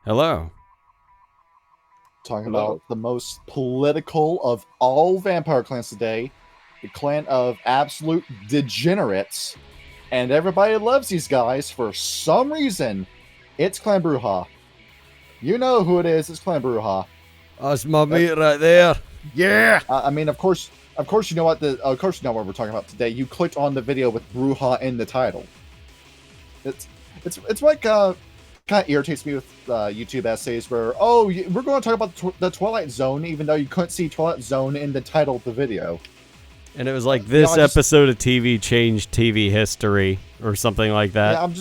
Hello. Talking about the most political of all vampire clans today, the clan of absolute degenerates, and everybody loves these guys for some reason. It's Clan Brujah. You know who it is. It's Clan Brujah. That's my mate right there. Yeah. I mean, of course, you know what what we're talking about today. You clicked on the video with Brujah in the title. It's like kind of irritates me with YouTube essays where, we're going to talk about the Twilight Zone, even though you couldn't see Twilight Zone in the title of the video. And it was like, this episode of TV changed TV history or something like that. I'm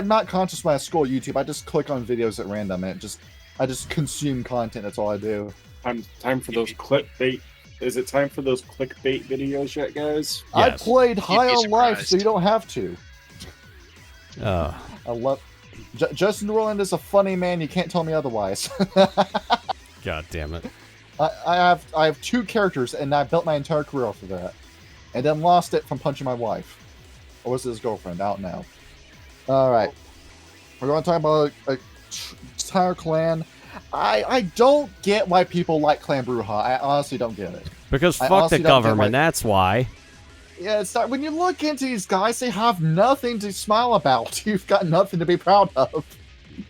not conscious when I scroll YouTube. I just click on videos at random and I just consume content. That's all I do. Time for those clickbait. Is it time for those clickbait videos yet, guys? Yes. I played High on Life, so you don't have to. I love... Justin Roiland is a funny man. You can't tell me otherwise. God damn it! I have two characters, and I built my entire career off of that, and then lost it from punching my wife, or was it his girlfriend? I don't know. All right, we're going to talk about a entire clan. I don't get why people like Clan Brujah. I honestly don't get it. Because fuck the government. That's why. Yeah, it's not, when you look into these guys, they have nothing to smile about. You've got nothing to be proud of.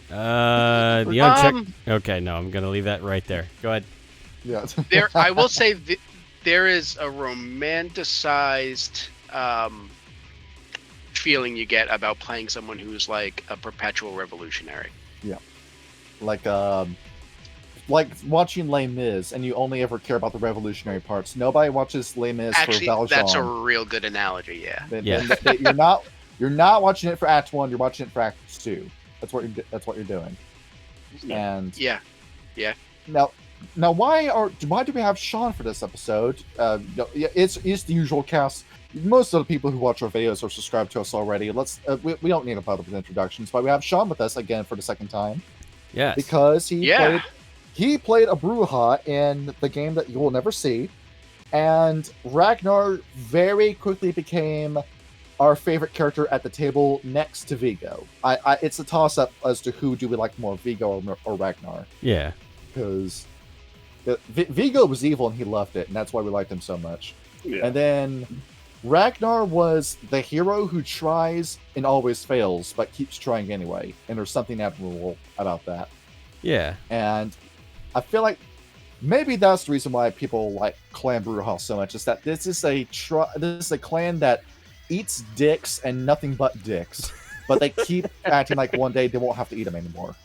The unchecked. Okay, no, I'm gonna leave that right there. Go ahead. Yeah. I will say there is a romanticized feeling you get about playing someone who's like a perpetual revolutionary. Yeah. Like watching Les Mis, and you only ever care about the revolutionary parts. Nobody watches Les Mis for Valjean. That's a real good analogy. Yeah. You're not watching it for Act 1. You're watching it for Act 2. That's what you're doing. And yeah. Now, why do we have Sean for this episode? It's the usual cast. Most of the people who watch our videos are subscribed to us already. We don't need a lot of introductions, but we have Sean with us again for the second time. Yes. Because he played a Brujah in the game that you will never see, and Ragnar very quickly became our favorite character at the table next to Vigo. It's a toss-up as to who do we like more, Vigo or Ragnar. Yeah. Because Vigo was evil and he loved it, and that's why we liked him so much. Yeah. And then Ragnar was the hero who tries and always fails, but keeps trying anyway, and there's something admirable about that. Yeah. And I feel like maybe that's the reason why people like Clan Brujah so much, is that this is a clan that eats dicks and nothing but dicks, but they keep acting like one day they won't have to eat them anymore.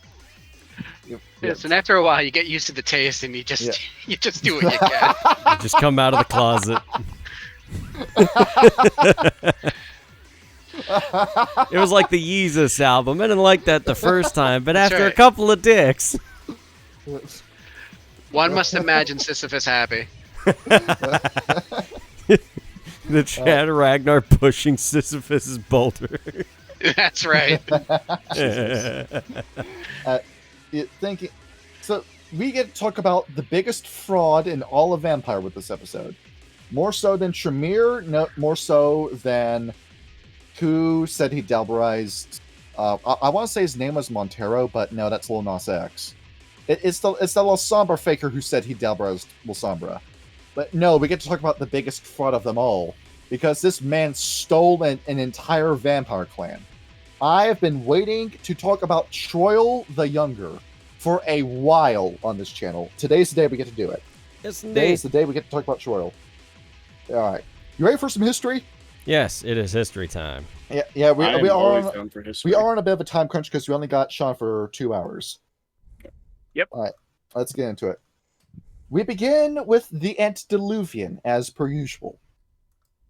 Yes, and after a while you get used to the taste and you just do what you can. You just come out of the closet. It was like the Yeezus album. I didn't like that the first time, but after a couple of dicks... One must imagine Sisyphus happy. The Chad Ragnar pushing Sisyphus's boulder. That's right. So we get to talk about the biggest fraud in all of Vampire with this episode. More so than Tremere, no, more so than who said he Delberized. I want to say his name was Montero, but no, that's Lil Nas X. It's the La Sombra faker who said he Delberized La Sombra. But no, we get to talk about the biggest fraud of them all, because this man stole an entire vampire clan. I have been waiting to talk about Troil the Younger for a while on this channel. Today's the day we get to do it. Yes, indeed. Today's the day we get to talk about Troil. All right, you ready for some history? Yes, it is history time. Yeah. We are on a bit of a time crunch because we only got Sean for 2 hours. Yep. All right, let's get into it. We begin with the antediluvian, as per usual.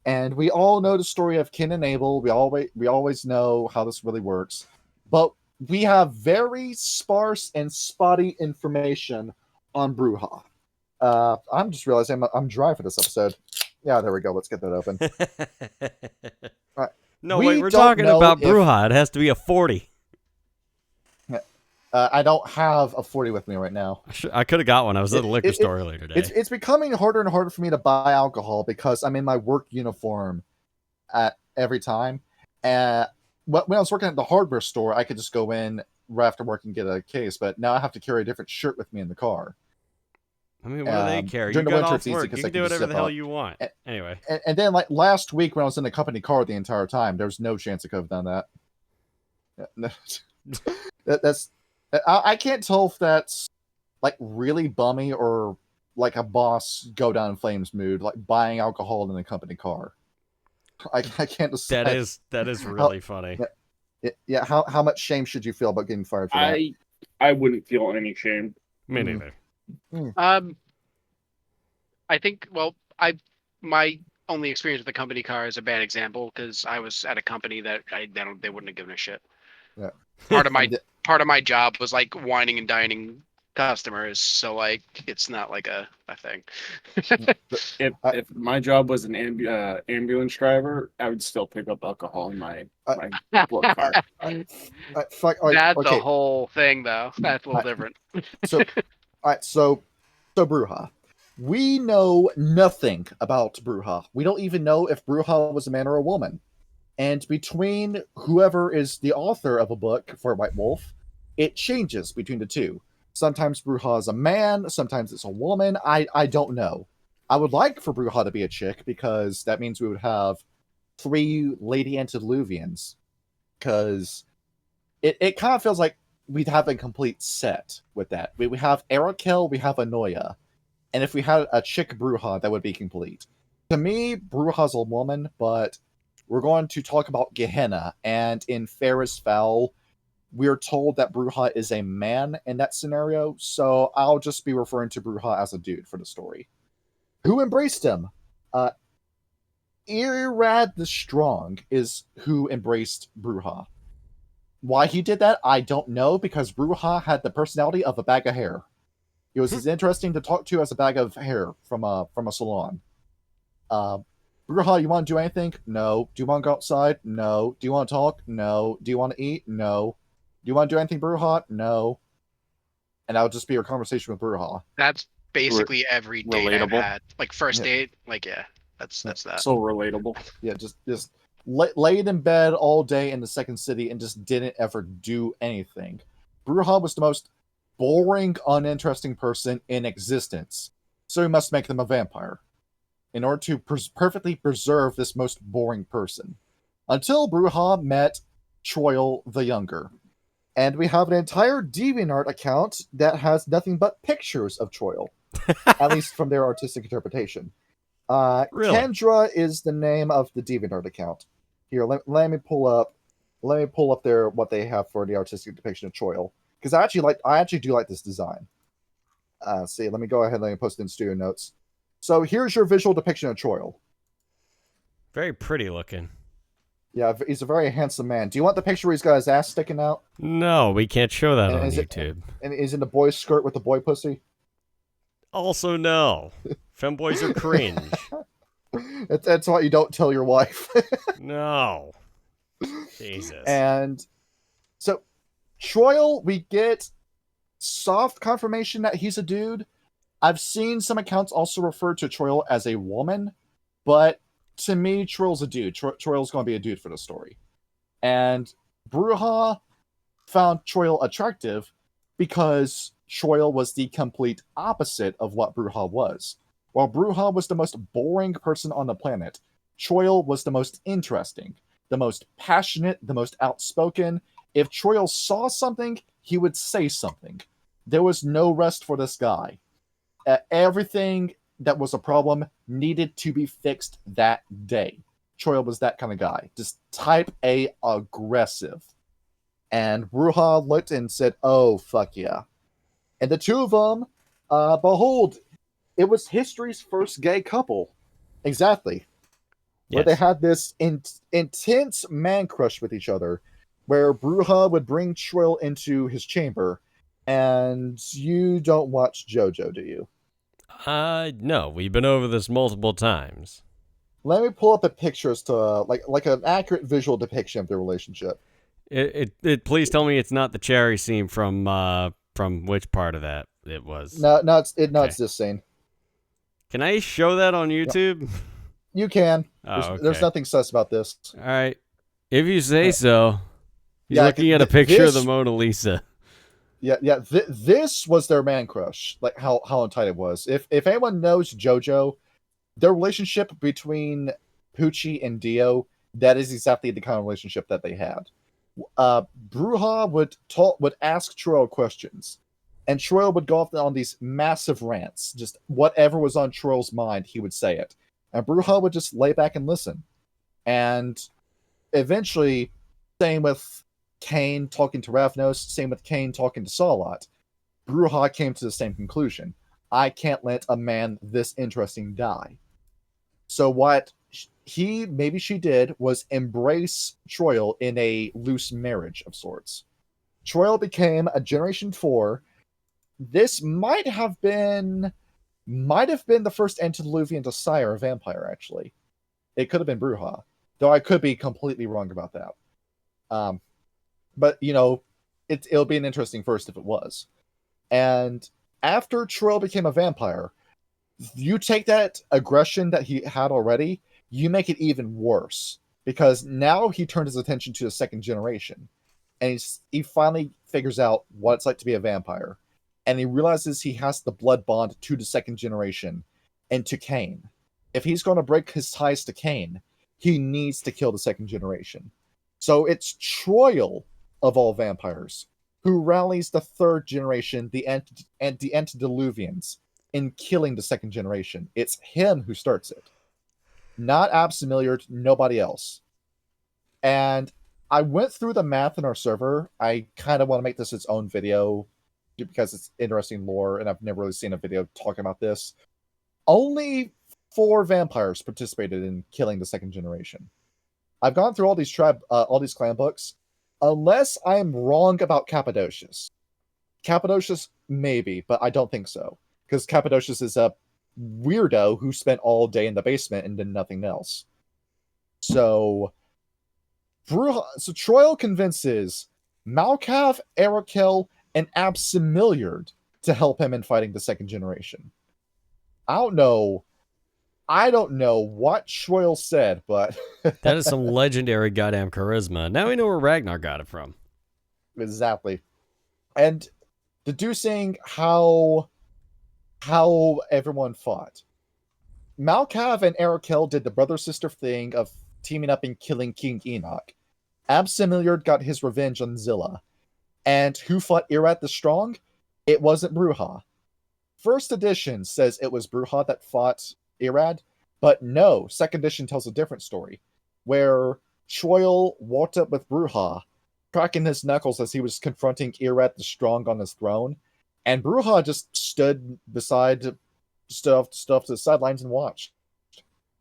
And we all know the story of Cain and Abel. We always know how this really works. But we have very sparse and spotty information on Brujah. I'm just realizing I'm dry for this episode. Yeah, there we go. Let's get that open. All right. No, wait, we're talking about Brujah. It has to be a 40. I don't have a 40 with me right now. I could have got one. I was at the liquor store earlier today. It's becoming harder and harder for me to buy alcohol because I'm in my work uniform at every time. when I was working at the hardware store, I could just go in right after work and get a case, but now I have to carry a different shirt with me in the car. I mean, what do they care? You During the got winter, off it's easy work. 'cause You I can can do just whatever the zip hell up. you want. Anyway. And then, like, last week when I was in the company car the entire time, there was no chance I could have done that. No. That's I can't tell if that's like really bummy or like a boss go down in flames mood, like buying alcohol in a company car. I can't decide. That is really funny. Yeah, how much shame should you feel about getting fired for that? I wouldn't feel any shame. Me neither. I think, my only experience with the company car is a bad example because I was at a company that they wouldn't have given a shit. Yeah. Part of my job was like whining and dining customers, so like it's not like a thing. If my job was an ambulance driver, I would still pick up alcohol in my work car. That's the whole thing, though. That's a little different. So, all right, so Brujah. We know nothing about Brujah. We don't even know if Brujah was a man or a woman. And between whoever is the author of a book for White Wolf, it changes between the two. Sometimes Brujah is a man, sometimes it's a woman. I don't know. I would like for Brujah to be a chick because that means we would have 3 lady antediluvians. Because it kind of feels like we'd have a complete set with that. We have Arakel, we have Anoia. And if we had a chick Brujah, that would be complete. To me, Brujah's a woman, but we're going to talk about Gehenna. And in Ferris Foul, we're told that Brujah is a man in that scenario. So I'll just be referring to Brujah as a dude for the story. Who embraced him? Irad the Strong is who embraced Brujah. Why he did that, I don't know, because Brujah had the personality of a bag of hair. It was as interesting to talk to as a bag of hair from a salon. Brujah, you want to do anything? No. Do you want to go outside? No. Do you want to talk? No. Do you want to eat? No. Do you want to do anything, Brujah? No. And that would just be your conversation with Brujah. That's basically every date I've had. Like first date, like that's that. So relatable. Yeah, just laid in bed all day in the second city and just didn't ever do anything. Brujah was the most boring, uninteresting person in existence. So we must make them a vampire in order to perfectly preserve this most boring person. Until Brujah met Troil the Younger. And we have an entire DeviantArt account that has nothing but pictures of Troil. At least from their artistic interpretation. Really? Kendra is the name of the DeviantArt account. Here, let me pull up what they have for the artistic depiction of Troil. Because I actually do like this design. See, let me go ahead and let me post it in studio notes. So here's your visual depiction of Troil. Very pretty looking. Yeah, he's a very handsome man. Do you want the picture where he's got his ass sticking out? No, we can't show that on YouTube. And he's in the boy skirt with the boy pussy? Also, no. Femboys are cringe. That's what you don't tell your wife. No. Jesus. And so, Troil, we get soft confirmation that he's a dude. I've seen some accounts also refer to Troil as a woman, but to me, Troil's a dude. Troil's going to be a dude for the story. And Brujah found Troil attractive because Troil was the complete opposite of what Brujah was. While Brujah was the most boring person on the planet, Troil was the most interesting, the most passionate, the most outspoken. If Troil saw something, he would say something. There was no rest for this guy. Everything that was a problem needed to be fixed that day. Troil was that kind of guy. Just type A aggressive. And Brujah looked and said, oh, fuck yeah. And the two of them, behold, it was history's first gay couple. Exactly. Yes. Where they had this intense man crush with each other, where Brujah would bring Troil into his chamber. And you don't watch JoJo, do you? No, we've been over this multiple times. Let me pull up a picture as to like an accurate visual depiction of their relationship. Please tell me it's not the cherry scene from which part of that it was. No, it's this scene. Can I show that on YouTube? You can. Oh, okay. There's nothing sus about this. All right, if you say so. He's Yeah, looking at a picture of the Mona Lisa. Yeah. This was their man crush. Like how tight it was. If anyone knows JoJo, their relationship between Poochie and Dio, that is exactly the kind of relationship that they had. Brujah would ask Troil questions, and Troil would go off on these massive rants. Just whatever was on Troil's mind, he would say it, and Brujah would just lay back and listen. And eventually, same with Cain talking to Ravnos, same with Cain talking to Salat, Brujah came to the same conclusion. I can't let a man this interesting die. So what she did was embrace Troil in a loose marriage of sorts. Troil became a Generation 4. This might have been the first antediluvian to sire a vampire, actually. It could have been Brujah, though I could be completely wrong about that. But, it'll be an interesting first if it was. And after Troil became a vampire, you take that aggression that he had already, you make it even worse. Because now he turned his attention to the second generation. And he finally figures out what it's like to be a vampire. And he realizes he has the blood bond to the second generation and to Cain. If he's going to break his ties to Cain, he needs to kill the second generation. So it's Troil, of all vampires, who rallies the third generation, the antediluvians, in killing the second generation. It's him who starts it. Not Absimiliard, nobody else. And I went through the math in our server. I kind of want to make this its own video because it's interesting lore, and I've never really seen a video talking about this. Only 4 vampires participated in killing the second generation. I've gone through all these clan books. Unless I'm wrong about Cappadocius. Cappadocius, maybe, but I don't think so. Because Cappadocius is a weirdo who spent all day in the basement and did nothing else. So Troil convinces Malkav, Arakel, and Absimiliard to help him in fighting the second generation. I don't know what Troil said, but that is some legendary goddamn charisma. Now we know where Ragnar got it from. Exactly. And deducing how everyone fought. Malkav and Arakel did the brother-sister thing of teaming up and killing King Enoch. Absimiliard got his revenge on Zilla. And who fought Irad the Strong? It wasn't Brujah. First edition says it was Brujah that fought Irad, but no, second edition tells a different story, where Troil walked up with Brujah, cracking his knuckles as he was confronting Irad the Strong on his throne, and Brujah just stood off to the sidelines and watched.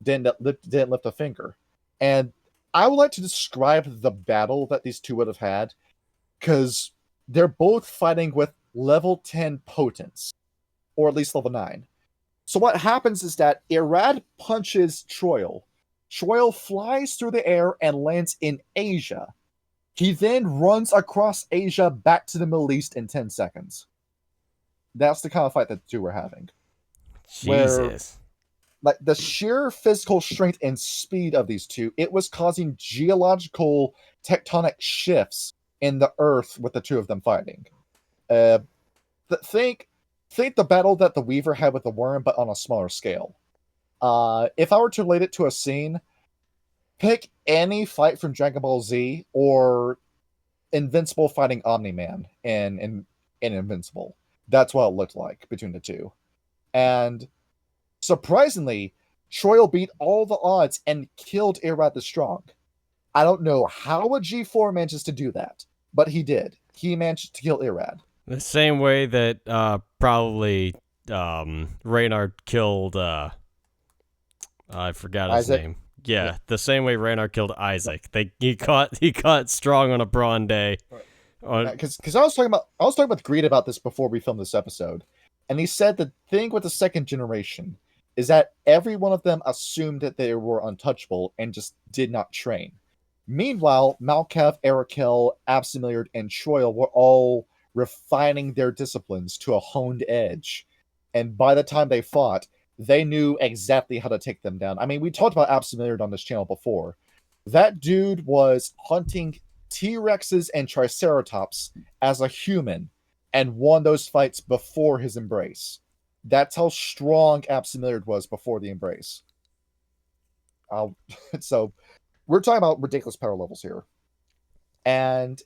Didn't lift a finger. And I would like to describe the battle that these two would have had, because they're both fighting with level 10 potence, or at least level 9. So what happens is that Irad punches Troil. Troil flies through the air and lands in Asia. He then runs across Asia back to the Middle East in 10 seconds. That's the kind of fight that the two were having. Jesus. Like the sheer physical strength and speed of these two, it was causing geological tectonic shifts in the earth with the two of them fighting. Think the battle that the Weaver had with the Worm, but on a smaller scale. If I were to relate it to a scene, pick any fight from Dragon Ball Z or Invincible fighting Omni-Man in Invincible. That's what it looked like between the two. And surprisingly, Troil beat all the odds and killed Irad the Strong. I don't know how a G4 manages to do that, but he did. He managed to kill Irad. The same way that probably Reynard killed I forgot his Isaac? name. Yeah, the same way Reynard killed Isaac. He caught strong on a brawn day. Because I was talking with Greed about this before we filmed this episode, and he said the thing with the second generation is that every one of them assumed that they were untouchable and just did not train. Meanwhile, Malkav, Arakel, Absimiliard, and Troil were all refining their disciplines to a honed edge. And by the time they fought, they knew exactly how to take them down. I mean, we talked about Absimiliard on this channel before. That dude was hunting T-Rexes and Triceratops as a human and won those fights before his embrace. That's how strong Absimilliard was before the embrace. So we're talking about ridiculous power levels here. And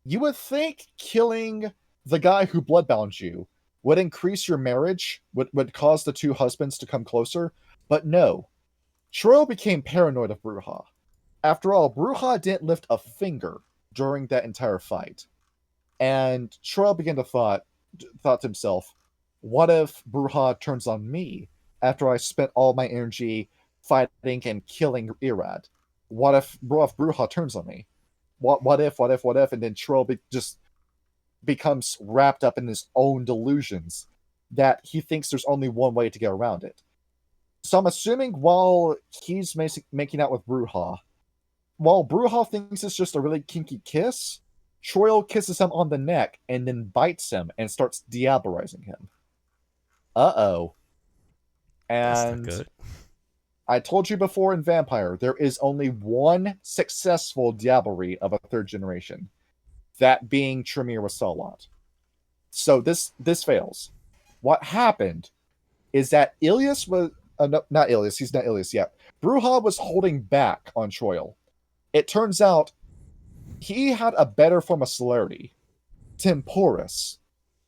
you would think killing the guy who bloodbound you would increase your marriage, would cause the two husbands to come closer, but no. Troil became paranoid of Brujah. After all, Brujah didn't lift a finger during that entire fight. And Troil began to thought to himself, what if Brujah turns on me after I spent all my energy fighting and killing Irad? What if Brujah turns on me? What if? And then Troil just becomes wrapped up in his own delusions that he thinks there's only one way to get around it. So I'm assuming while he's making out with Brujah, while Brujah thinks it's just a really kinky kiss, Troil kisses him on the neck and then bites him and starts diabolizing him. Uh-oh. And that's not good. I told you before in Vampire, there is only one successful diabolry of a third generation. That being Tremere with Salot. So this fails. What happened is that Iliyas was... no, not Iliyas, he's not Iliyas yet. Brujah was holding back on Troil. It turns out he had a better form of celerity. Temporus.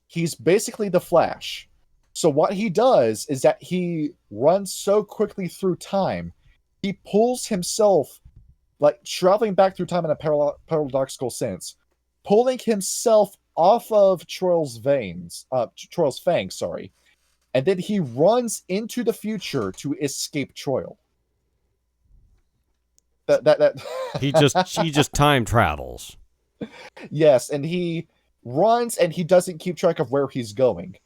He's basically the Flash. So what he does is that he runs so quickly through time, he pulls himself, like traveling back through time in a paradoxical sense, pulling himself off of Troil's fangs, sorry. And then he runs into the future to escape Troil. He just time travels. Yes, and he runs and he doesn't keep track of where he's going.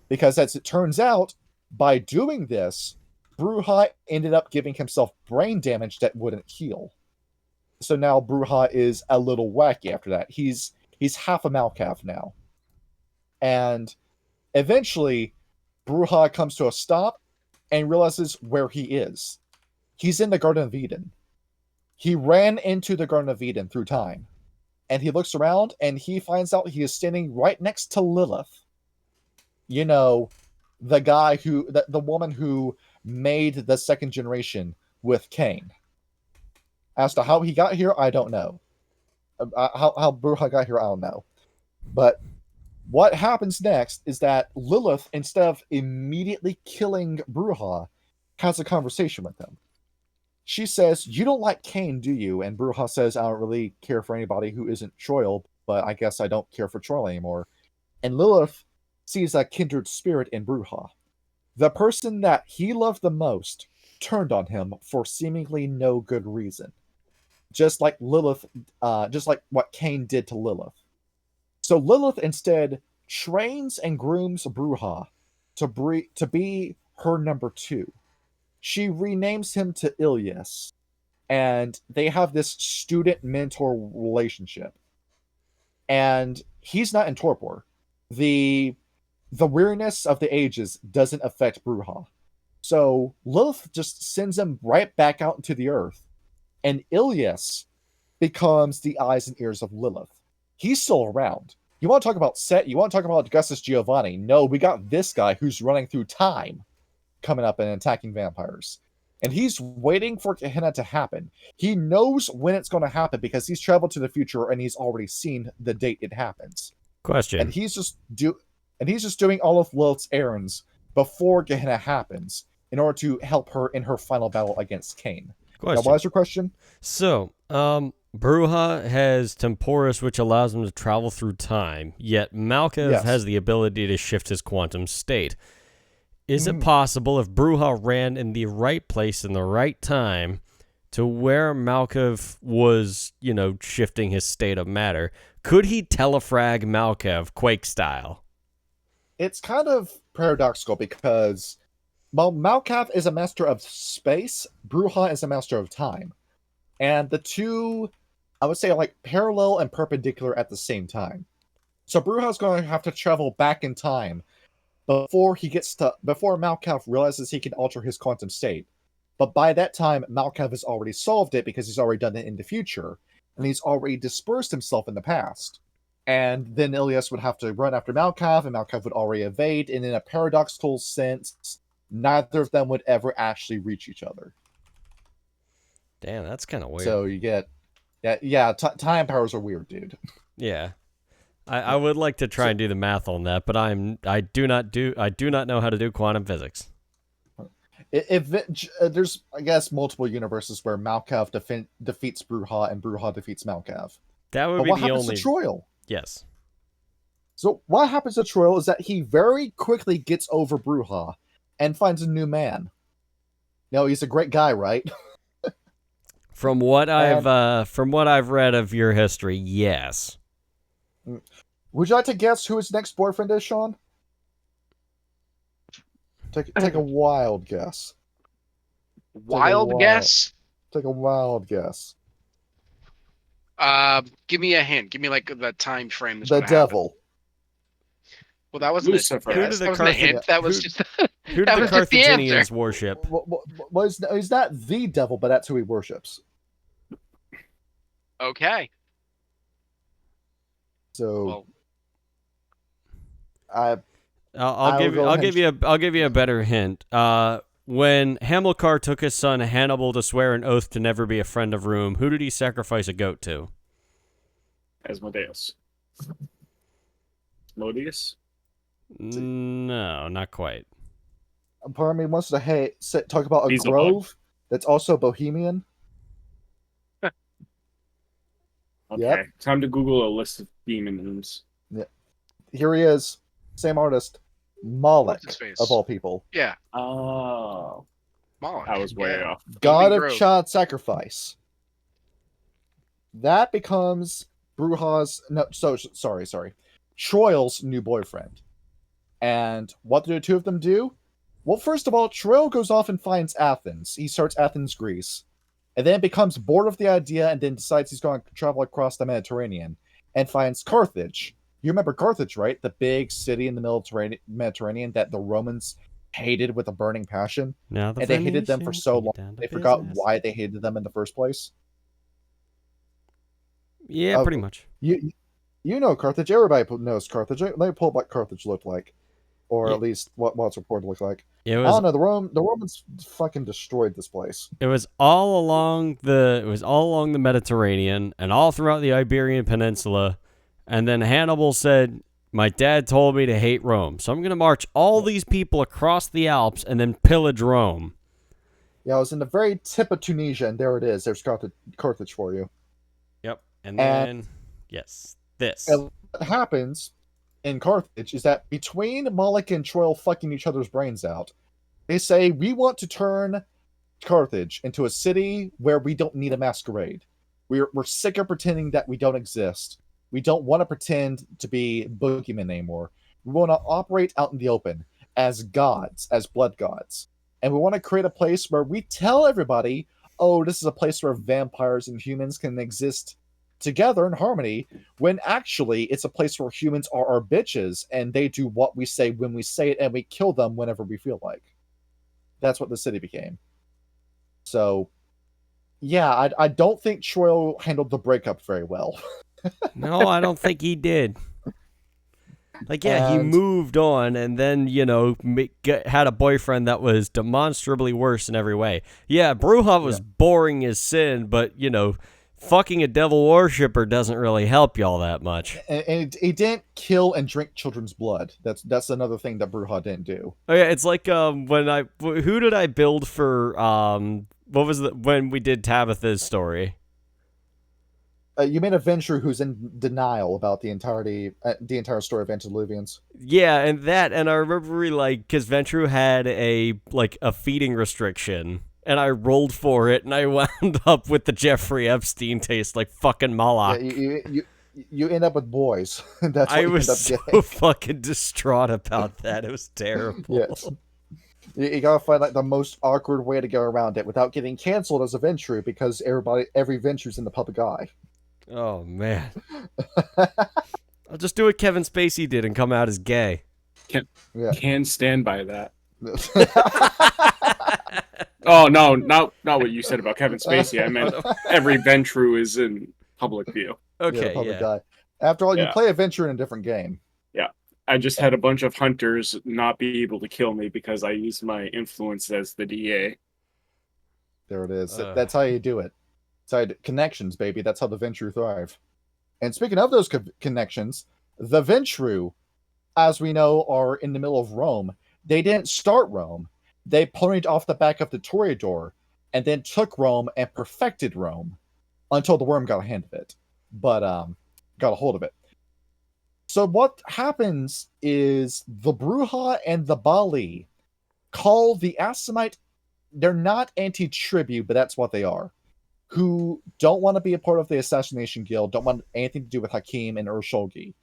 Because as it turns out, by doing this, Brujah ended up giving himself brain damage that wouldn't heal. So now Brujah is a little wacky after that. He's half a Malkav now. And eventually, Brujah comes to a stop and realizes where he is. He's in the Garden of Eden. He ran into the Garden of Eden through time. And he looks around and he finds out he is standing right next to Lilith. You know, the guy who... The woman who made the second generation with Cain. As to how he got here, I don't know. How Brujah got here, I don't know. But what happens next is that Lilith, instead of immediately killing Brujah, has a conversation with him. She says, "You don't like Cain, do you?" And Brujah says, "I don't really care for anybody who isn't Troil, but I guess I don't care for Troil anymore." And Lilith sees a kindred spirit in Brujah. The person that he loved the most turned on him for seemingly no good reason. Just like Lilith, just like what Cain did to Lilith. So Lilith instead trains and grooms Brujah to be her number 2. She renames him to Iliyas, and they have this student-mentor relationship. And he's not in torpor. The weariness of the ages doesn't affect Brujah. So Lilith just sends him right back out into the earth, and Iliyas becomes the eyes and ears of Lilith. He's still around. You want to talk about Set? You want to talk about Augustus Giovanni? No, we got this guy who's running through time coming up and attacking vampires. And he's waiting for Gehenna to happen. He knows when it's going to happen because he's traveled to the future and he's already seen the date it happens. Question. And he's just doing all of Lilith's errands before Gehenna happens in order to help her in her final battle against Cain. Now, what was your question? So, Brujah has Temporus, which allows him to travel through time, yet Malkav has the ability to shift his quantum state. Is it possible if Brujah ran in the right place in the right time to where Malkav was, shifting his state of matter, could he telefrag Malkav Quake style? It's kind of paradoxical because while Malkav is a master of space, Brujah is a master of time. And the two, I would say, are like parallel and perpendicular at the same time. So Brujah is going to have to travel back in time before Malkav realizes he can alter his quantum state. But by that time, Malkav has already solved it because he's already done it in the future. and he's already dispersed himself in the past. And then Iliyas would have to run after Malkav, and Malkav would already evade, and in a paradoxical sense, neither of them would ever actually reach each other. Damn, that's kind of weird. So you get, time powers are weird, dude. Yeah. I would like to try and do the math on that, but I do not know how to do quantum physics. There's, I guess, multiple universes where Malkav defeats Brujah and Brujah defeats Malkav. That would but be what the happens only. to Troil? Yes. So what happens to Troil is that he very quickly gets over Brujah and finds a new man. Now he's a great guy, right? From what I've read of your history, yes. Would you like to guess who his next boyfriend is, Sean? Take a wild guess. Wild guess? Take a wild guess. Give me a hint. Give me like the time frame. The devil. Well, that wasn't Lucifer. a guess. That wasn't a hint. That was just who did that the was just the Carthaginians answer. worship? Well, he's not the devil, but that's who he worships. Okay. So, well, I'll give you a better hint. When Hamilcar took his son Hannibal to swear an oath to never be a friend of Rome, who did he sacrifice a goat to? Asmodeus. Modius? No, not quite. part of me wants to talk about a He's grove that's also Bohemian. Okay, Yep. time to Google a list of demon names. Here he is, same artist, Moloch, What's his face? of all people. Yeah, Oh, Moloch. I was way Yeah. off. God of Grove. child sacrifice. That becomes Brujah's sorry. Troil's new boyfriend. And what do the two of them do? Well, first of all, Troil goes off and finds Athens. He starts Athens, Greece. And then becomes bored of the idea and then decides he's going to travel across the Mediterranean and finds Carthage. You remember Carthage, right? The big city in the Mediterranean that the Romans hated with a burning passion. And they hated them for so long, they forgot why they hated them in the first place. Yeah, pretty much. You know Carthage. Everybody knows Carthage. Let me pull up what Carthage looked like. Or at least what it's reported to look like. It I was, don't know. The Romans fucking destroyed this place. It was all along the Mediterranean and all throughout the Iberian Peninsula. And then Hannibal said, "My dad told me to hate Rome, so I'm going to march all these people across the Alps and then pillage Rome." Yeah, I was in the very tip of Tunisia, and there it is. There's Carthage for you. Yep. And then, yes, this. And what happens in Carthage is that between Moloch and Troil fucking each other's brains out, they say, we want to turn Carthage into a city where we don't need a masquerade. We're sick of pretending that we don't exist. We don't want to pretend to be boogeymen anymore. We want to operate out in the open as gods, as blood gods. And we want to create a place where we tell everybody, oh, this is a place where vampires and humans can exist together in harmony, when actually it's a place where humans are our bitches and they do what we say when we say it and we kill them whenever we feel like. That's what the city became. So, yeah, I don't think Troil handled the breakup very well. No, I don't think he did. Like, yeah, he moved on and then, had a boyfriend that was demonstrably worse in every way. Yeah, Brujah was boring as sin, but, fucking a devil worshipper doesn't really help y'all that much. And he didn't kill and drink children's blood. That's another thing that Brujah didn't do. Oh yeah, it's like who did I build for when we did Tabitha's story? You made a Ventrue who's in denial about the entire story of Antediluvians. Yeah, and I remember because Ventrue had a feeding restriction. And I rolled for it, and I wound up with the Jeffrey Epstein taste like fucking Moloch. Yeah, you end up with boys. That's what I you was end up so getting. fucking distraught about that. It was terrible. Yes. You gotta find the most awkward way to go around it without getting canceled as a Ventrue, because every Ventrue's in the public eye. Oh man. I'll just do what Kevin Spacey did and come out as gay. Can stand by that. Oh no, not what you said about Kevin Spacey. I meant every Ventrue is in public view. Okay, the public eye. After all, you Yeah. play Adventure in a different game. Yeah. I just had a bunch of hunters not be able to kill me because I used my influence as the DA. There it is. That's how you do it. Connections, baby. That's how the Ventru thrive. And speaking of those connections, the Ventru, as we know, are in the middle of Rome. They didn't start Rome. They ponied off the back of the Toreador and then took Rome and perfected Rome until the worm got a hand of it. But got a hold of it. So what happens is the Brujah and the Bali call the Assamite, they're not anti-tribute, but that's what they are, who don't want to be a part of the Assassination Guild, don't want anything to do with Hakim and Urshulgi.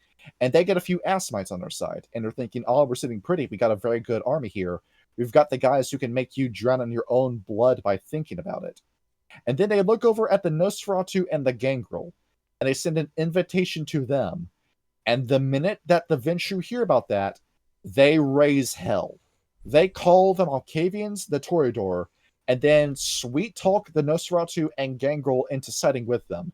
And they get a few Assamites on their side, and they're thinking, oh, we're sitting pretty, we got a very good army here. We've got the guys who can make you drown in your own blood by thinking about it. And then they look over at the Nosferatu and the Gangrel, and they send an invitation to them. And the minute that the Ventru hear about that, they raise hell. They call the Malkavians the Toreador, and then sweet talk the Nosferatu and Gangrel into siding with them.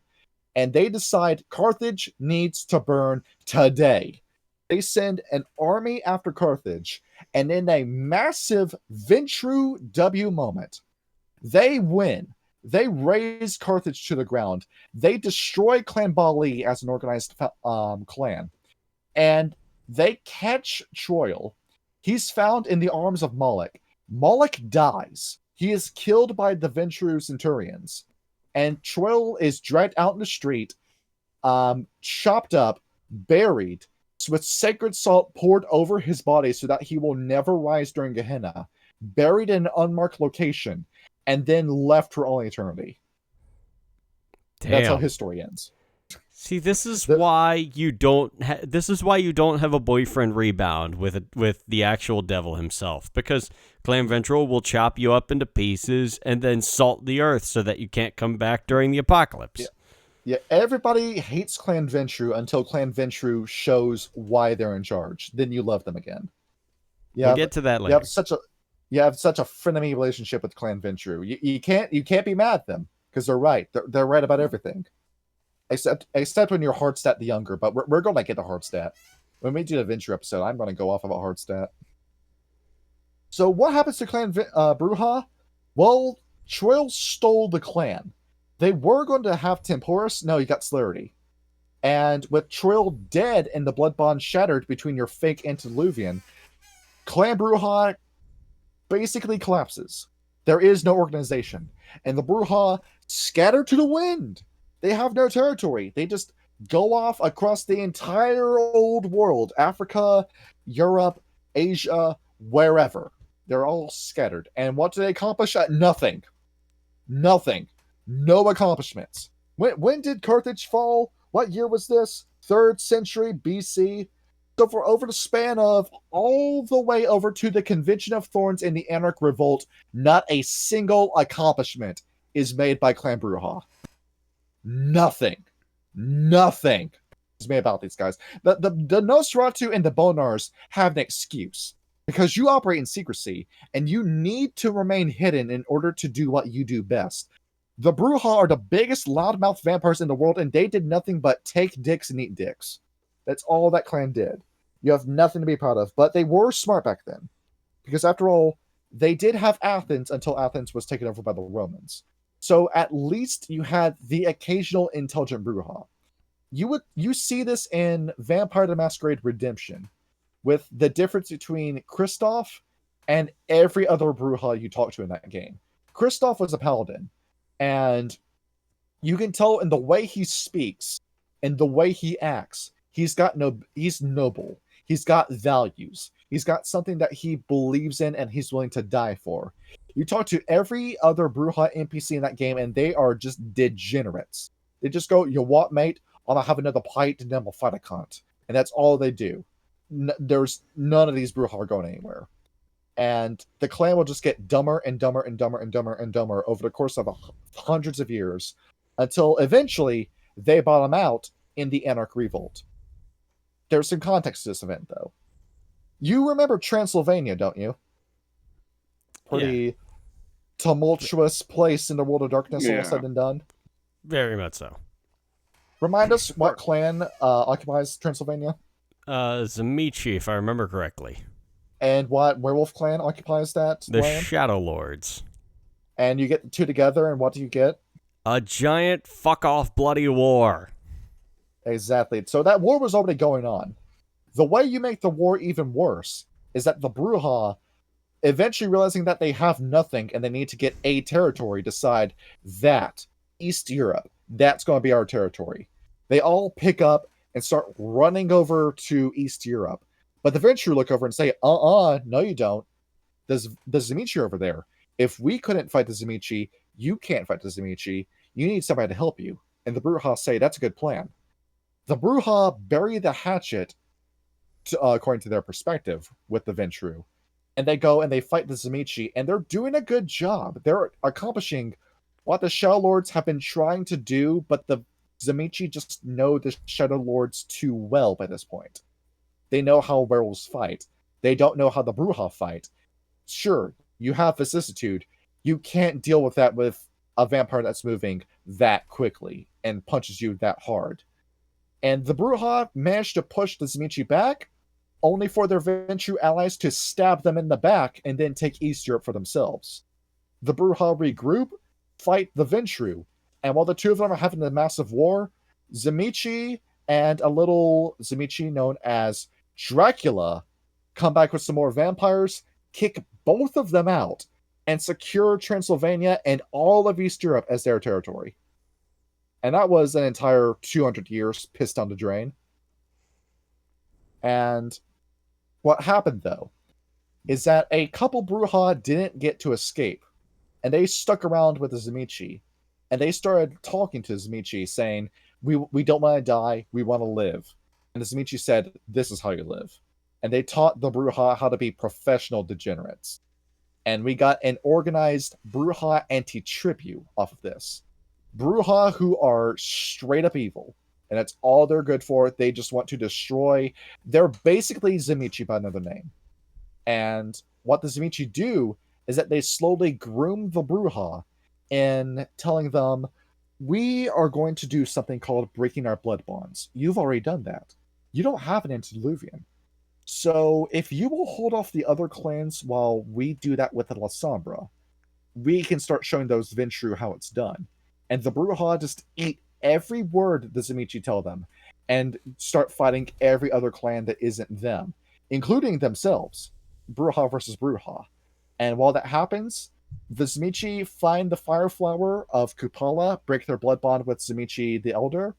And they decide Carthage needs to burn today. They send an army after Carthage, and in a massive Ventru W moment, they win. They raise Carthage to the ground. They destroy Clan Bali as an organized clan. And they catch Troil. He's found in the arms of Moloch. Moloch dies. He is killed by the Ventru Centurions. And Troil is dragged out in the street, chopped up, buried, with sacred salt poured over his body so that he will never rise during Gehenna, buried in an unmarked location, and then left for all eternity. Damn. That's how his story ends. See, this is why you don't. This is why you don't have a boyfriend rebound with the actual devil himself, because Clan Ventral will chop you up into pieces and then salt the earth so that you can't come back during the apocalypse. Yeah, everybody hates Clan Ventru until Clan Ventru shows why they're in charge. Then you love them again. We'll get to that later. You have such a frenemy relationship with Clan Ventru. You can't be mad at them because they're right. They're right about everything. Except when you're Hardstat the Younger, but we're going to get the Hardstat. When we do the Ventru episode, I'm going to go off about Hardstat. So what happens to Clan Brujah? Well, Troil stole the clan. They were going to have Temporus. No, you got Celerity. And with Troil dead and the blood bond shattered between your fake antediluvian, Clan Brujah basically collapses. There is no organization. And the Brujah scatter to the wind. They have no territory. They just go off across the entire old world. Africa, Europe, Asia, wherever. They're all scattered. And what do they accomplish? Nothing. Nothing. No accomplishments. When did Carthage fall? What year was this? 3rd century BC? So for over the span of all the way over to the Convention of Thorns and the Anarch Revolt, not a single accomplishment is made by Clan Brujah. Nothing is made about these guys. The Nosferatu and the Bonars have an excuse. Because you operate in secrecy, and you need to remain hidden in order to do what you do best. The Brujah are the biggest loudmouth vampires in the world, and they did nothing but take dicks and eat dicks. That's all that clan did. You have nothing to be proud of, but they were smart back then. Because after all, they did have Athens until Athens was taken over by the Romans. So at least you had the occasional intelligent Brujah. You see this in Vampire the Masquerade Redemption, with the difference between Kristoff and every other Brujah you talk to in that game. Kristoff was a paladin, and you can tell in the way he speaks and the way he acts, he's noble. He's got values. He's got something that he believes in and he's willing to die for. You talk to every other Brujah NPC in that game, and they are just degenerates. They just go, you what, mate? I'm going to have another pint and then we'll fight a cunt. And that's all they do. There's none of these Brujah are going anywhere. And the clan will just get dumber and dumber and dumber and dumber and dumber over the course of hundreds of years until eventually they bottom out in the Anarch Revolt. There's some context to this event, though. You remember Transylvania, don't you? Pretty tumultuous place in the world of darkness, all said and done. Very much so. Remind us what clan occupies Transylvania? Zamichi, if I remember correctly. And what werewolf clan occupies that The land? Shadow Lords. And you get the two together, and what do you get? A giant fuck-off bloody war. Exactly. So that war was already going on. The way you make the war even worse is that the Brujah, eventually realizing that they have nothing and they need to get a territory, decide that East Europe, that's going to be our territory. They all pick up and start running over to East Europe. But the Ventrue look over and say, no you don't. There's the Zamichi over there. If we couldn't fight the Zamichi, you can't fight the Zamichi. You need somebody to help you. And the Brujah say, that's a good plan. The Brujah bury the hatchet, according to their perspective, with the Ventrue. And they go and they fight the Zamichi, and they're doing a good job. They're accomplishing what the Shadow Lords have been trying to do, but the Zamichi just know the Shadow Lords too well by this point. They know how werewolves fight. They don't know how the Brujah fight. Sure, you have vicissitude. You can't deal with that with a vampire that's moving that quickly and punches you that hard. And the Brujah managed to push the Zamichi back, only for their Ventrue allies to stab them in the back and then take East Europe for themselves. The Brujah regroup, fight the Ventrue, and while the two of them are having a massive war, Zamichi and a little Zamichi known as Dracula come back with some more vampires, kick both of them out, and secure Transylvania and all of East Europe as their territory. And that was an entire 200 years pissed down the drain. And what happened, though, is that a couple Brujah didn't get to escape, and they stuck around with the Zamichi, and they started talking to Zamichi, saying, we don't want to die, we want to live. And the Zamichi said, this is how you live. And they taught the Brujah how to be professional degenerates. And we got an organized Brujah anti-tribute off of this. Brujah who are straight up evil, and that's all they're good for. They just want to destroy. They're basically Zamichi by another name. And what the Zamichi do is that they slowly groom the Brujah in telling them, we are going to do something called breaking our blood bonds. You've already done that. You don't have an antediluvian. So if you will hold off the other clans while we do that with the La Sombra, we can start showing those Ventrue how it's done. And the Brujah just eat every word the Zamichi tell them and start fighting every other clan that isn't them, including themselves. Brujah versus Brujah. And while that happens, the Zamichi find the Fire Flower of Kupala, break their blood bond with Zamichi the Elder,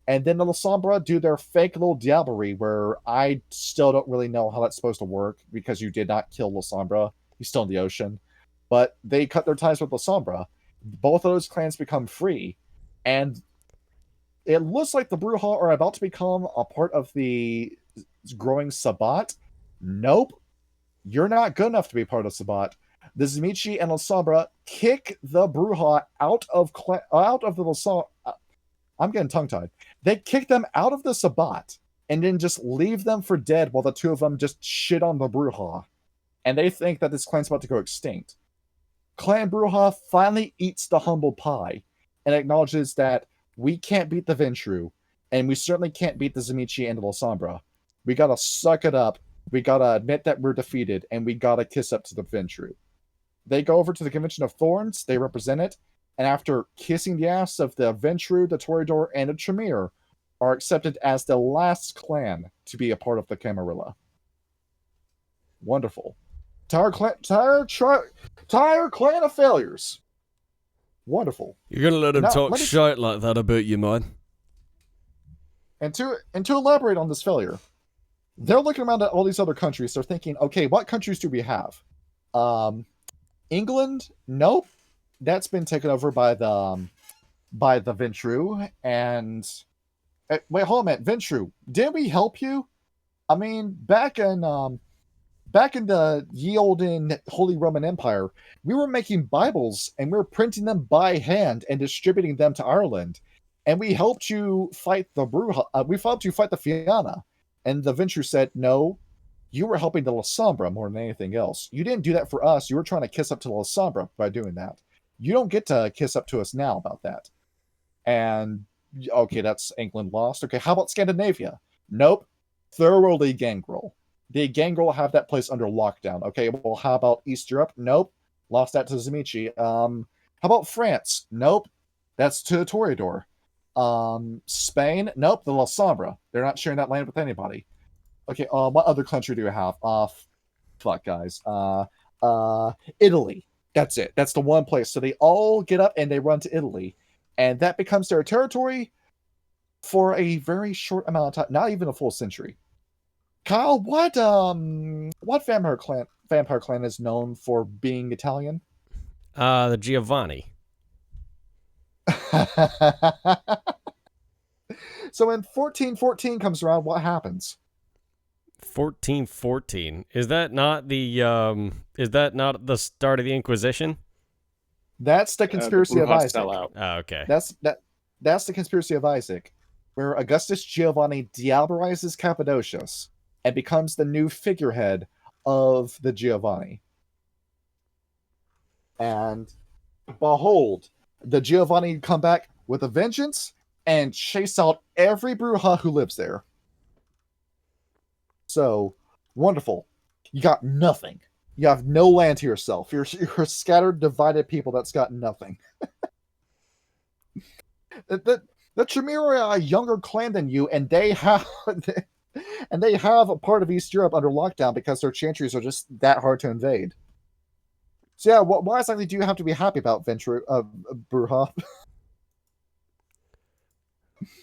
and then the La Sombra do their fake little diablerie, where I still don't really know how that's supposed to work, because you did not kill La Sombra. He's still in the ocean. But they cut their ties with La Sombra. Both of those clans become free, and it looks like the Brujah are about to become a part of the growing Sabbat. Nope. You're not good enough to be part of Sabbat. The Zamichi and La Sombra kick the Brujah out of the La Sombra. I'm getting tongue-tied. They kick them out of the Sabbat and then just leave them for dead while the two of them just shit on the Brujah. And they think that this clan's about to go extinct. Clan Brujah finally eats the humble pie and acknowledges that we can't beat the Ventrue, and we certainly can't beat the Zamichi and the La Sombra. We gotta suck it up. We gotta admit that we're defeated, and we gotta kiss up to the Ventrue. They go over to the Convention of Thorns, they represent it, and after kissing the ass of the Ventrue, the Toreador, and the Tremere, are accepted as the last clan to be a part of the Camarilla. Wonderful. Entire clan of failures. Wonderful. You're gonna let him talk shit like that about you, man. And to elaborate on this failure, they're looking around at all these other countries. They're thinking, okay, what countries do we have? England? Nope. That's been taken over by the Ventrue. And wait, hold on a minute, Ventrue, didn't we help you? I mean, back in the ye olden Holy Roman Empire, we were making Bibles and we were printing them by hand and distributing them to Ireland. And we helped you fight the Brujah. We helped you fight the Fianna. And the Ventrue said, no, you were helping the La Sombra more than anything else. You didn't do that for us. You were trying to kiss up to La Sombra by doing that. You don't get to kiss up to us now about that. And Okay, that's England lost. Okay, how about Scandinavia? Nope. Thoroughly gangrel. The gangrel have that place under lockdown. Okay, well, how about East Europe? Nope. Lost that to Zamichi. How about France? Nope. That's to Toreador. Spain? Nope. The La Sombra. They're not sharing that land with anybody. Okay, what other country do we have? Fuck, guys. Italy. That's it. That's the one place. So they all get up and they run to Italy. And that becomes their territory for a very short amount of time. Not even a full century. Kyle, what vampire clan is known for being Italian? The Giovanni. So when 1414 comes around, what happens? 1414. Is that not the start of the Inquisition? That's the conspiracy of Isaac. Oh, okay. That's the conspiracy of Isaac, where Augustus Giovanni diabolizes Cappadocius and becomes the new figurehead of the Giovanni. And behold, the Giovanni come back with a vengeance and chase out every Brujah who lives there. So, wonderful. You got nothing. You have no land to yourself. You're a scattered, divided people that's got nothing. The Tremere are a younger clan than you, and they have a part of East Europe under lockdown because their chantries are just that hard to invade. So yeah, why exactly do you have to be happy about Brujah?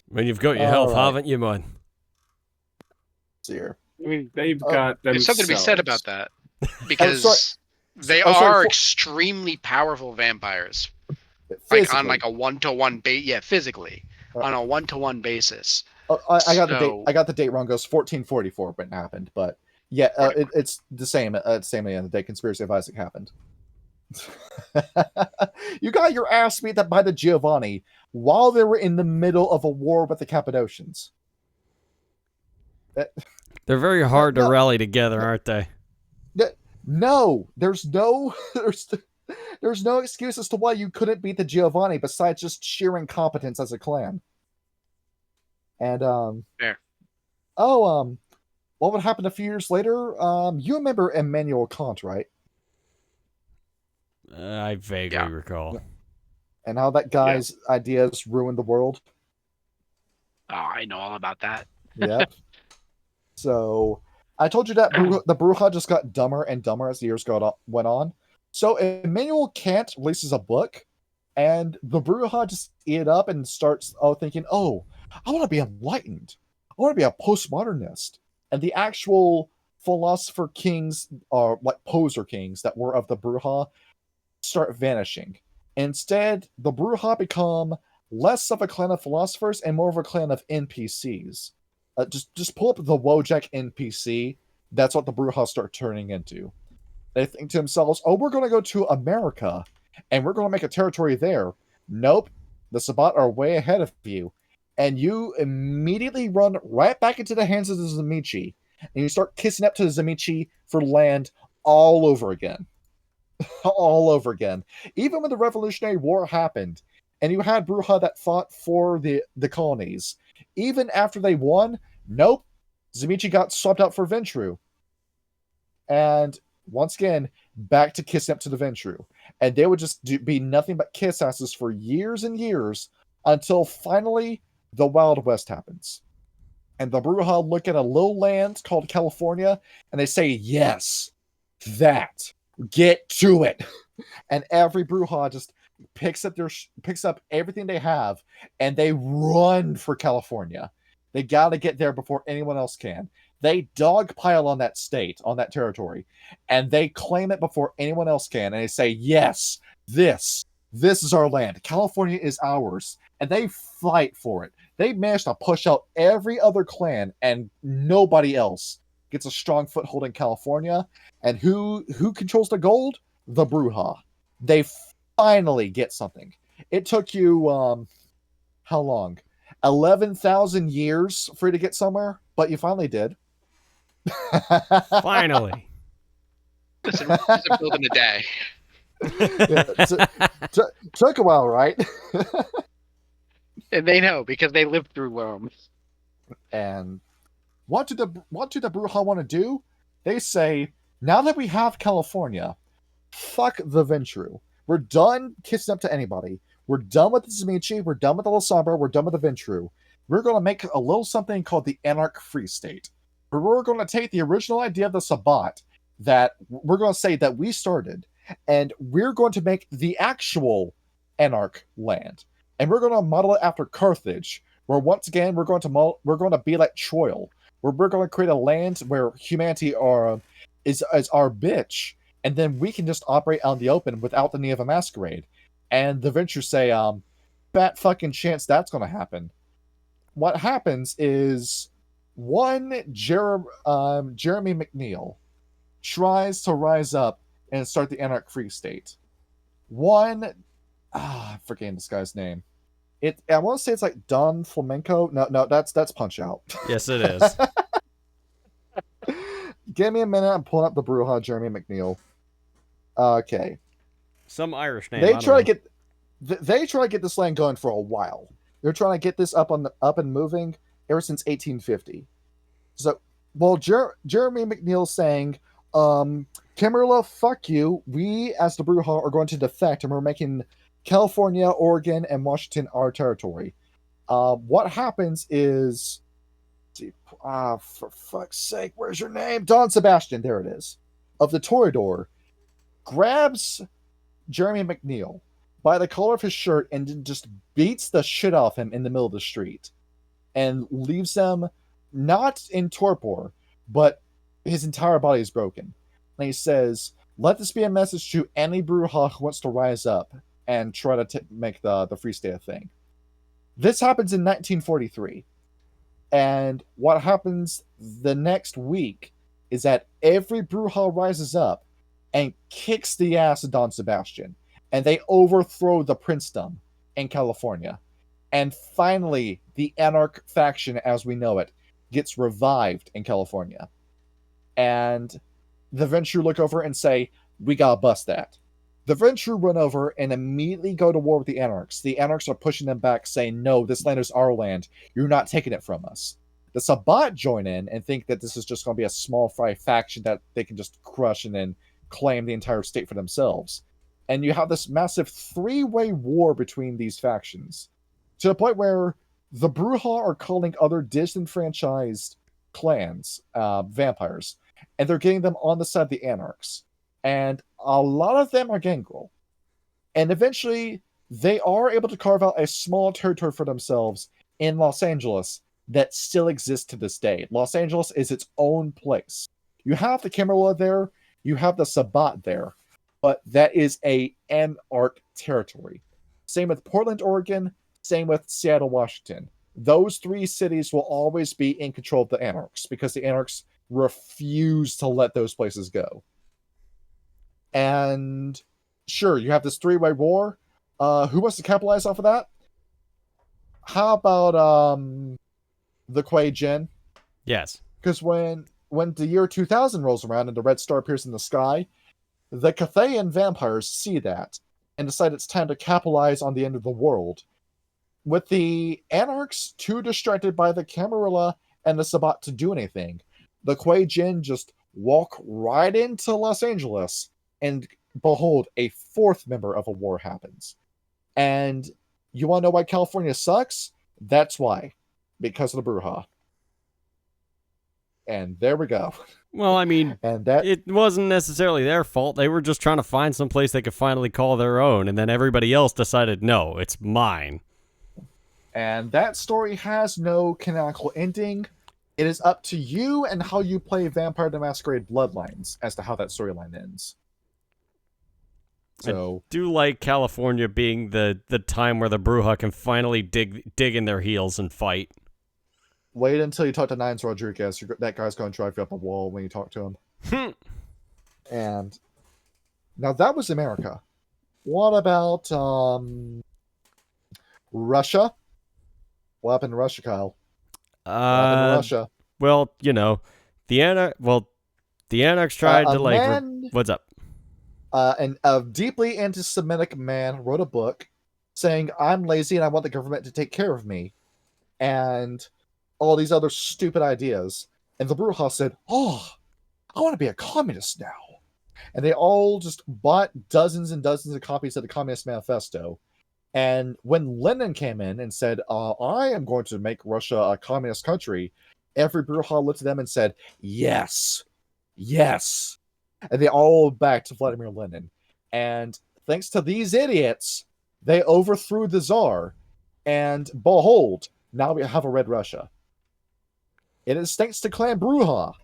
When you've got your health, haven't you, man? Here. I mean, they've got There's something to be said about that. Because they are extremely powerful vampires. Like on like a 1-to-1 base, physically. On a 1-to-1 basis. I got the date wrong. It goes 1444 when it happened, but yeah, it's the same. Same at the day Conspiracy of Isaac happened. You got your ass beat by the Giovanni while they were in the middle of a war with the Cappadocians. They're very hard to rally together, aren't they? No, there's no excuse as to why you couldn't beat the Giovanni besides just sheer incompetence as a clan. And what would happen a few years later? You remember Immanuel Kant, right? I vaguely recall. And how that guy's ideas ruined the world. Oh, I know all about that. Yep. So I told you that the Brujah just got dumber and dumber as the years went on. So Immanuel Kant releases a book, and the Brujah just eat it up and starts thinking, I want to be enlightened. I want to be a postmodernist. And the actual philosopher kings, or like poser kings that were of the Brujah, start vanishing. Instead, the Brujah become less of a clan of philosophers and more of a clan of NPCs. Just pull up the Wojak NPC. That's what the Brujah start turning into. They think to themselves, we're going to go to America, and we're going to make a territory there. Nope. The Sabbat are way ahead of you. And you immediately run right back into the hands of the Zamichi. And you start kissing up to the Zamichi for land all over again. All over again. Even when the Revolutionary War happened, and you had Brujah that fought for the colonies, even after they won, nope, Zamichi got swapped out for Ventru. And once again, back to kissing up to the Ventru. And they would just be nothing but kiss asses for years and years until finally the Wild West happens. And the Brujah look at a little land called California, and they say, yes, that. Get to it. And every Brujah just picks up everything they have, and they run for California. They got to get there before anyone else can. They dogpile on that state, on that territory, and they claim it before anyone else can. And they say, yes, this is our land. California is ours. And they fight for it. They managed to push out every other clan, and nobody else gets a strong foothold in California. And who controls the gold? The Brujah. They finally get something. It took you, how long? 11,000 years for you to get somewhere, but you finally did. Finally. Listen, we're just building a day. Took a while, right? And they know because they lived through Rome. And what do the Brujah want to do? They say, now that we have California, fuck the Ventru. We're done kissing up to anybody. We're done with the Zimici. We're done with the Lasambra. We're done with the Ventru. We're going to make a little something called the Anarch Free State. Where we're going to take the original idea of the Sabbat that we're going to say that we started, and we're going to make the actual Anarch land. And we're going to model it after Carthage, where once again we're going to be like Troy, where we're going to create a land where humanity is our bitch, and then we can just operate out in the open without the need of a masquerade. And the Ventures say, bat fucking chance that's going to happen. What happens is Jeremy McNeil tries to rise up and start the Anarch Free State. I'm forgetting this guy's name. I want to say it's like Don Flamenco. No, that's Punch Out. Yes, it is. Give me a minute. I'm pulling up the Brujah, Jeremy McNeil. Okay. Some Irish name. They try to get this land going for a while. They're trying to get this up and moving ever since 1850. So, well, Jeremy McNeil's saying, Camarilla, fuck you. We, as the Brujah, are going to defect, and we're making California, Oregon, and Washington our territory. What happens is, for fuck's sake, where's your name? Don Sebastian, there it is, of the Toreador, grabs Jeremy McNeil by the collar of his shirt and then just beats the shit off him in the middle of the street and leaves him not in torpor, but his entire body is broken. And he says, let this be a message to any Brujah who wants to rise up and try to make the Free State a thing. This happens in 1943. And what happens the next week is that every Brujah rises up and kicks the ass of Don Sebastian. And they overthrow the princedom in California. And finally, the Anarch faction as we know it gets revived in California. And the Ventru look over and say, we gotta bust that. The Ventru run over and immediately go to war with the Anarchs. The Anarchs are pushing them back, saying, no, this land is our land. You're not taking it from us. The Sabbat join in and think that this is just going to be a small fry faction that they can just crush and then claim the entire state for themselves. And you have this massive three-way war between these factions, to the point where the Brujah are calling other disenfranchised clans vampires, and they're getting them on the side of the Anarchs. And a lot of them are gangrel. And eventually, they are able to carve out a small territory for themselves in Los Angeles that still exists to this day. Los Angeles is its own place. You have the Camarilla there, you have the Sabbat there, but that is an Anarch territory. Same with Portland, Oregon, same with Seattle, Washington. Those three cities will always be in control of the Anarchs because the Anarchs refuse to let those places go. And sure, you have this three-way war. Who wants to capitalize off of that? How about the Kuei Jin? Yes. Because when the year 2000 rolls around and the red star appears in the sky, the Cathayan vampires see that and decide it's time to capitalize on the end of the world. With the Anarchs too distracted by the Camarilla and the Sabbat to do anything, the Kuei Jin just walk right into Los Angeles, and behold, a fourth member of a war happens. And you want to know why California sucks? That's why. Because of the Brujah. And there we go. Well, I mean, and that it wasn't necessarily their fault. They were just trying to find some place they could finally call their own, and then everybody else decided, no, it's mine. And that story has no canonical ending. It is up to you and how you play Vampire the Masquerade Bloodlines as to how that storyline ends. So I do like California being the time where the Brujah can finally dig in their heels and fight. Wait until you talk to Nines Rodriguez. That guy's going to drive you up a wall when you talk to him. And now that was America. What about Russia? What happened in Russia, Kyle? What happened in Russia? Well, you know, the Anarchs tried to what's up? A deeply anti-Semitic man wrote a book saying, I'm lazy and I want the government to take care of me. And all these other stupid ideas. And the Brujah said, oh, I want to be a communist now. And they all just bought dozens and dozens of copies of the Communist Manifesto. And when Lenin came in and said, I am going to make Russia a communist country, every Brujah looked at them and said, yes, yes. And they all backed to Vladimir Lenin. And thanks to these idiots, they overthrew the Tsar. And behold, now we have a Red Russia. It is thanks to Clan Brujah.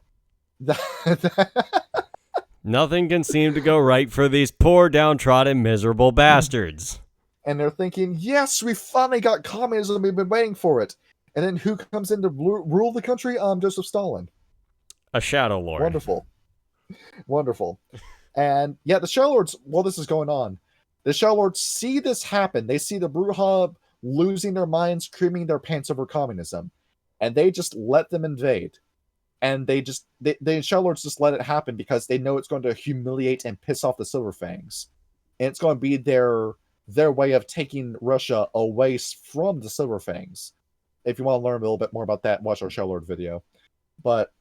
Nothing can seem to go right for these poor, downtrodden, miserable bastards. And they're thinking, yes, we finally got communism. We've been waiting for it. And then who comes in to rule the country? Joseph Stalin. A Shadow Lord. Wonderful. Wonderful. And yeah, the Shadow Lords, while this is going on, the Shadow Lords see this happen. They see the Brujah losing their minds, creaming their pants over communism. And they just let them invade. And the Shadow Lords just let it happen because they know it's going to humiliate and piss off the Silver Fangs. And it's going to be their way of taking Russia away from the Silver Fangs. If you want to learn a little bit more about that, watch our Shadow Lord video. But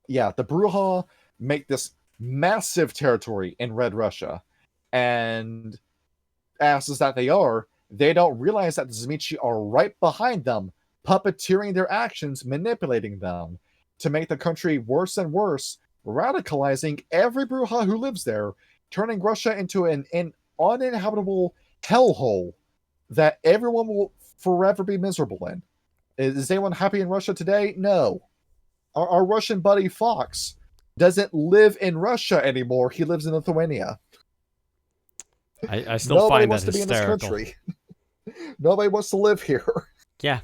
yeah, the Brujah make this massive territory in Red Russia. And asses that they are, they don't realize that the Tzimisce are right behind them, puppeteering their actions, manipulating them to make the country worse and worse, radicalizing every Brujah who lives there, turning Russia into an uninhabitable hellhole that everyone will forever be miserable in. Is anyone happy in Russia today? No. Our Russian buddy Fox doesn't live in Russia anymore. He lives in Lithuania. I still find that hysterical. Nobody wants to be in this country. Nobody wants to live here. Yeah.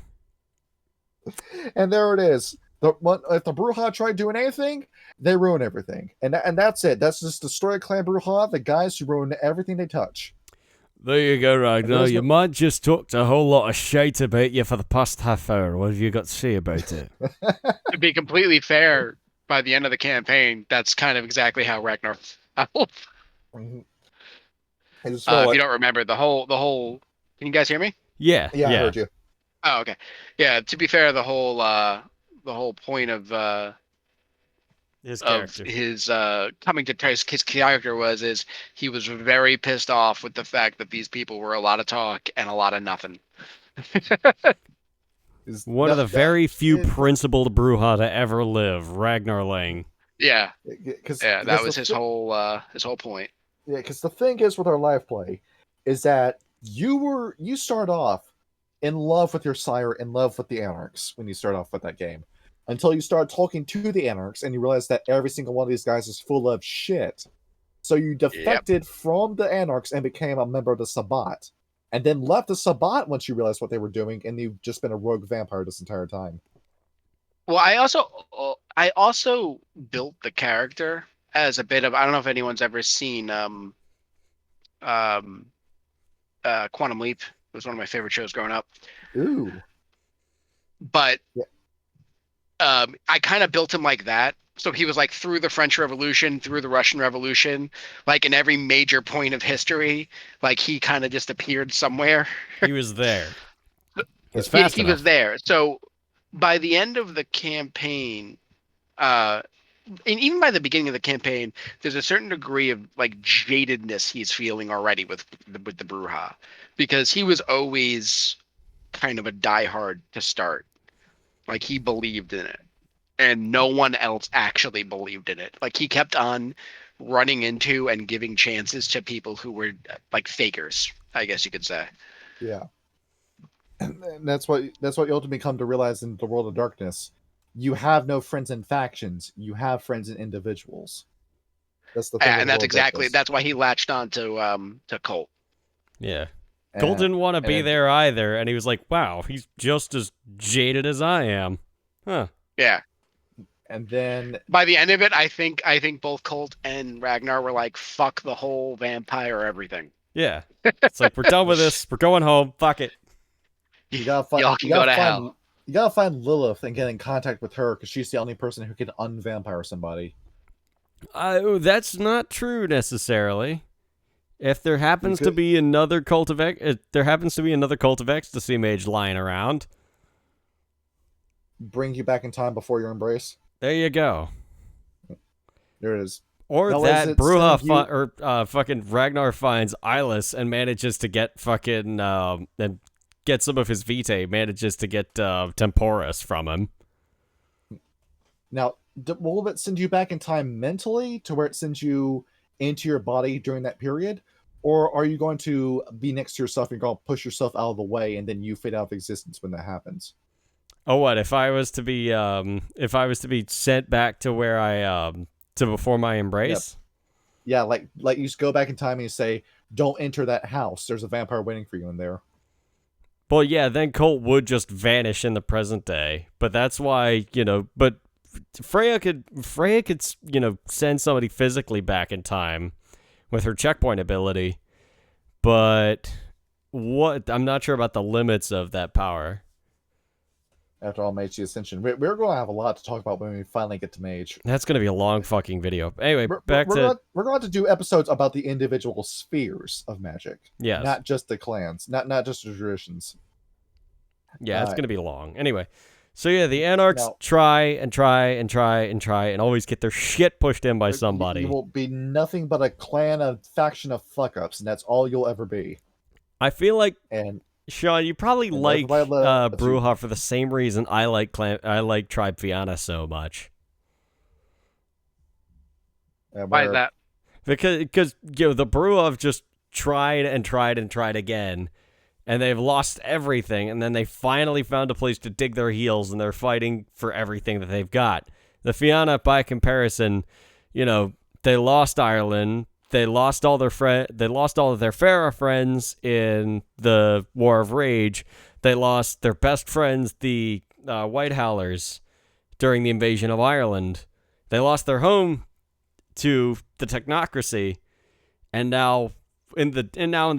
And there it is. If the Brujah try doing anything, they ruin everything. And that's it. That's just the story of Clan Brujah, the guys who ruin everything they touch. There you go, Ragnar. Your man just talked a whole lot of shit about you for the past half hour. What have you got to say about it? To be completely fair, by the end of the campaign, that's kind of exactly how Ragnar felt. Mm-hmm. If you don't remember, the whole... Can you guys hear me? Yeah. I heard you. Oh, okay. Yeah, to be fair, the whole point of his character, his coming to terms, his character is he was very pissed off with the fact that these people were a lot of talk and a lot of nothing. One of the very few principled Brujah to ever live, Ragnar Lang. Yeah, that was his whole point. Yeah, because the thing is with our live play is that you start off in love with your sire, in love with the anarchs when you start off with that game. Until you start talking to the anarchs and you realize that every single one of these guys is full of shit. So you defected from the anarchs and became a member of the Sabbat. And then left the Sabbat once you realized what they were doing, and you've just been a rogue vampire this entire time. Well, I also built the character as a bit of, I don't know if anyone's ever seen Quantum Leap. It was one of my favorite shows growing up. Ooh. But I kind of built him like that. So he was like through the French Revolution, through the Russian Revolution, like in every major point of history, like he kind of just appeared somewhere. He was there. He was there. So by the end of the campaign, and even by the beginning of the campaign, there's a certain degree of like jadedness he's feeling already with the Brujah, because he was always kind of a diehard to start. Like he believed in it, and no one else actually believed in it. Like he kept on running into and giving chances to people who were like fakers, I guess you could say. Yeah. And that's what you ultimately come to realize in the world of darkness. You have no friends in factions. You have friends in individuals. That's the thing. And that's why he latched on to Colt. Yeah. Colt didn't want to be there either, and he was like, wow, he's just as jaded as I am. Huh. Yeah. And then by the end of it, I think both Colt and Ragnar were like, fuck the whole vampire everything. Yeah. It's like, we're done with this. We're going home. Fuck it. Y'all can go to hell. You gotta find Lilith and get in contact with her, because she's the only person who can unvampire somebody. That's not true necessarily. If there happens to be another cult of ecstasy mage lying around, bring you back in time before your embrace. There you go. There it is. Or now, that Brujah fucking Ragnar finds Iliyas and manages to get fucking and get some of his vitae, manages to get Temporus from him. Now, will it send you back in time mentally to where it sends you into your body during that period? Or are you going to be next to yourself and you're going to push yourself out of the way and then you fade out of existence when that happens? Oh, what if I was to be sent back to where I to before my embrace? Yep. Yeah, like you just go back in time and you say, "Don't enter that house. There's a vampire waiting for you in there." Well, yeah, then Colt would just vanish in the present day. But that's why, but Freya could send somebody physically back in time with her checkpoint ability. But I'm not sure about the limits of that power. After all, Mage the Ascension. We're going to have a lot to talk about when we finally get to Mage. That's going to be a long fucking video. Anyway, we're going to do episodes about the individual spheres of magic. Yes. Not just the clans, not just the traditions. Yeah, it's going to be long. Anyway, so yeah, the anarchs try and always get their shit pushed in by somebody. You will be nothing but a clan, a faction of fuck-ups, and that's all you'll ever be. I feel like... Sean, you probably like Brujah for the same reason I like Tribe Fianna so much. Why is that? Because the Brujah have just tried again, and they've lost everything, and then they finally found a place to dig their heels, and they're fighting for everything that they've got. The Fianna, by comparison, they lost Ireland. They lost all their They lost all of their Farah friends in the War of Rage. They lost their best friends, the White Howlers, during the invasion of Ireland. They lost their home to the technocracy, and now in the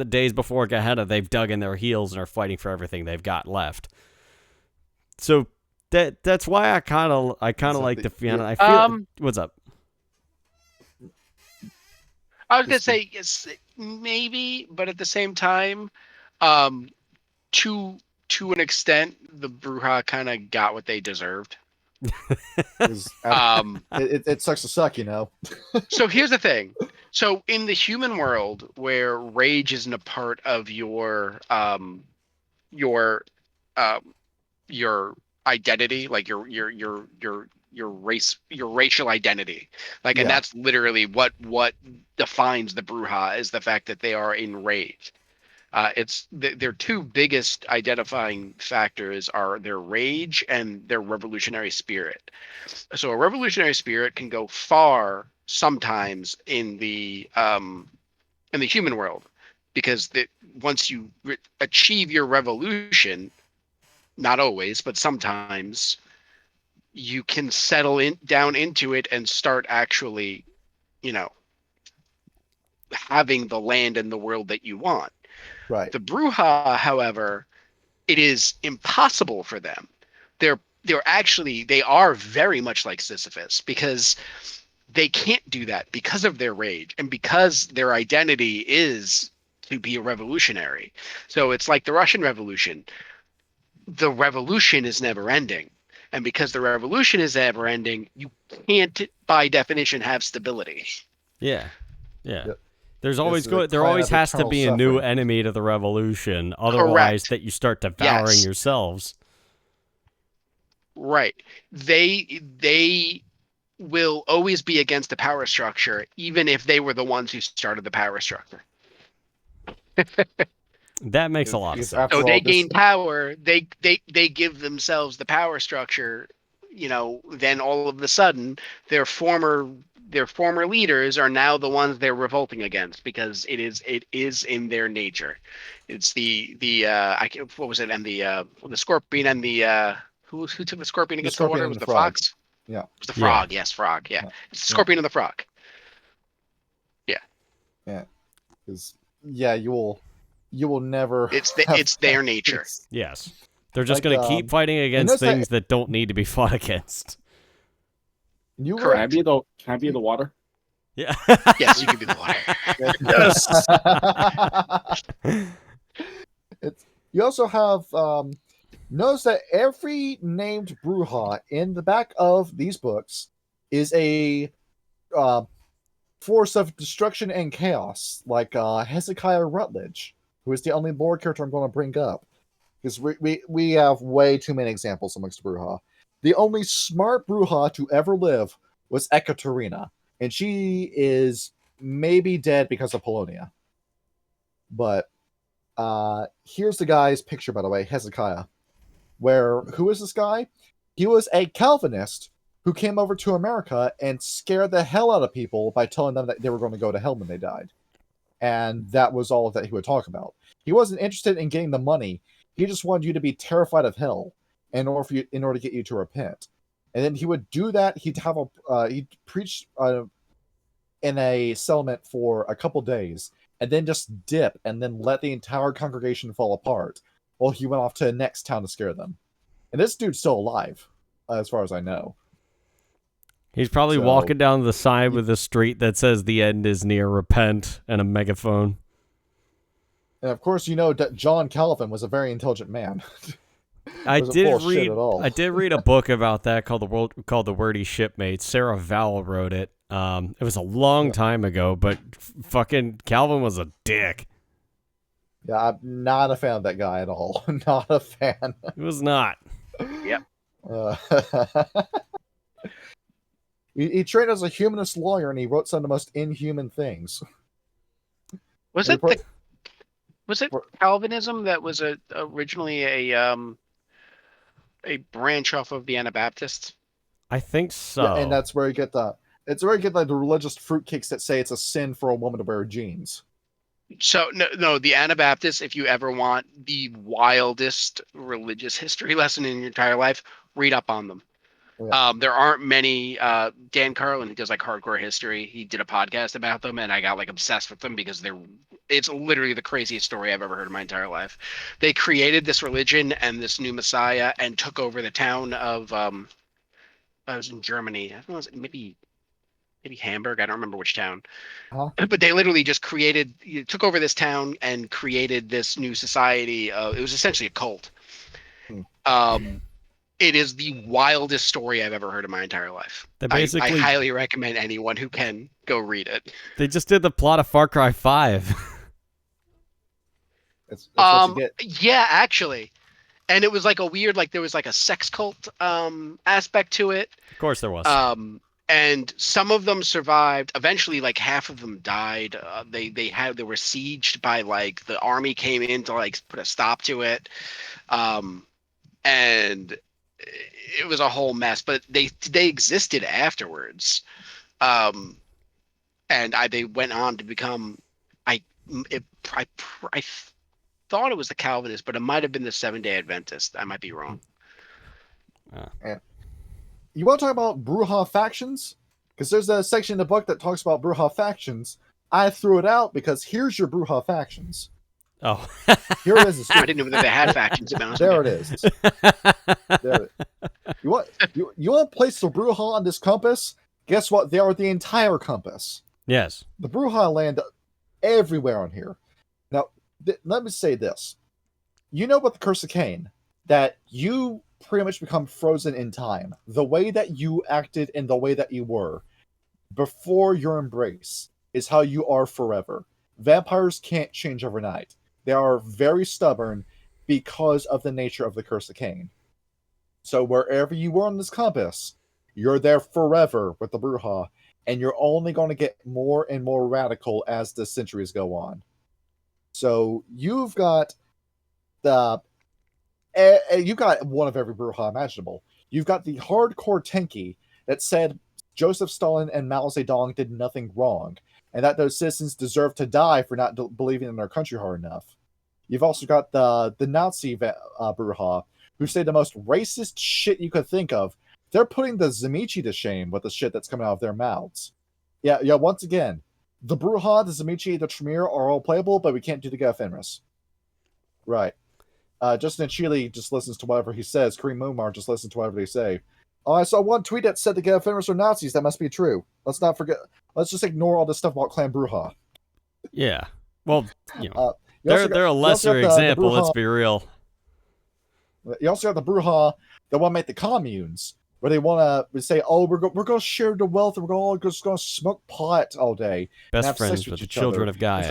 days before Gehenna, they've dug in their heels and are fighting for everything they've got left. So that's why I kind of like the Fianna. I feel what's up. I was gonna say yes, maybe, but at the same time, to an extent, the Brujah kind of got what they deserved. It sucks to suck, So here's the thing. So in the human world, where rage isn't a part of your identity, like your racial identity, and that's literally what defines the Brujah, is the fact that they are enraged. It's their two biggest identifying factors are their rage and their revolutionary spirit. So a revolutionary spirit can go far sometimes in the human world, because once you achieve your revolution, not always, but sometimes, you can settle down into it and start actually, having the land and the world that you want. Right. The Brujah, however, it is impossible for them. They are very much like Sisyphus, because they can't do that because of their rage and because their identity is to be a revolutionary. So it's like the Russian Revolution. The revolution is never ending. And because the revolution is never ending, you can't, by definition, have stability. Yeah. Yep. There always has to be a new enemy to the revolution. Otherwise, that you start devouring yourselves. Right. They will always be against the power structure, even if they were the ones who started the power structure. That makes a lot of sense. So they gain power, they give themselves the power structure, then all of a sudden their former leaders are now the ones they're revolting against, because it is in their nature. It's what was it, and the scorpion and the who took the scorpion against the water? It was the fox? Yeah. It was the frog, yes, frog, yeah. It's the scorpion and the frog. Yeah. Yeah. Because you will never. It's their nature. Yes, they're just going to keep fighting against things that don't need to be fought against. Can I be the water? Yeah. Yes, you can be the water. Yes. You also have notice that every named Brujah in the back of these books is a force of destruction and chaos, like Hezekiah Rutledge, who is the only lore character I'm going to bring up, because we have way too many examples amongst Brujah. The only smart Brujah to ever live was Ekaterina, and she is maybe dead because of Polonia. But here's the guy's picture, by the way, Hezekiah. Who is this guy? He was a Calvinist who came over to America and scared the hell out of people by telling them that they were going to go to hell when they died. And that was all that he would talk about. He wasn't interested in getting the money. He just wanted you to be terrified of hell in order to get you to repent. And then he would do that. He'd preach in a settlement for a couple days, and then just dip, and then let the entire congregation fall apart while he went off to the next town to scare them. And this dude's still alive, as far as I know. He's probably walking down the side with a street that says "The end is near, repent," and a megaphone. And of course, you know that John Calvin was a very intelligent man. I did read a book about that called The Wordy Shipmates. Sarah Vowell wrote it. It was a long time ago, but fucking Calvin was a dick. Yeah, I'm not a fan of that guy at all. Not a fan. He was not. Yep. He trained as a humanist lawyer, and he wrote some of the most inhuman things. Was it Calvinism that was originally a branch off of the Anabaptists? I think so. Yeah, and that's where you get the religious fruitcakes that say it's a sin for a woman to wear jeans. So no, the Anabaptists, if you ever want the wildest religious history lesson in your entire life, read up on them. Yeah. There aren't many. Dan Carlin, who does like hardcore history, he did a podcast about them, and I got like obsessed with them because it's literally the craziest story I've ever heard in my entire life. They created this religion and this new messiah and took over the town of I was in Germany. I don't know, it was maybe Hamburg. I don't remember which town. Uh-huh. But they literally just took over this town and created this new society. It was essentially a cult. It is the wildest story I've ever heard in my entire life. I highly recommend anyone who can go read it. They just did the plot of Far Cry 5. That's what you get. Yeah, actually. And it was like a weird, like there was like a sex cult aspect to it. Of course there was. And some of them survived. Eventually, like half of them died. They were sieged by like the army came in to like put a stop to it. And it was a whole mess, but they existed afterwards. And they went on to become, I thought it was the Calvinists, but it might have been the Seventh-day Adventist. I might be wrong. You want to talk about Brujah factions? Because there's a section in the book that talks about Brujah factions. I threw it out because here's your Brujah factions. Oh. Here it is. I didn't know that they had factions. There it is. You want to place the Brujah on this compass? Guess what? They are the entire compass. Yes. The Brujah land everywhere on here. Now, let me say this. You know about the Curse of Cain, that you pretty much become frozen in time. The way that you acted and the way that you were before your embrace is how you are forever. Vampires can't change overnight. They are very stubborn because of the nature of the Curse of Cain. So wherever you were on this compass, you're there forever with the Brujah, and you're only going to get more and more radical as the centuries go on. So you've got one of every Brujah imaginable. You've got the hardcore tanky that said Joseph Stalin and Mao Zedong did nothing wrong, and that those citizens deserve to die for not believing in their country hard enough. You've also got the Nazi Brujah, who say the most racist shit you could think of. They're putting the Zamichi to shame with the shit that's coming out of their mouths. Yeah, once again, the Brujah, the Zamichi, the Tremere are all playable, but we can't do the Fenris. Right. Justin Chile just listens to whatever he says. Kareem Mumar just listens to whatever they say. Oh, I saw one tweet that said the Fenris are Nazis. That must be true. Let's not forget. Let's just ignore all this stuff about Clan Brujah. Yeah. Well, they're a lesser example. Let's be real. You also got the Brujah that want to make the communes, where they want to say, "Oh, we're going to share the wealth, and we're all just going to smoke pot all day, best friends with the children of Gaia. It's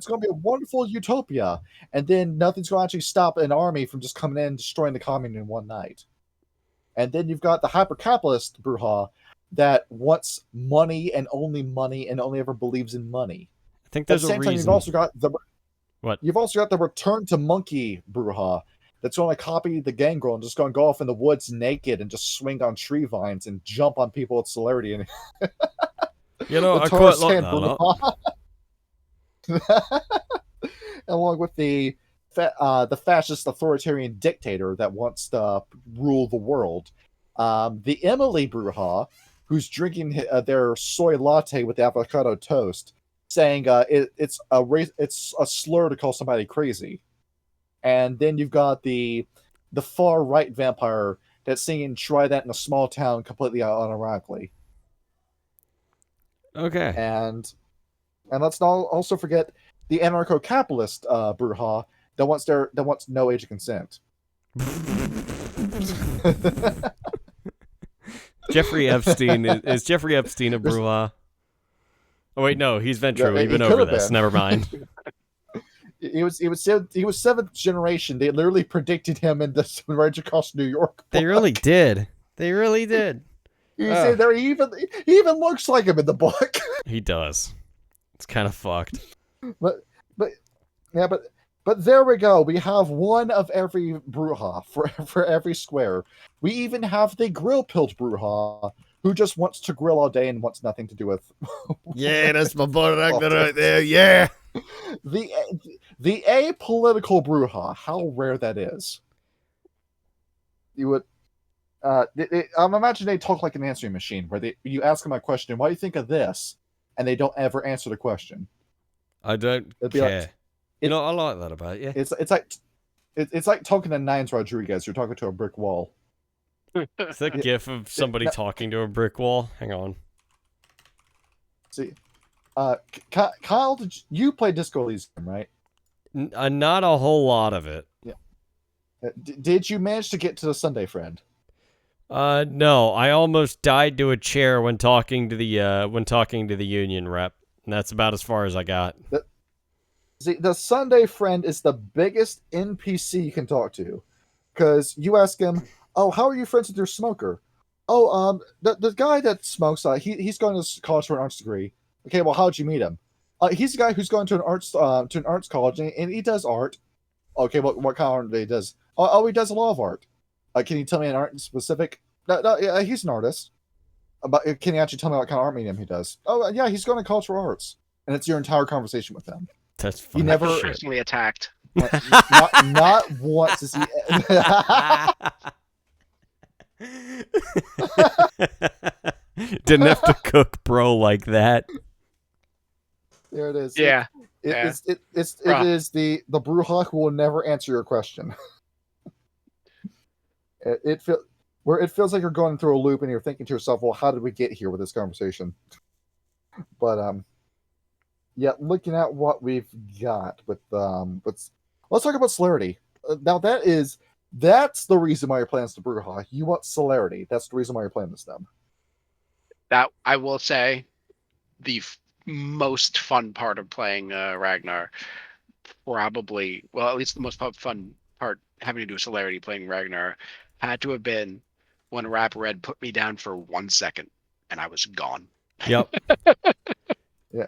going to be a wonderful utopia." And then nothing's going to actually stop an army from just coming in and destroying the commune in one night. And then you've got the hyper-capitalist Brujah that wants money and only ever believes in money. I think there's a reason. Time, you've also got the return to monkey Brujah that's going to copy the gangrel and just going to go off in the woods naked and just swing on tree vines and jump on people with celerity. And I quite like that. Along with the fascist authoritarian dictator that wants to rule the world. The Emily Brujah, who's drinking their soy latte with avocado toast, saying it's a slur to call somebody crazy. And then you've got the far right vampire that's singing "Try That in a Small Town" completely unironically. Okay. And let's not also forget the anarcho-capitalist Brujah that wants no age of consent. Jeffrey Epstein is Jeffrey Epstein a Brujah? Oh wait, no, he's Ventru. We've been over this. Never mind. He was seventh generation. They literally predicted him in the Rage Across New York book. They really did. They really did. He even looks like him in the book. He does. It's kind of fucked. But there we go. We have one of every Brujah for every square. We even have the grill-pilled Brujah who just wants to grill all day and wants nothing to do with. Yeah, that's my product right there. Yeah. The apolitical Brujah, how rare that is. You would. I'm imagining they talk like an answering machine, where you ask them a question, "What do you think of this?" and they don't ever answer the question. I don't care. I like that about you. It's like talking to Nines Rodriguez. You're talking to a brick wall. It's the gif of somebody talking to a brick wall. Hang on. See, Kyle, you play Disco Elysium, right? Not a whole lot of it. Yeah. Did you manage to get to the Sunday Friend? No. I almost died to a chair when talking to the union rep, and that's about as far as I got. The Sunday Friend is the biggest NPC you can talk to, because you ask him, "Oh, how are you friends with your smoker?" "Oh, the guy that smokes, he's going to college for an arts degree." "Okay, well, how'd you meet him?" He's a guy who's going to an arts college, and he does art." "Okay, what kind of art he does?" Oh, he does a lot of art." Can you tell me an art in specific?" No, yeah, he's an artist. But can you actually tell me what kind of art medium he does?" "Oh, yeah, he's going to cultural arts." And it's your entire conversation with him. That's funny. You never personally attacked. Not once is he. Didn't have to cook bro like that. There it is. Yeah. It is the Brujah who will never answer your question. It feels like you're going through a loop and you're thinking to yourself, "Well, how did we get here with this conversation?" But yeah, looking at what we've got with let's talk about Celerity. Now that's the reason why you're playing this Brujah. You want Celerity. That's the reason why you're playing this them. That I will say, the most fun part of playing Ragnar, probably, well, at least the most fun part having to do with Celerity playing Ragnar, had to have been when Rap Red put me down for 1 second and I was gone. Yep.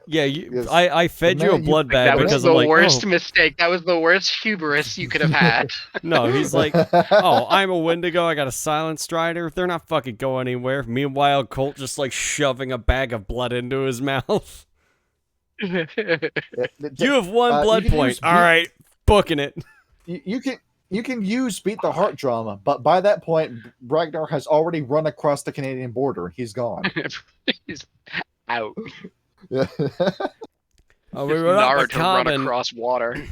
Yeah. I fed you a blood bag that because was I'm the like, worst mistake. That was the worst hubris you could have had. No, he's like, "Oh, I'm a Wendigo. I got a Silent Strider. They're not fucking going anywhere." Meanwhile, Colt just like shoving a bag of blood into his mouth. You have 1 blood point. All right, booking it. You can use Beat the Heart Drum, but by that point, Ragnar has already run across the Canadian border. He's gone. He's out. Yeah. Oh, we were at my cabin. Run across water.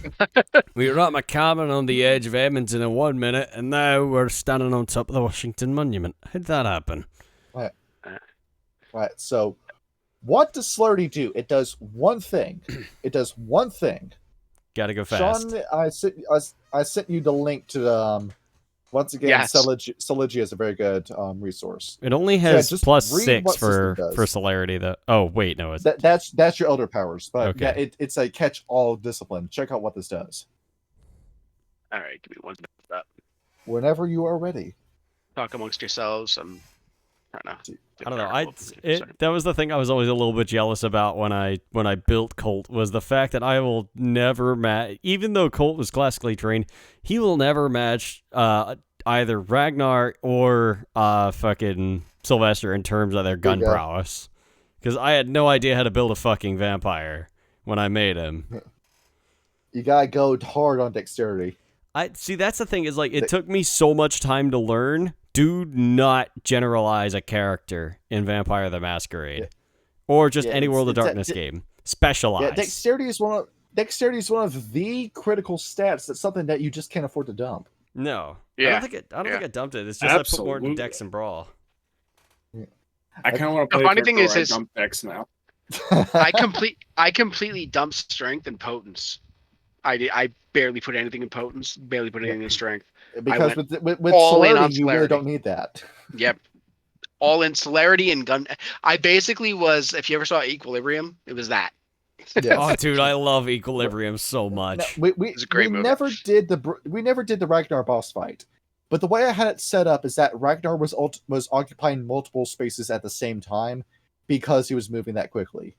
We were at my cabin on the edge of Edmonton in 1 minute, and now we're standing on top of the Washington Monument. How'd that happen? Right. So, what does Celerity do? It does one thing. Gotta go fast. Sean, I sent you the link to once again, yes. Celerity is a very good resource. It only has +6 for Celerity, though. Oh, wait, no. That's your elder powers, but okay. yeah, it's a catch-all discipline. Check out what this does. All right, give me 1 minute. Whenever you are ready. Talk amongst yourselves. I don't know. That was the thing I was always a little bit jealous about when I built Colt, was the fact that I will never match. Even though Colt was classically trained, he will never match either Ragnar or fucking Sylvester in terms of their gun prowess. Because I had no idea how to build a fucking vampire when I made him. You gotta go hard on dexterity. See, that's the thing, is like, it took me so much time to learn. Do not generalize a character in Vampire the Masquerade, or just any World of Darkness game. Specialize. Yeah, dexterity is one of the critical stats. That's something that you just can't afford to dump. No, yeah. I don't think I dumped it. It's just I put more into Dex and Brawl. Yeah. I kind of want to play. The funny thing is, dump Dex now. I completely dumped Strength and Potence. I barely put anything in Potence. Barely put anything in Strength. Because with Celerity, you really don't need that. Yep. All in Celerity and gun. I basically was, if you ever saw Equilibrium, it was that. Yes. Oh, dude, I love Equilibrium so much. No, we never did the Ragnar boss fight. But the way I had it set up is that Ragnar was occupying multiple spaces at the same time because he was moving that quickly.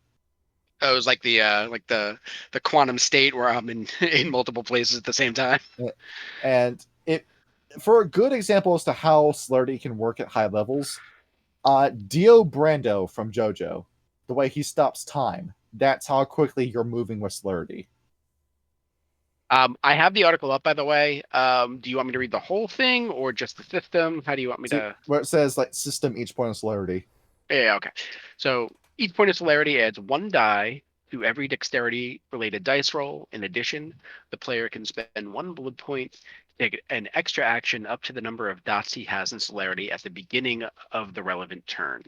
Oh, it was like the quantum state where I'm in multiple places at the same time. And for a good example as to how Celerity can work at high levels, Dio Brando from JoJo, the way he stops time, that's how quickly you're moving with Celerity. I have the article up, by the way. Do you want me to read the whole thing or just the system? How do you want me to? Where it says like system, each point of Celerity. Yeah, okay. So each point of Celerity adds 1 die to every dexterity-related dice roll. In addition, the player can spend 1 bullet point to take an extra action up to the number of dots he has in Celerity at the beginning of the relevant turn.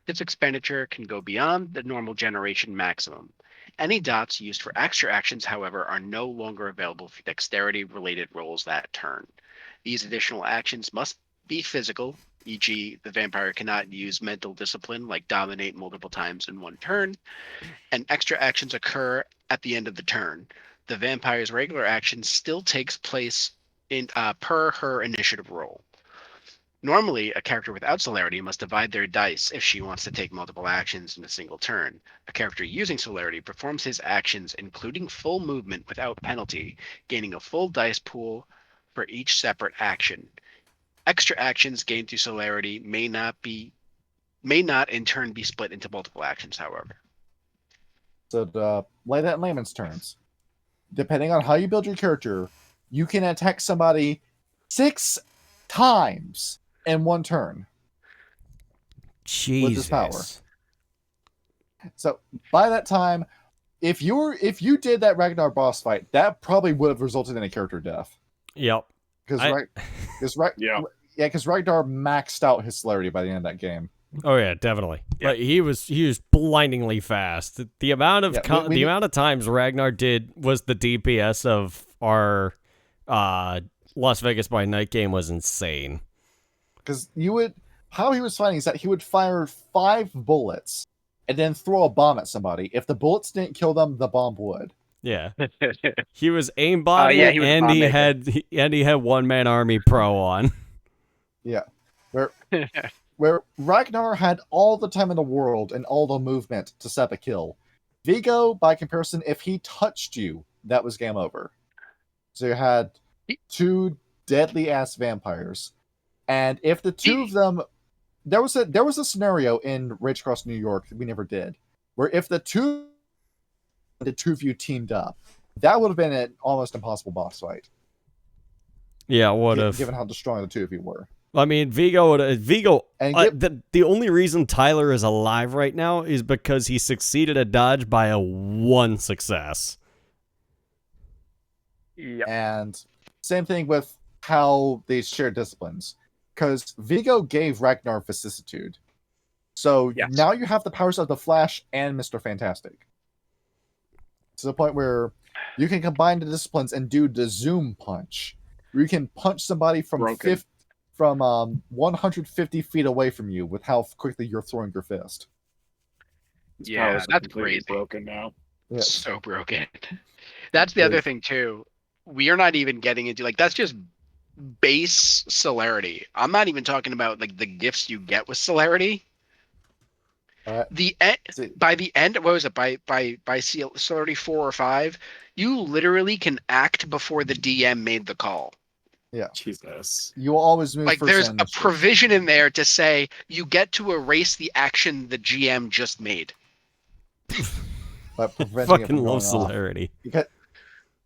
This expenditure can go beyond the normal generation maximum. Any dots used for extra actions, however, are no longer available for dexterity-related rolls that turn. These additional actions must be physical, e.g., the vampire cannot use mental discipline like dominate multiple times in 1 turn, and extra actions occur at the end of the turn. The vampire's regular action still takes place in per her initiative roll. Normally, a character without Celerity must divide their dice if she wants to take multiple actions in a single turn. A character using Celerity performs his actions, including full movement, without penalty, gaining a full dice pool for each separate action. Extra actions gained through Celerity may not in turn be split into multiple actions, however. So lay that in layman's terms. Depending on how you build your character, you can attack somebody 6 times in 1 turn. Jesus. With this power. So by that time, if you did that Ragnar boss fight, that probably would have resulted in a character death. Yep. Because Ragnar maxed out his Celerity by the end of that game. Oh yeah, definitely. Yeah. Like, he was blindingly fast. The amount of amount of times Ragnar was the DPS of our Las Vegas by Night game was insane. Because how he was fighting is that he would fire 5 bullets and then throw a bomb at somebody. If the bullets didn't kill them, the bomb would. Yeah, he was aimbotting, and he had 1-man army pro on. Yeah, where Ragnar had all the time in the world and all the movement to set up a kill. Vigo, by comparison, if he touched you, that was game over. So you had 2 deadly ass vampires, and if the 2 of them, there was a scenario in Rage Across New York that we never did, where if the two of you teamed up, that would have been an almost impossible boss fight. Yeah, what if? Given how strong the 2 of you were. I mean, Vigo. The only reason Tyler is alive right now is because he succeeded a dodge by a 1 success. Yep. And same thing with how they share disciplines. Because Vigo gave Ragnar vicissitude. So now you have the powers of the Flash and Mr. Fantastic. To the point where you can combine the disciplines and do the zoom punch. Where you can punch somebody from 150 feet away from you with how quickly you're throwing your fist. That's crazy. Broken now. Yes. So broken. That's the other thing too. We are not even getting into that's just base celerity. I'm not even talking about the gifts you get with celerity. By the end, what was it? By celerity 4 or 5, you literally can act before the DM made the call. Yeah, Jesus. You will always move. There's a provision in there to say you get to erase the action the GM just made. But preventing fucking it from love going celerity.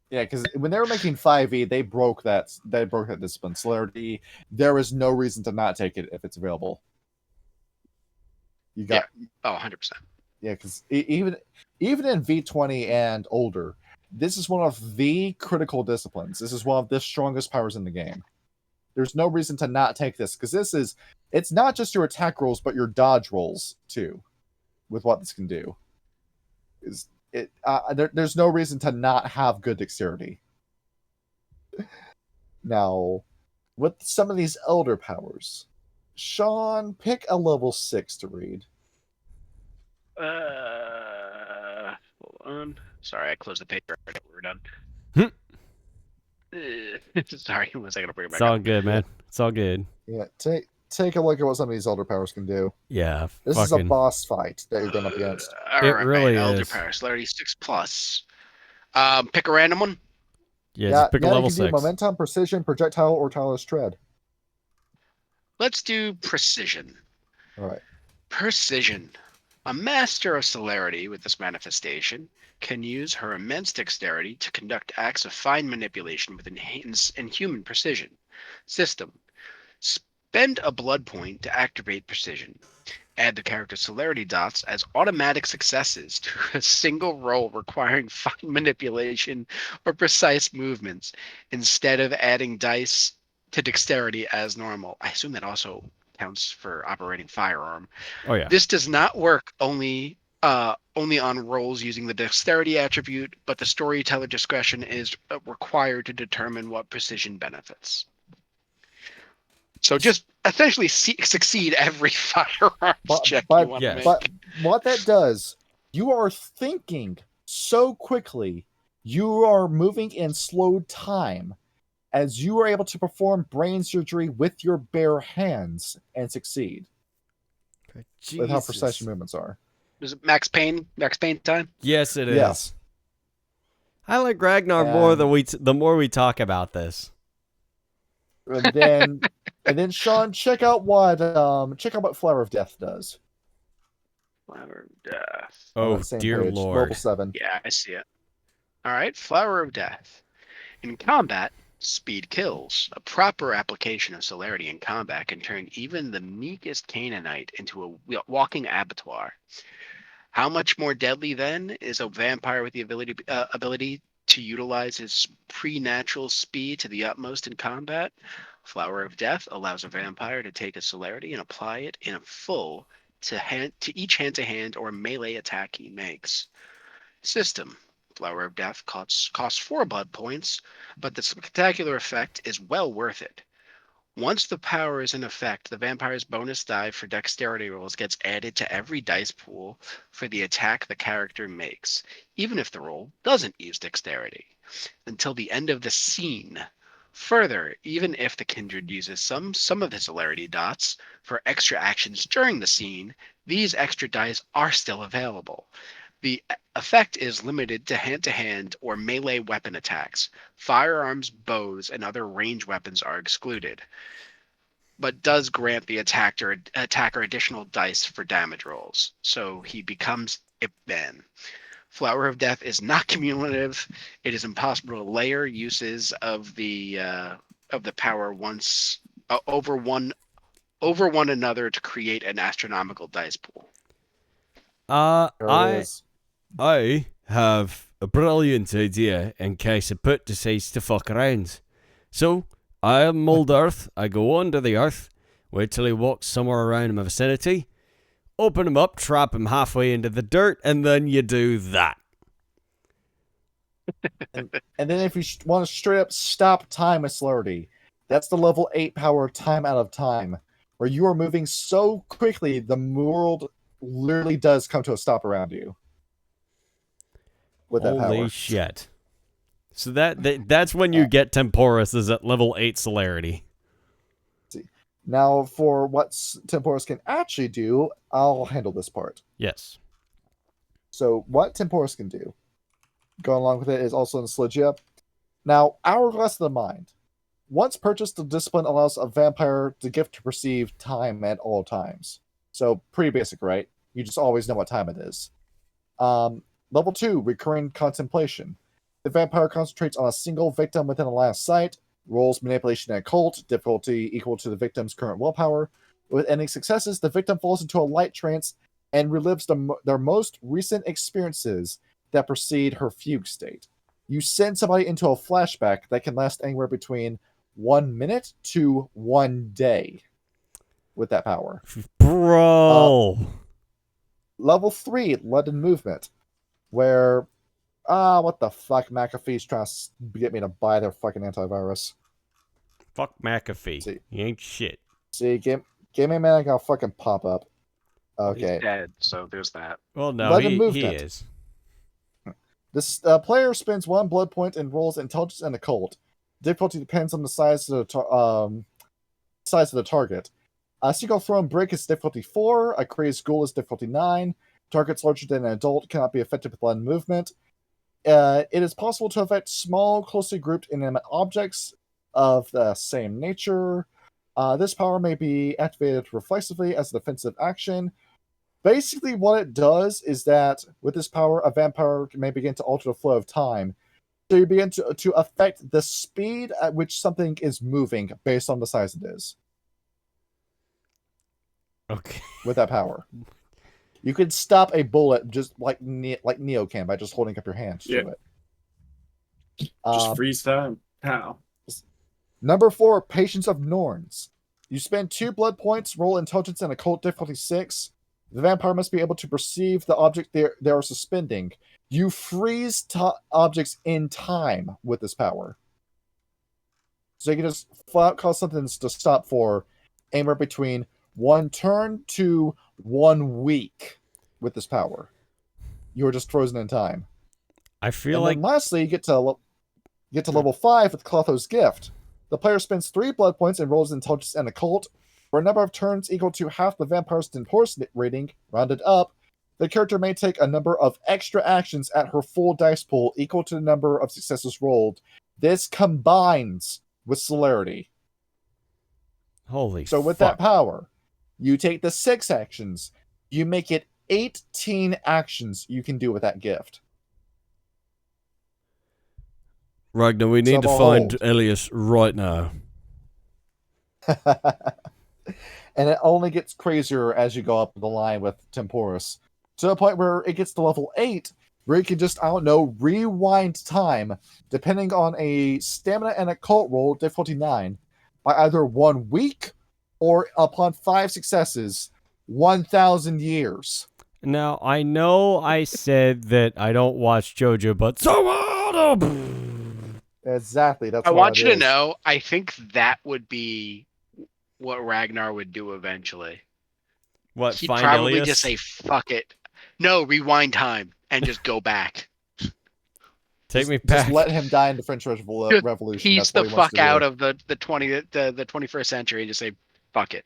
Because when they were making 5e, they broke that discipline. Celerity, there is no reason to not take it if it's available. You got 100%. Yeah, because even in V20 and older, this is one of the critical disciplines. This is one of the strongest powers in the game. There's no reason to not take this, because it's not just your attack rolls, but your dodge rolls too, with what this can do. There's no reason to not have good dexterity. Now, with some of these elder powers, Sean, pick a level 6 to read. Hold on. Sorry, I closed the paper. We're done. Sorry, 1 second. I'll bring it back. It's all good, man. It's all good. Yeah, take a look at what some of these elder powers can do. Yeah, this is a boss fight that you're going up against. It really is. Elder power, Celerity 6+. Pick a random one. Yeah, just pick a level 6. Do momentum, precision, projectile, or tireless tread. Let's do precision. All right. Precision. A master of celerity with this manifestation can use her immense dexterity to conduct acts of fine manipulation with enhanced and human precision. System. Spend a blood point to activate precision. Add the character's celerity dots as automatic successes to a single roll requiring fine manipulation or precise movements, instead of adding dice to dexterity as normal. I assume that also counts for operating firearm. Oh yeah. This does not work only on rolls using the dexterity attribute, but the storyteller discretion is required to determine what precision benefits. So just essentially succeed every firearms check you want to make. But what that does, you are thinking so quickly, you are moving in slowed time, as you are able to perform brain surgery with your bare hands and succeed. Jesus. With how precise your movements are. Is it Max Payne time? Yes, it is. Yes. I like Ragnar more the more we talk about this. And then Sean, check out what Flower of Death does. Flower of Death. Oh dear page, Lord. Level 7. Yeah, I see it. All right, Flower of Death. In combat, speed kills. A proper application of celerity in combat can turn even the meekest Canaanite into a walking abattoir. How much more deadly then is a vampire with the ability to utilize his preternatural speed to the utmost in combat? Flower of Death allows a vampire to take a celerity and apply it in a full to each hand-to-hand or melee attack he makes. System. Flower of Death costs 4 blood points, but the spectacular effect is well worth it. Once the power is in effect, the vampire's bonus die for dexterity rolls gets added to every dice pool for the attack the character makes, even if the roll doesn't use dexterity, until the end of the scene. Further, even if the kindred uses some of the celerity dots for extra actions during the scene, these extra dice are still available. The effect is limited to hand-to-hand or melee weapon attacks. Firearms, bows, and other ranged weapons are excluded, but does grant the attacker additional dice for damage rolls, so he becomes Ip-Man. Flower of Death is not cumulative. It is impossible to layer uses of the power once over one another to create an astronomical dice pool. I have a brilliant idea in case a put decides to fuck around. So, I mold earth, I go under the earth, wait till he walks somewhere around in my vicinity, open him up, trap him halfway into the dirt, and then you do that. and then if you want to straight up stop time with Celerity, that's the level 8 power time out of time, where you are moving so quickly the world literally does come to a stop around you. With that power. Holy shit. So that's when you get Temporus is at level 8 Celerity. Now, for what Temporus can actually do, I'll handle this part. Yes. So, what Temporus can do, going along with it, is also in Stygia. Now, Hourglass of the Mind. Once purchased, the discipline allows a vampire the gift to perceive time at all times. So, pretty basic, right? You just always know what time it is. Level 2, Recurring Contemplation. The vampire concentrates on a single victim within a line of sight, rolls manipulation and occult, difficulty equal to the victim's current willpower. With any successes, the victim falls into a light trance and relives their most recent experiences that precede her fugue state. You send somebody into a flashback that can last anywhere between 1 minute to 1 day with that power. Bro! Level 3, London Movement, where... what the fuck? McAfee's trying to get me to buy their fucking antivirus. Fuck McAfee. See, he ain't shit. See, give me a minute, I'll fucking pop up. Okay. He's dead, so there's that. Well, no, he is. This player spends 1 blood point and rolls intelligence and occult. Difficulty depends on the size of the target. A Seagull Throne Brick is difficulty 4. A Crazed Ghoul is difficulty 9. Targets larger than an adult cannot be affected with London Movement. It is possible to affect small, closely grouped inanimate objects of the same nature. This power may be activated reflexively as a defensive action. Basically, what it does is that with this power, a vampire may begin to alter the flow of time. So you begin to affect the speed at which something is moving based on the size it is. Okay. With that power. You can stop a bullet just like Neo can by just holding up your hand to it. Just freeze time. How? Number 4, Patience of Norns. You spend 2 blood points, roll intelligence and occult difficulty 6. The vampire must be able to perceive the object they are suspending. You freeze objects in time with this power. So you can just cause something to stop for anywhere between 1 turn to 1 week with this power. You are just frozen in time. I feel like lastly, you get to level 5 with Clotho's Gift. The player spends 3 blood points and rolls intelligence and occult. For a number of turns equal to half the vampire's Temporus rating, rounded up, the character may take a number of extra actions at her full dice pool equal to the number of successes rolled. This combines with Celerity. Holy So with fuck. that power, you take the 6 actions, you make it 18 actions you can do with that gift. Ragnar, we need to find Iliyas right now. And it only gets crazier as you go up the line with Temporus, to the point where it gets to level 8, where you can just, rewind time, depending on a stamina and occult roll, difficulty 9, by either 1 week, or upon 5 successes, 1,000 years. Now, I know I said that I don't watch JoJo, but Exactly, that's I what want it you to is. know, I think that would be what Ragnar would do eventually. What, He'd find probably Iliyas? just say, fuck it. No, rewind time and just go back. Take me back. Just let him die in the French Revolution. He's the fuck out of the 21st century and just say, fuck it.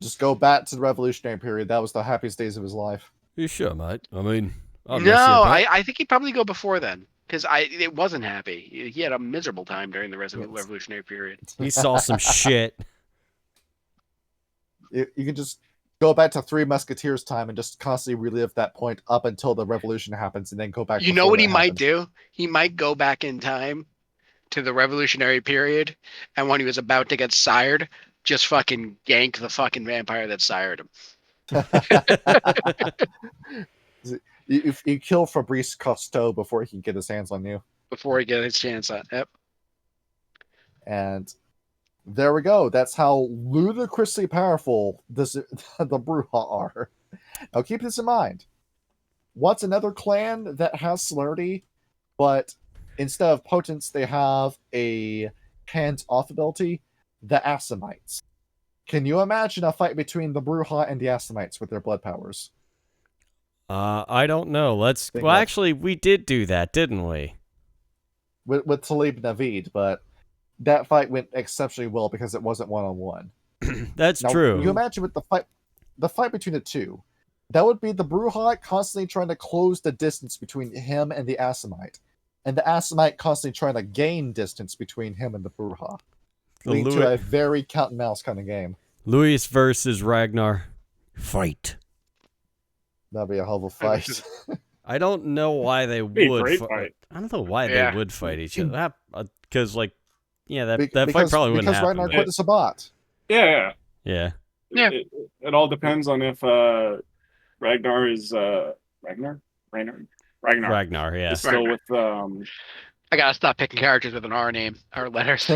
Just go back to the Revolutionary period. That was the happiest days of his life. You sure, mate? I mean, I think he'd probably go before then. Because it wasn't happy. He had a miserable time during the Revolutionary period. He saw some shit. You can just go back to Three Musketeers time and just constantly relive that point up until the revolution happens, and then go back. You know what he might do? He might go back in time to the Revolutionary period, and when he was about to get sired, just fucking gank the fucking vampire that sired him. You kill Fabrice Costeau before he can get his hands on you. Before he gets his chance on. Yep. And there we go. That's how ludicrously powerful the Brujah are. Now keep this in mind. What's another clan that has celerity, but instead of potence, they have a hands-off ability? The Assamites. Can you imagine a fight between the Brujah and the Assamites with their blood powers? I don't know. Actually, we did do that, didn't we? With Talib Navid, but that fight went exceptionally well because it wasn't one-on-one. That's true. You imagine with the fight between the two, that would be the Brujah constantly trying to close the distance between him and the Assamite, and the Assamite constantly trying to gain distance between him and the Brujah, leading to a very cat and mouse kind of game. Luis versus Ragnar. Fight. That'd be a hell of a fight. I don't know why they would fight. I don't know why they would fight each other. Because, that fight probably wouldn't happen. Because Ragnar quit the Sabbat. Yeah. It all depends on if Ragnar is Ragnar, yeah. is still with I gotta stop picking characters with an R name or letters. I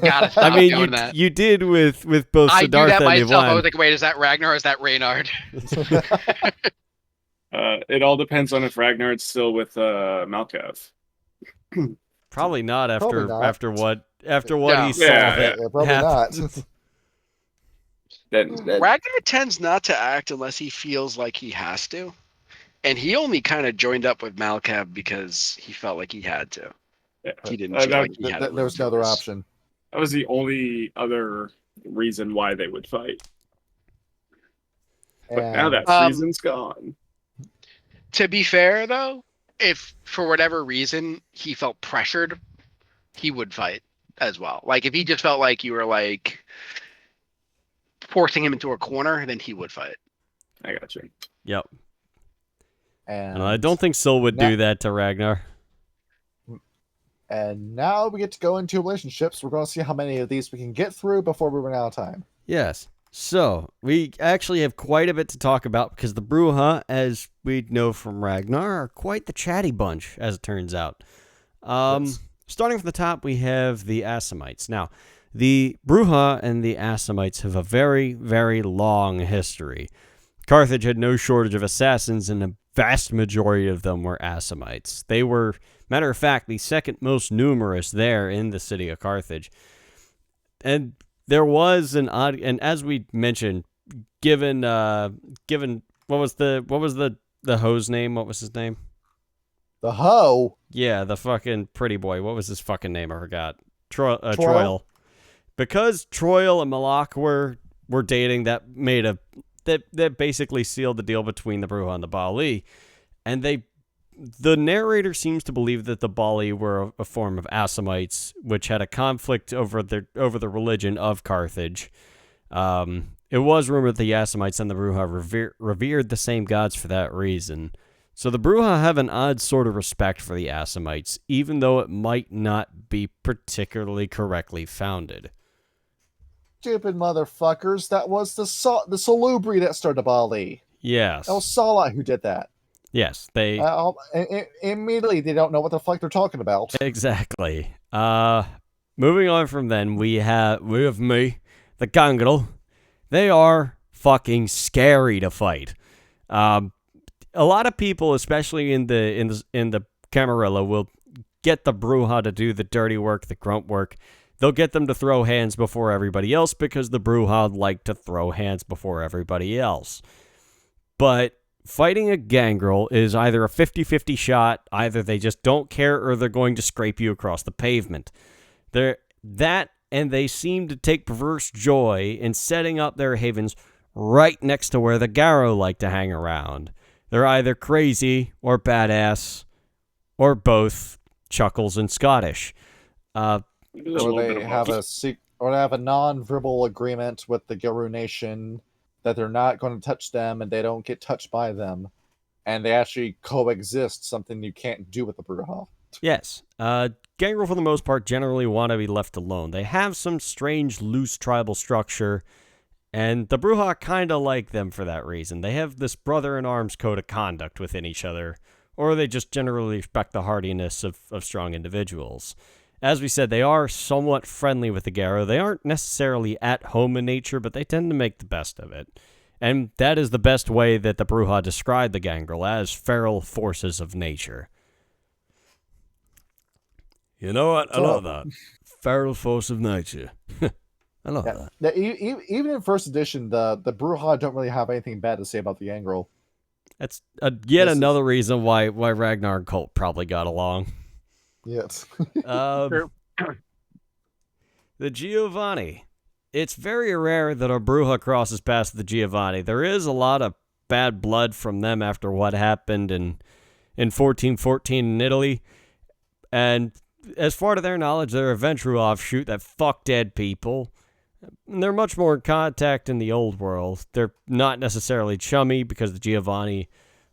gotta stop doing that. You did with both Siddhartha I do that myself. and I was like, wait, is that Ragnar or is that Reynard? It all depends on if Ragnar is still with Malkav. Probably not after what Yeah. he saw. Probably not. Ragnar tends not to act unless he feels like he has to. And he only kind of joined up with Malkav because he felt like he had to. Yeah. He didn't feel like he had to. There was no other option. That was the only other reason why they would fight. But now that reason's gone. To be fair, though, if for whatever reason he felt pressured, he would fight as well. Like if he just felt like you were like forcing him into a corner, then he would fight. I got you. Yep. And I don't think Sil would do that to Ragnar. And now we get to go into relationships. We're going to see how many of these we can get through before we run out of time. Yes. So, we actually have quite a bit to talk about because the Brujah, as we know from Ragnar, are quite the chatty bunch, as it turns out. Yes. Starting from the top, we have the Assamites. Now, the Brujah and the Assamites have a very, very long history. Carthage had no shortage of assassins, and a vast majority of them were Assamites. They were, matter of fact, the second most numerous there in the city of Carthage. And there was an odd, and as we mentioned, given what was the hoe's name? What was his name? The hoe? Yeah, the fucking pretty boy. What was his fucking name? I forgot. Troil. Because Troil and Malak were dating, that made that basically sealed the deal between the Brujah and the Bali. And the narrator seems to believe that the Bali were a form of Assamites, which had a conflict over the religion of Carthage. It was rumored that the Assamites and the Brujah revered the same gods for that reason. So the Brujah have an odd sort of respect for the Assamites, even though it might not be particularly correctly founded. Stupid motherfuckers. That was the Salubri that started Bali. Yes. That was Salah who did that. Yes, they... immediately, they don't know what the fuck they're talking about. Exactly. Moving on from then, we have me, the Gangrel. They are fucking scary to fight. A lot of people, especially in the Camarilla, will get the Brujah to do the dirty work, the grunt work. They'll get them to throw hands before everybody else because the Brujah like to throw hands before everybody else. But fighting a gangrel is either a 50-50 shot, either they just don't care or they're going to scrape you across the pavement. And they seem to take perverse joy in setting up their havens right next to where the Garrow like to hang around. They're either crazy or badass or both, Chuckles and Scottish. Or they have a non-verbal agreement with the Giru Nation that they're not going to touch them and they don't get touched by them, and they actually coexist, something you can't do with the Brujah. Yes. Gangrel, for the most part, generally want to be left alone. They have some strange, loose tribal structure, and the Brujah kind of like them for that reason. They have this brother-in-arms code of conduct within each other, or they just generally respect the hardiness of strong individuals. As we said, they are somewhat friendly with the Garo. They aren't necessarily at home in nature, but they tend to make the best of it. And that is the best way that the Brujah described the Gangrel, as feral forces of nature. You know what? I love that. Feral force of nature. I love that. Even in first edition, the Brujah don't really have anything bad to say about the Gangrel. That's yet another reason why Ragnar and Colt probably got along. Yes. The Giovanni. It's very rare that a Brujah crosses past the Giovanni. There is a lot of bad blood from them after what happened in 1414 in Italy. And as far to their knowledge, they're a Ventru offshoot that fuck dead people. And they're much more in contact in the old world. They're not necessarily chummy because the Giovanni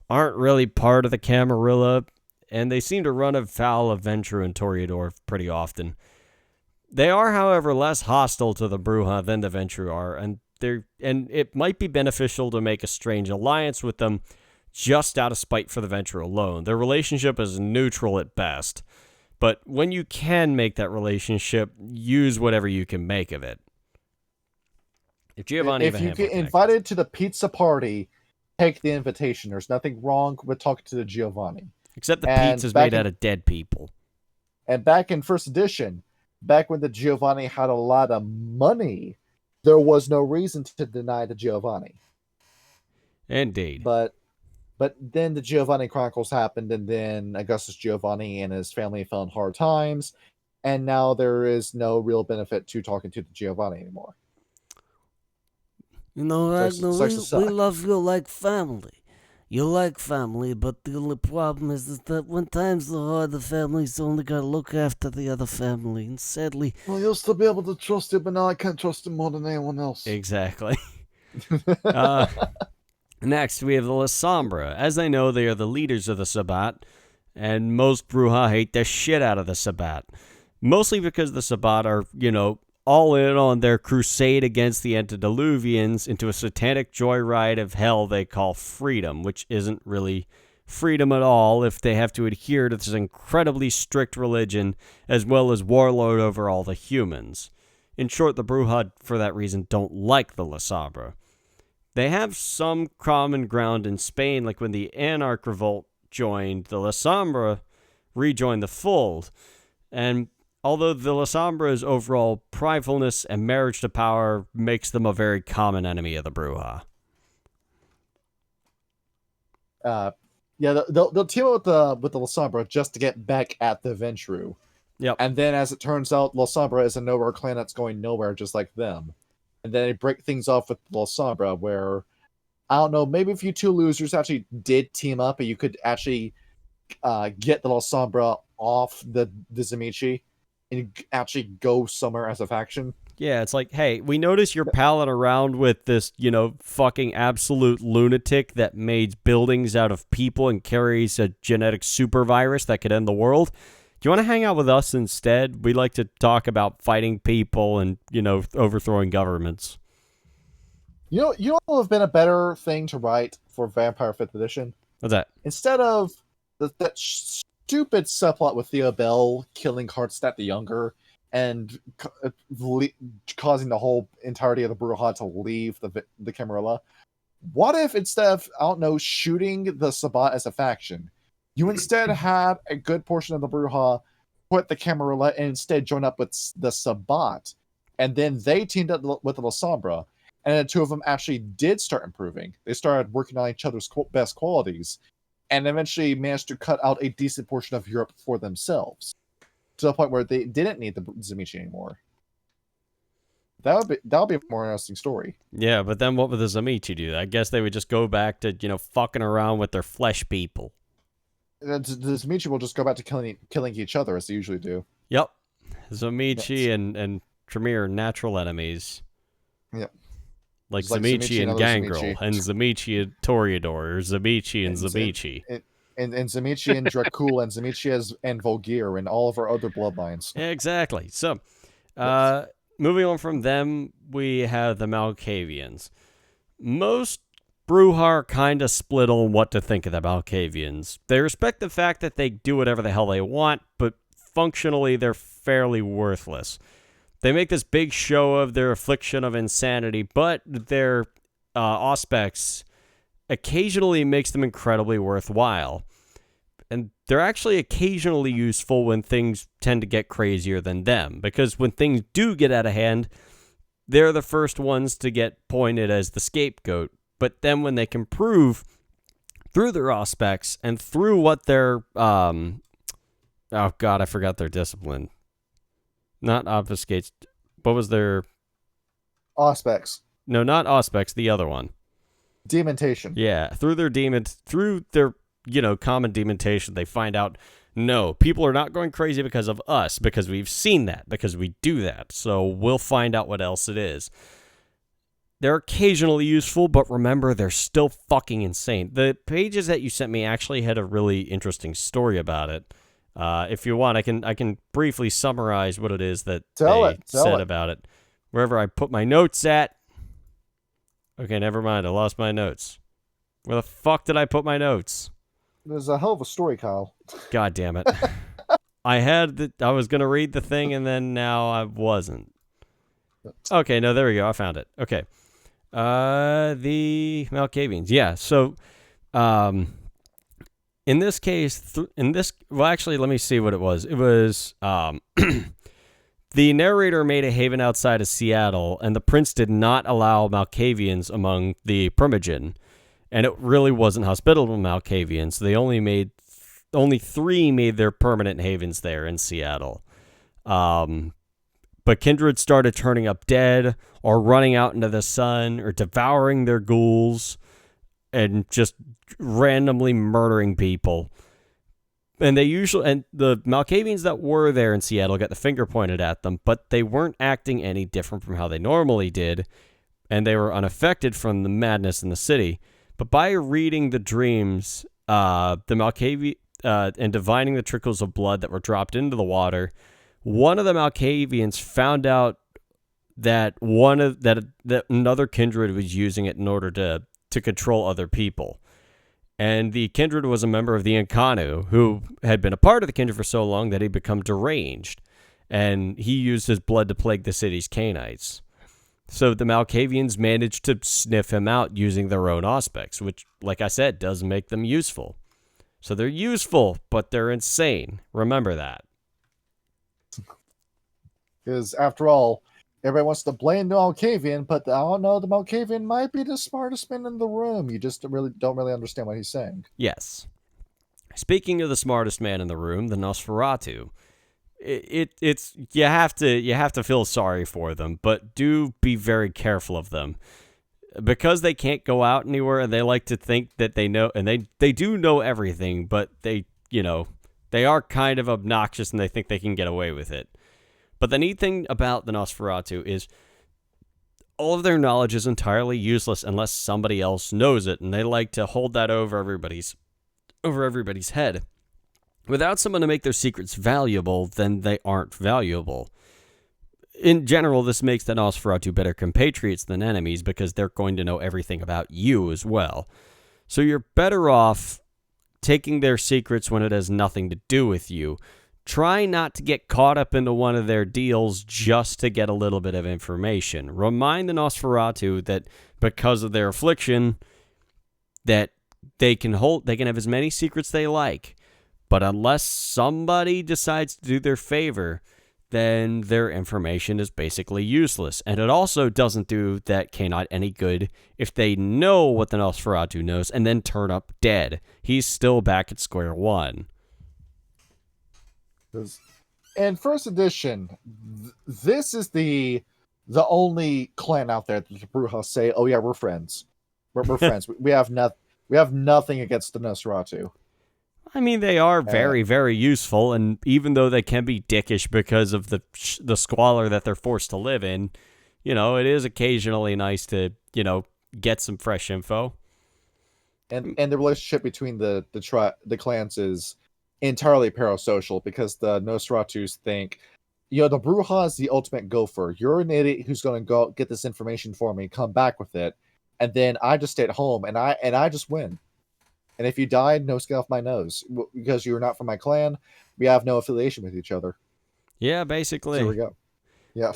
aren't really part of the Camarilla, and they seem to run afoul of Ventru and Toreador pretty often. They are, however, less hostile to the Brujah than the Ventru are, and it might be beneficial to make a strange alliance with them just out of spite for the Ventru alone. Their relationship is neutral at best, but when you can make that relationship, use whatever you can make of it. If you get invited to the pizza party, take the invitation. There's nothing wrong with talking to the Giovanni. Except the pizza's made out of dead people. And back in first edition, back when the Giovanni had a lot of money, there was no reason to deny the Giovanni. Indeed. But then the Giovanni Chronicles happened, and then Augustus Giovanni and his family fell in hard times, and now there is no real benefit to talking to the Giovanni anymore. You know, Ragnar, we love you like family. You like family, but the only problem is that when times are hard, the family's only got to look after the other family. And sadly... Well, you'll still be able to trust him, but now I can't trust him more than anyone else. Exactly. Next, we have the La Sombra. As I know, they are the leaders of the Sabbat, and most Brujah hate the shit out of the Sabbat. Mostly because the Sabbat are, all in on their crusade against the antediluvians into a satanic joyride of hell they call freedom, which isn't really freedom at all if they have to adhere to this incredibly strict religion as well as warlord over all the humans. In short, the Brujah, for that reason, don't like the La Sombra. They have some common ground in Spain, like when the Anarch revolt joined, the La Sombra rejoined the fold, and although the La Sombra's overall pridefulness and marriage to power makes them a very common enemy of the Brujah. They'll team up with the La Sombra just to get back at the Ventru. Yep. And then, as it turns out, La Sombra is a nowhere clan that's going nowhere, just like them. And then they break things off with La Sombra, where, I don't know, maybe if you two losers actually did team up, and you could actually get the La Sombra off the Zamichi and actually go somewhere as a faction. Yeah, it's like, hey, we notice you're palling around with this, fucking absolute lunatic that made buildings out of people and carries a genetic super virus that could end the world. Do you want to hang out with us instead? We like to talk about fighting people and, overthrowing governments. You know what would have been a better thing to write for Vampire 5th Edition? What's that? Instead of that stupid subplot with Theo Bell killing Hardstadt the Younger and causing the whole entirety of the Brujah to leave the Camarilla, what if instead of, I don't know, shooting the Sabbat as a faction, you instead had a good portion of the Brujah quit the Camarilla and instead join up with the Sabbat, and then they teamed up with the La Sombra, and the two of them actually did start improving. They started working on each other's best qualities, and eventually managed to cut out a decent portion of Europe for themselves, to the point where they didn't need the Zamichi anymore. That would be a more interesting story. Yeah, but then what would the Zamichi do? I guess they would just go back to, fucking around with their flesh people. The Zamichi will just go back to killing each other, as they usually do. Yep. Zamichi and Tremere are natural enemies. Yep. Like Zamichi and Gangrel, and Zamichi and Toreador, or Zamichi and Zamichi. and Tzimisce and Dracul and Tzimisce and Volgir and all of our other bloodlines. Exactly. So, moving on from them, we have the Malkavians. Most Brujah are kind of split on what to think of the Malkavians. They respect the fact that they do whatever the hell they want, but functionally they're fairly worthless. They make this big show of their affliction of insanity, but their aspects occasionally makes them incredibly worthwhile. And they're actually occasionally useful when things tend to get crazier than them, because when things do get out of hand, they're the first ones to get pointed as the scapegoat. But then when they can prove through their aspects and through what their, oh God, I forgot their discipline. Not obfuscates. What was their... Aspects. No, not aspects, the other one. Dementation. Yeah, through their common dementation, they find out, no, people are not going crazy because of us, because we've seen that, because we do that. So we'll find out what else it is. They're occasionally useful, but remember, they're still fucking insane. The pages that you sent me actually had a really interesting story about it. If you want, I can briefly summarize what it is that they said about it. Wherever I put my notes at. Okay, never mind. I lost my notes. Where the fuck did I put my notes? There's a hell of a story, Kyle. God damn it. I was going to read the thing, and then now I wasn't. Okay, no, there we go. I found it. Okay. The Malkavians. Yeah, so... in this case, well, actually, let me see what it was. It was, the narrator made a haven outside of Seattle, and the prince did not allow Malkavians among the Primogen, and it really wasn't hospitable to Malkavians. So they only 3 made their permanent havens there in Seattle. But kindred started turning up dead, or running out into the sun, or devouring their ghouls, and just randomly murdering people. And the Malkavians that were there in Seattle got the finger pointed at them, but they weren't acting any different from how they normally did, and they were unaffected from the madness in the city. But by reading the dreams, the Malkavian, and divining the trickles of blood that were dropped into the water, one of the Malkavians found out that that another kindred was using it in order to control other people. And the kindred was a member of the Nkanu, who had been a part of the kindred for so long that he'd become deranged. And he used his blood to plague the city's Canaanites. So the Malkavians managed to sniff him out using their own aspects, which, like I said, does make them useful. So they're useful, but they're insane. Remember that. Because, after all, everybody wants to blame the Malkavian, but I don't know, the Malkavian might be the smartest man in the room. You just don't really understand what he's saying. Yes. Speaking of the smartest man in the room, the Nosferatu, it's you have to feel sorry for them, but do be very careful of them. Because they can't go out anywhere, and they like to think that they know, and they do know everything, but they are kind of obnoxious, and they think they can get away with it. But the neat thing about the Nosferatu is all of their knowledge is entirely useless unless somebody else knows it, and they like to hold that over everybody's head. Without someone to make their secrets valuable, then they aren't valuable. In general, this makes the Nosferatu better compatriots than enemies because they're going to know everything about you as well. So you're better off taking their secrets when it has nothing to do with you. Try not to get caught up into one of their deals just to get a little bit of information. Remind the Nosferatu that because of their affliction, that they can have as many secrets they like. But unless somebody decides to do their favor, then their information is basically useless. And it also doesn't do that Canine any good if they know what the Nosferatu knows and then turn up dead. He's still back at square one. In first edition, this is the only clan out there that the Brujah say, "Oh yeah, we're friends. We're friends. We have nothing against the Nosferatu." I mean, they are very, very useful, and even though they can be dickish because of the squalor that they're forced to live in, it is occasionally nice to get some fresh info. and the relationship between the clans is entirely parasocial, because the Nosferatus think, the Brujah is the ultimate gopher. You're an idiot who's going to go get this information for me, come back with it, and then I just stay at home and I just win. And if you died, no skin off my nose, because you're not from my clan. We have no affiliation with each other. Yeah, basically. So there we go. Yeah.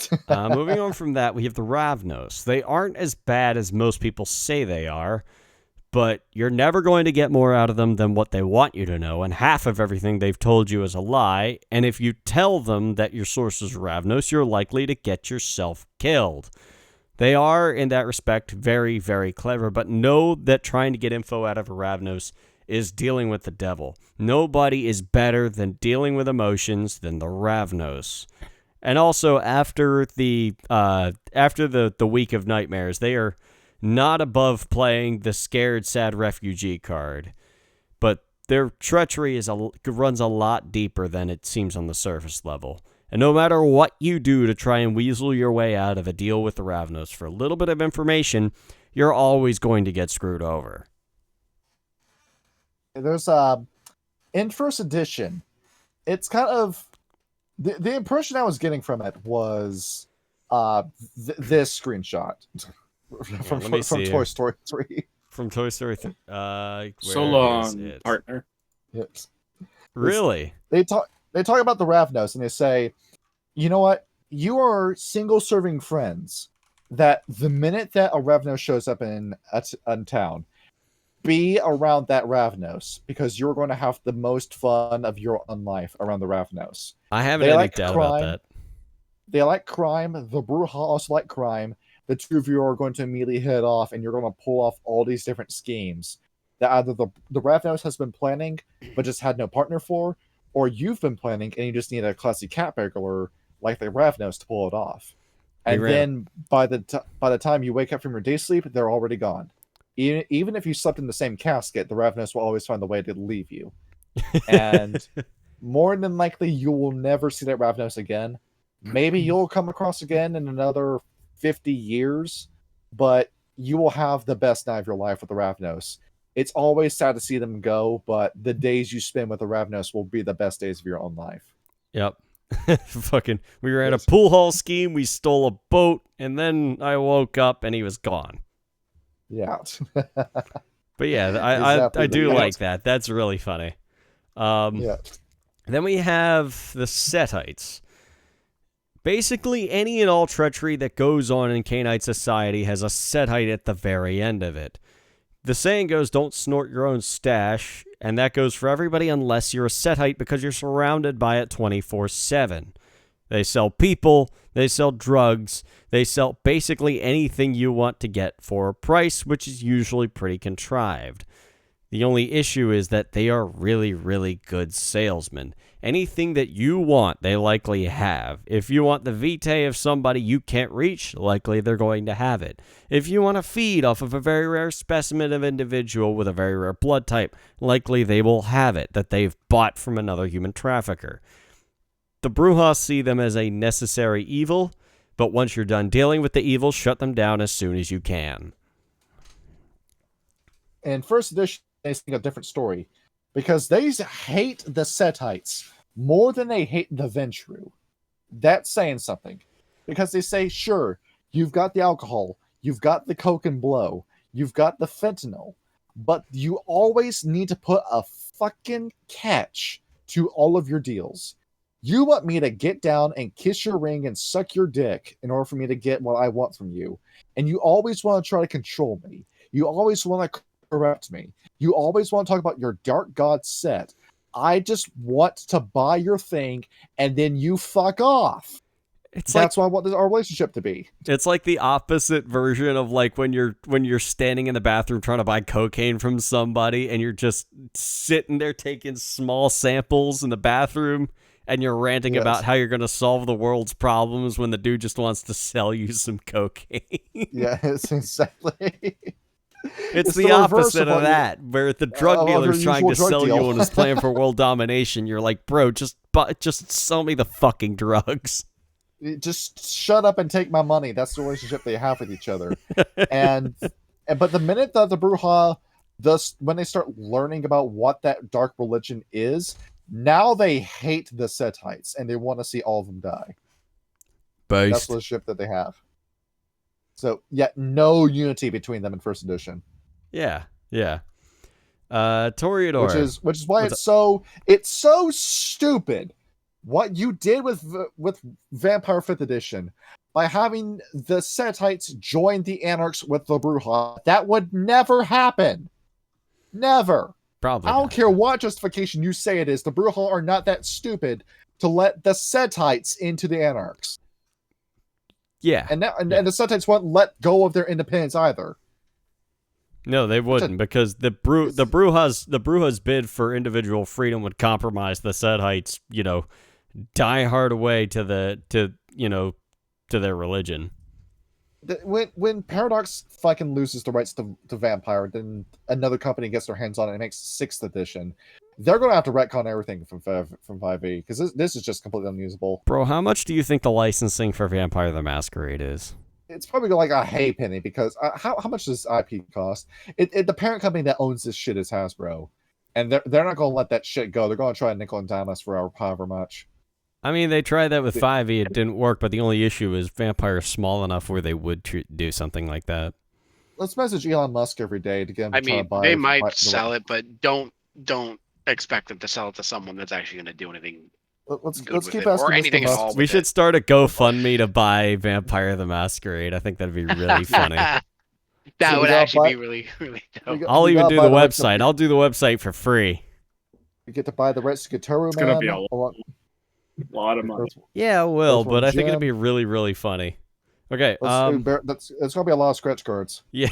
Moving on from that, we have the Ravnos. They aren't as bad as most people say they are, but you're never going to get more out of them than what they want you to know, and half of everything they've told you is a lie, and if you tell them that your source is Ravnos, you're likely to get yourself killed. They are, in that respect, very, very clever, but know that trying to get info out of a Ravnos is dealing with the devil. Nobody is better than dealing with emotions than the Ravnos. And also, after the week of nightmares, they are not above playing the scared, sad refugee card. But their treachery runs a lot deeper than it seems on the surface level. And no matter what you do to try and weasel your way out of a deal with the Ravnos for a little bit of information, you're always going to get screwed over. There's in first edition, it's kind of the impression I was getting from it was this screenshot from Toy Story 3. From Toy Story 3. So long, partner. Yes. Really? They talk about the Ravnos and they say, you know what? You are single-serving friends that the minute that a Ravnos shows up in town, be around that Ravnos, because you're going to have the most fun of your own life around the Ravnos. I haven't any doubt about that. They like crime. The Brujah also like crime. The two of you are going to immediately head off, and you're going to pull off all these different schemes that either the Ravnos has been planning but just had no partner for, or you've been planning and you just need a classy cat burglar like the Ravnos to pull it off. And then by the time you wake up from your day sleep, they're already gone. Even if you slept in the same casket, the Ravnos will always find the way to leave you. And more than likely, you will never see that Ravnos again. Maybe you'll come across again in another 50 years, but you will have the best night of your life with the Ravnos. It's always sad to see them go, but the days you spend with the Ravnos will be the best days of your own life. Yep. We ran a pool hall scheme, we stole a boat, and then I woke up and he was gone. Yeah. But yeah, I do like that. That's really funny. Yeah. Then we have the Setites. Basically, any and all treachery that goes on in Cainite society has a Setite at the very end of it. The saying goes, don't snort your own stash, and that goes for everybody unless you're a Setite, because you're surrounded by it 24/7. They sell people, they sell drugs, they sell basically anything you want to get for a price, which is usually pretty contrived. The only issue is that they are really, really good salesmen. Anything that you want, they likely have. If you want the vitae of somebody you can't reach, likely they're going to have it. If you want to feed off of a very rare specimen of individual with a very rare blood type, likely they will have it that they've bought from another human trafficker. The Brujah see them as a necessary evil, but once you're done dealing with the evil, shut them down as soon as you can. In first edition, they sing a different story, because they hate the Setites more than they hate the Ventru. That's saying something, because they say, sure, you've got the alcohol, you've got the coke and blow, you've got the fentanyl, but you always need to put a fucking catch to all of your deals. You want me to get down and kiss your ring and suck your dick in order for me to get what I want from you. And you always want to try to control me. You always want to corrupt me. You always want to talk about your dark god set. I just want to buy your thing and then you fuck off. That's what I want our relationship to be. It's like the opposite version of like when you're standing in the bathroom trying to buy cocaine from somebody and you're just sitting there taking small samples in the bathroom. And you're ranting about how you're going to solve the world's problems when the dude just wants to sell you some cocaine. Yes, exactly. It's the opposite of that, where the drug dealer's trying to sell you on his plan for world domination. You're like, bro, just sell me the fucking drugs. Just shut up and take my money. That's the relationship they have with each other. But the minute that the Brujah thus, when they start learning about what that dark religion is, now they hate the Setites and they want to see all of them die. That's the ship that they have. So, no unity between them in first edition. Yeah. Toreador. Which is why it's so stupid what you did with Vampire 5th edition by having the Setites join the Anarchs with the Brujah. That would never happen. Never. Probably. I don't care what justification you say it is. The Brujah are not that stupid to let the Setites into the Anarchs. Yeah. And the Setites won't let go of their independence either. No, they wouldn't, because the Brujah's bid for individual freedom would compromise the Setites, die hard away to their religion. When Paradox fucking loses the rights to Vampire, then another company gets their hands on it and makes 6th edition. They're going to have to retcon everything from 5e, because this is just completely unusable. Bro, how much do you think the licensing for Vampire the Masquerade is? It's probably like a hay penny, because how much does IP cost? The parent company that owns this shit is Hasbro, and they're not going to let that shit go. They're going to try and nickel and dime us for however much. I mean, they tried that with 5e. It didn't work, but the only issue is Vampire is small enough where they would do something like that. Let's message Elon Musk every day to get him to try to buy they might sell it, but don't expect them to sell it to someone that's actually going to do anything. Let's keep asking or anything at all. We should start a GoFundMe to buy Vampire the Masquerade. I think that'd be really funny. That would actually be really, really dope. I'll even do the website. I'll do the website for free. You get to buy the rights to Gatoru, It's going to be a lot of money. Yeah, it will, but I think it'd be really, really funny. Okay. It's going to be a lot of scratch cards. Yeah.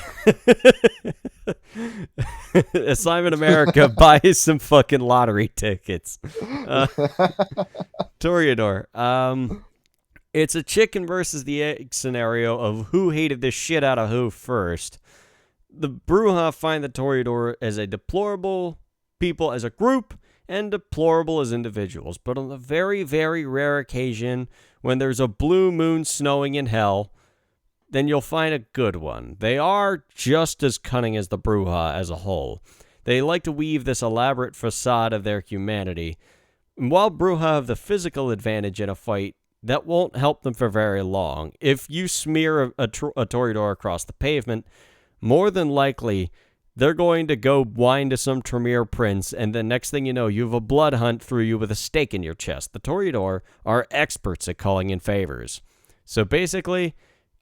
Assignment America, buy some fucking lottery tickets. Toreador. It's a chicken versus the egg scenario of who hated the shit out of who first. The Brujah find the Toreador as a deplorable people as a group and deplorable as individuals. But on the very, very rare occasion when there's a blue moon snowing in hell, then you'll find a good one. They are just as cunning as the Brujah as a whole. They like to weave this elaborate facade of their humanity. And while Brujah have the physical advantage in a fight, that won't help them for very long. If you smear a Toreador across the pavement, more than likely, they're going to go whine to some Tremere prince, and the next thing you know, you have a blood hunt through you with a stake in your chest. The Toreador are experts at calling in favors. So basically,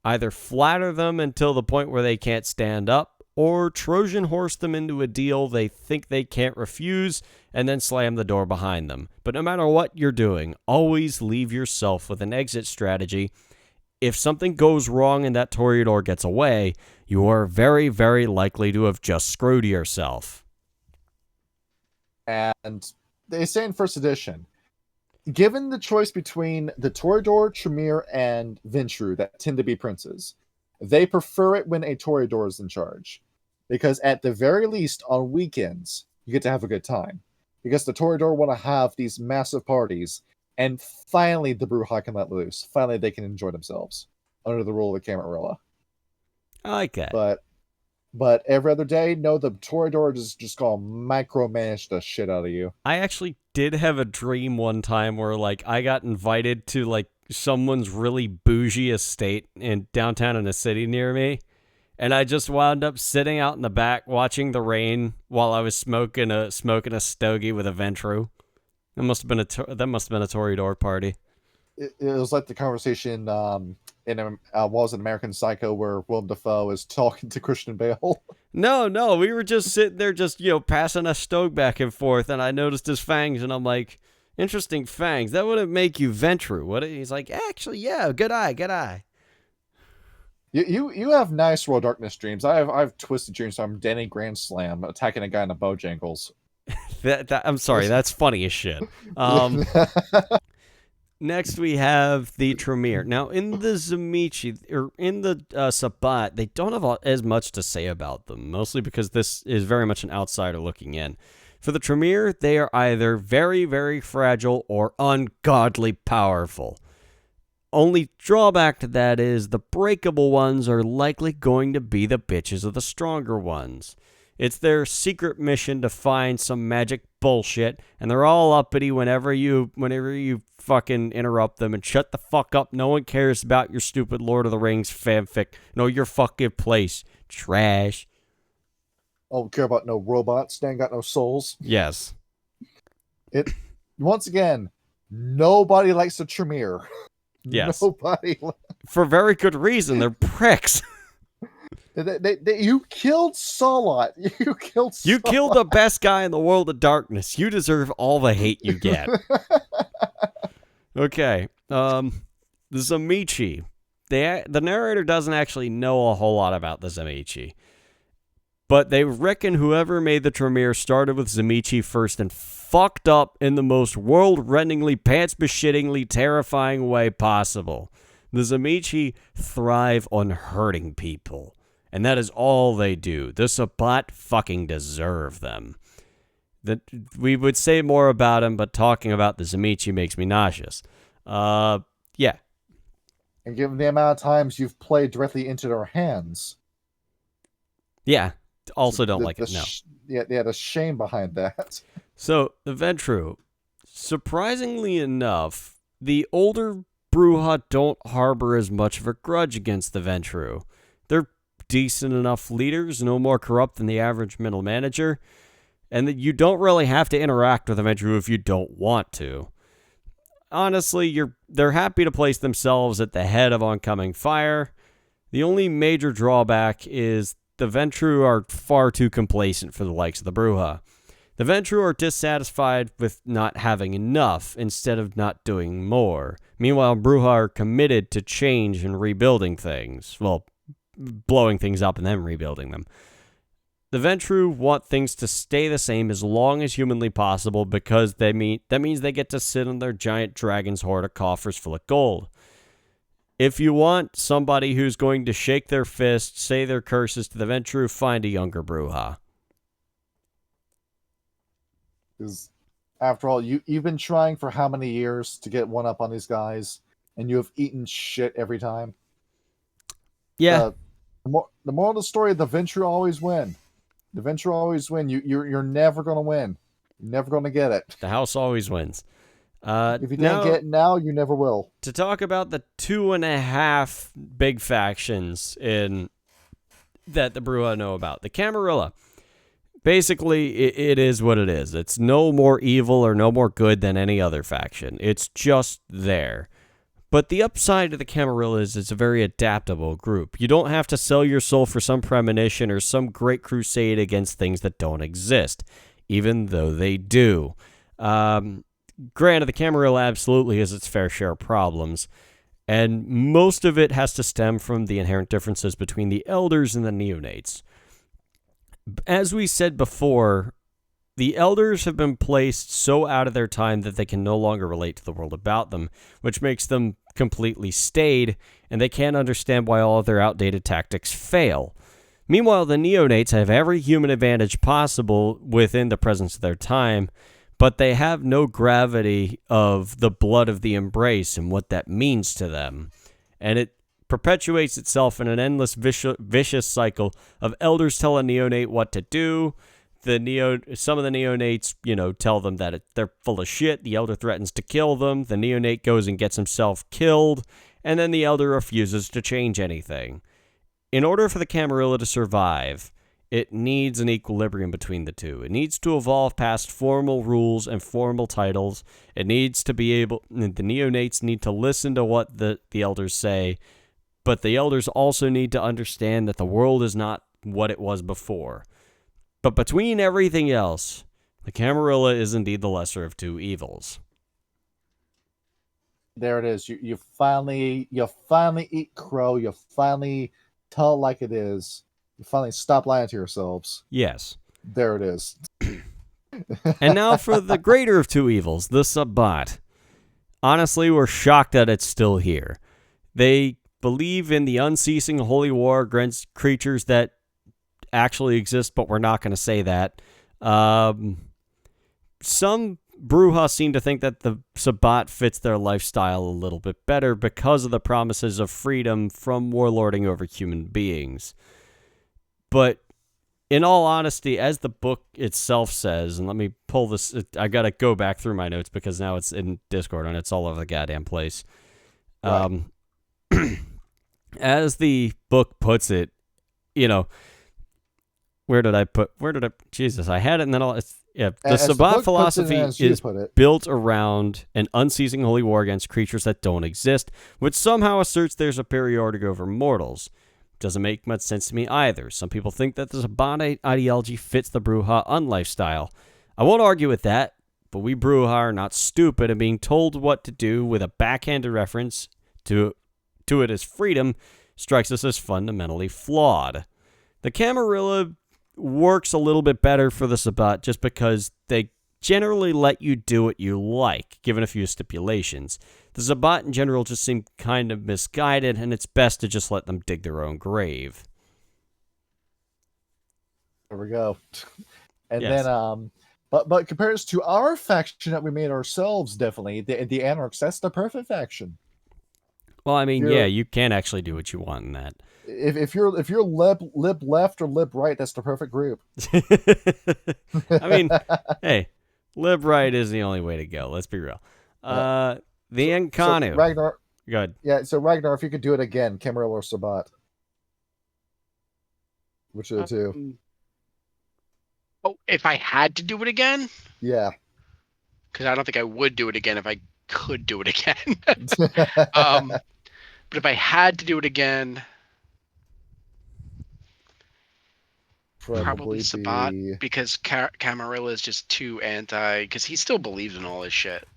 either flatter them until the point where they can't stand up, or Trojan horse them into a deal they think they can't refuse, and then slam the door behind them. But no matter what you're doing, always leave yourself with an exit strategy. If something goes wrong and that Toreador gets away, you are very, very likely to have just screwed yourself. And they say in first edition, given the choice between the Toreador, Tremere, and Ventru that tend to be princes, they prefer it when a Toreador is in charge. Because at the very least, on weekends, you get to have a good time. Because the Toreador want to have these massive parties, and finally the Brujah can let loose. Finally they can enjoy themselves under the rule of the Camarilla. I like that. But every other day, no, the Toreador is just gonna micromanage the shit out of you. I actually did have a dream one time where, I got invited to, someone's really bougie estate in downtown in a city near me, and I just wound up sitting out in the back watching the rain while I was smoking a stogie with a Ventru. That must have been a Toreador party. It was like the conversation in what was it, American Psycho, where Willem Dafoe is talking to Christian Bale. No, we were just sitting there, passing a stogie back and forth, and I noticed his fangs, and I'm like, interesting fangs. That wouldn't make you Ventru, would it? He's like, actually, yeah, good eye. You have nice World Darkness dreams. I have twisted dreams. So I'm Danny Grand Slam attacking a guy in the Bojangles. I'm sorry, that's funny as shit. Next, we have the Tremere. Now, in the Zamichi, or in the Sabbat, they don't have as much to say about them, mostly because this is very much an outsider looking in. For the Tremere, they are either very, very fragile or ungodly powerful. Only drawback to that is the breakable ones are likely going to be the bitches of the stronger ones. It's their secret mission to find some magic bullshit, and they're all uppity whenever you fucking interrupt them and shut the fuck up. No one cares about your stupid Lord of the Rings fanfic. Know your fucking place. Trash. Don't care about no robots. They ain't got no souls. Yes. Once again, nobody likes the Tremere. Yes. Nobody. For very good reason. They're pricks. You killed Salat. You killed the best guy in the world of darkness. You deserve all the hate you get. Okay. The Tzimisce. The narrator doesn't actually know a whole lot about the Tzimisce. But they reckon whoever made the Tremere started with Tzimisce first and fucked up in the most world-rendingly, pants-beshittingly terrifying way possible. The Tzimisce thrive on hurting people. And that is all they do. The Sabbat fucking deserve them. We would say more about them, but talking about the Tzimisce makes me nauseous. Yeah. And given the amount of times you've played directly into their hands. Yeah. Also don't like it, no. Yeah, the shame behind that. So, the Ventrue. Surprisingly enough, the older Brujah don't harbor as much of a grudge against the Ventrue. They're decent enough leaders, no more corrupt than the average middle manager, and that you don't really have to interact with the Ventrue if you don't want to. Honestly, they're happy to place themselves at the head of oncoming fire. The only major drawback is the Ventrue are far too complacent for the likes of the Brujah. The Ventrue are dissatisfied with not having enough instead of not doing more. Meanwhile, Brujah are committed to change and rebuilding things. Well, blowing things up and then rebuilding them. The Ventrue want things to stay the same as long as humanly possible because that means they get to sit on their giant dragon's hoard of coffers full of gold. If you want somebody who's going to shake their fist, say their curses to the Ventrue, find a younger Brujah. Because after all, you've been trying for how many years to get one up on these guys, and you have eaten shit every time. Yeah. The moral of the story: the Ventrue always win. The Ventrue always win. You're never going to win. You're never going to get it. The house always wins. If you didn't get it now, you never will. To talk about the 2.5 big factions that the Brujah know about. The Camarilla. Basically, it is what it is. It's no more evil or no more good than any other faction. It's just there. But the upside of the Camarilla is it's a very adaptable group. You don't have to sell your soul for some premonition or some great crusade against things that don't exist, even though they do. Granted, the Camarilla absolutely has its fair share of problems, and most of it has to stem from the inherent differences between the elders and the neonates. As we said before, the elders have been placed so out of their time that they can no longer relate to the world about them, which makes them completely staid, and they can't understand why all of their outdated tactics fail. Meanwhile, the neonates have every human advantage possible within the presence of their time, but they have no gravity of the blood of the embrace and what that means to them. And it perpetuates itself in an endless vicious cycle of elders tell a neonate what to do. Some of the neonates, tell them that they're full of shit. The elder threatens to kill them. The neonate goes and gets himself killed. And then the elder refuses to change anything. In order for the Camarilla to survive, it needs an equilibrium between the two. It needs to evolve past formal rules and formal titles. It needs to be able... The neonates need to listen to what the elders say, but the elders also need to understand that the world is not what it was before. But between everything else, the Camarilla is indeed the lesser of two evils. There it is. You finally eat crow. You finally tell it like it is. You finally stop lying to yourselves. Yes. There it is. And now for the greater of two evils, the Sabbat. Honestly, we're shocked that it's still here. They believe in the unceasing holy war against creatures that actually exist, but we're not going to say that. Some Brujah seem to think that the Sabbat fits their lifestyle a little bit better because of the promises of freedom from warlording over human beings. But in all honesty, as the book itself says, and let me pull this, I got to go back through my notes because now it's in Discord and it's all over the goddamn place. Right. As the book puts it, Jesus, I had it and then the Sabbat philosophy is built around an unceasing holy war against creatures that don't exist, which somehow asserts their superiority over mortals. Doesn't make much sense to me either. Some people think that the Sabbat ideology fits the Brujah unlifestyle. I won't argue with that, but we Brujah are not stupid, and being told what to do with a backhanded reference to it as freedom strikes us as fundamentally flawed. The Camarilla works a little bit better for the Sabbat just because they generally let you do what you like, given a few stipulations. The Sabbat in general just seem kind of misguided, and it's best to just let them dig their own grave. There we go. And yes. Then, but compared to our faction that we made ourselves, definitely the anarchs. That's the perfect faction. Well, I mean, you can actually do what you want in that. If you're lib left or lib right, that's the perfect group. I mean, hey, lib right is the only way to go. Let's be real. The Incanu. So Ragnar. Good. Yeah, so Ragnar, if you could do it again, Camarilla or Sabbat. Which of the two? Oh, if I had to do it again? Yeah. Because I don't think I would do it again if I could do it again. But if I had to do it again, probably Sabbat, because Camarilla is just too anti, because he still believes in all this shit.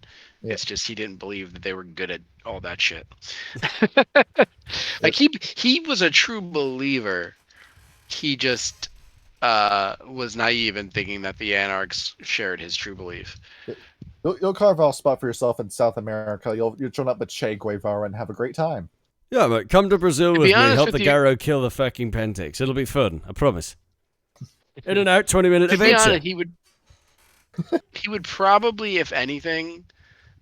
Yeah. It's just he didn't believe that they were good at all that shit. Like he was a true believer. He just was naive in thinking that the anarchs shared his true belief. You'll carve out a spot for yourself in South America. You'll join up with Che Guevara and have a great time. Yeah, but come to Brazil with me. Help the Garo kill the fucking Pentakes. It'll be fun. I promise. In and out, 20-minute adventure. To be honest, he would probably, if anything,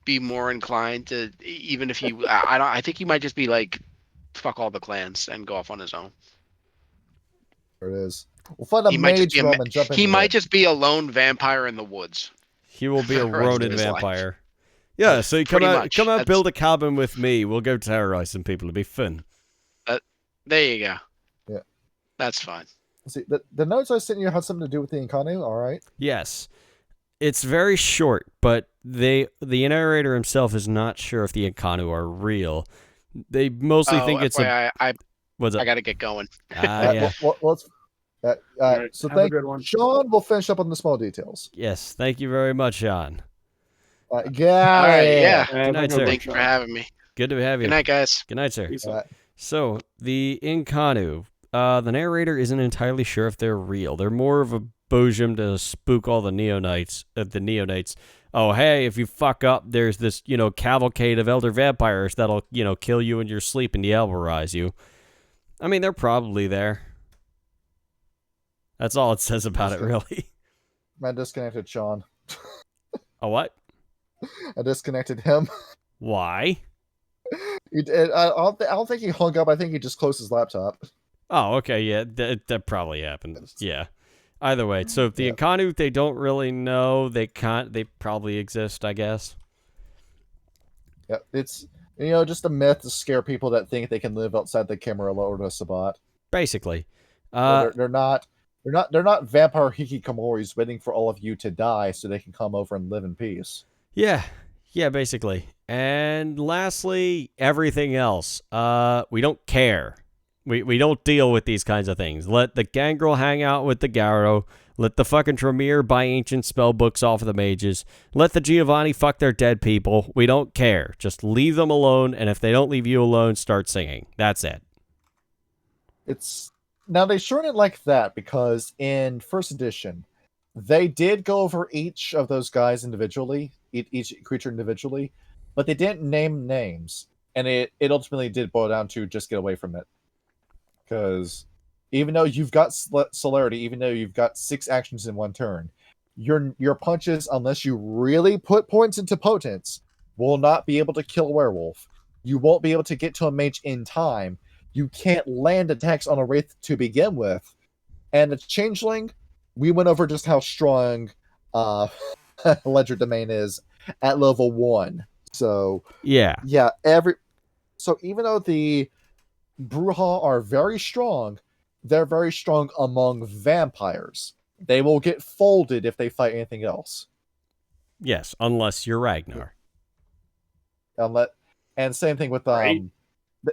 be more inclined to, even if he, I think he might just be like, fuck all the clans and go off on his own. There it is. We'll find a mage rum and jump in. He might just be a lone vampire in the woods. He will be a Ronin vampire. Yeah, so you come out, build a cabin with me. We'll go terrorize some people. It'll be fun. There you go. Yeah, that's fine. See, the notes I sent you had something to do with the Incanu. All right. Yes, it's very short, but the narrator himself is not sure if the Incanu are real. They mostly think it's I gotta get going. Yeah. So thank you. Sean will finish up on the small details. Yes, thank you very much, Sean. Yeah. All right, yeah. Good night, sir. Thank you for having me. Good to have you. Good night, guys. Good night, sir. So, the Incanu, the narrator isn't entirely sure if they're real. They're more of a boojum to spook all the neonates. Oh, hey, if you fuck up, there's this, cavalcade of elder vampires that'll, kill you in your sleep and dealberize you. I mean, they're probably there. That's all it says about it, really. I disconnected Sean. A what? I disconnected him. Why? I don't think he hung up. I think he just closed his laptop. Oh, okay. Yeah, that probably happened. Yeah. Either way, so the Incanu, they don't really know. They probably exist, I guess. Yeah, it's just a myth to scare people that think they can live outside the Camarilla or the Sabbat. Basically, they're not vampire hikikomoris waiting for all of you to die so they can come over and live in peace. Yeah, basically. And lastly, everything else. We don't care. We don't deal with these kinds of things. Let the gangrel hang out with the Garo. Let the fucking Tremere buy ancient spell books off of the mages. Let the Giovanni fuck their dead people. We don't care. Just leave them alone, and if they don't leave you alone, start singing. That's it. Now, they shorten it like that because in first edition, they did go over each of those guys individually, each creature individually, but they didn't name names. And it ultimately did boil down to just get away from it. Because even though you've got Celerity, even though you've got 6 actions in one turn, your punches, unless you really put points into potence, will not be able to kill a werewolf. You won't be able to get to a mage in time. You can't land attacks on a wraith to begin with. And the changeling, we went over just how strong Ledger Domain is at level 1. So yeah, so even though the Brujah are very strong, they're very strong among vampires. They will get folded if they fight anything else. Yes, unless you're Ragnar. And same thing with Right.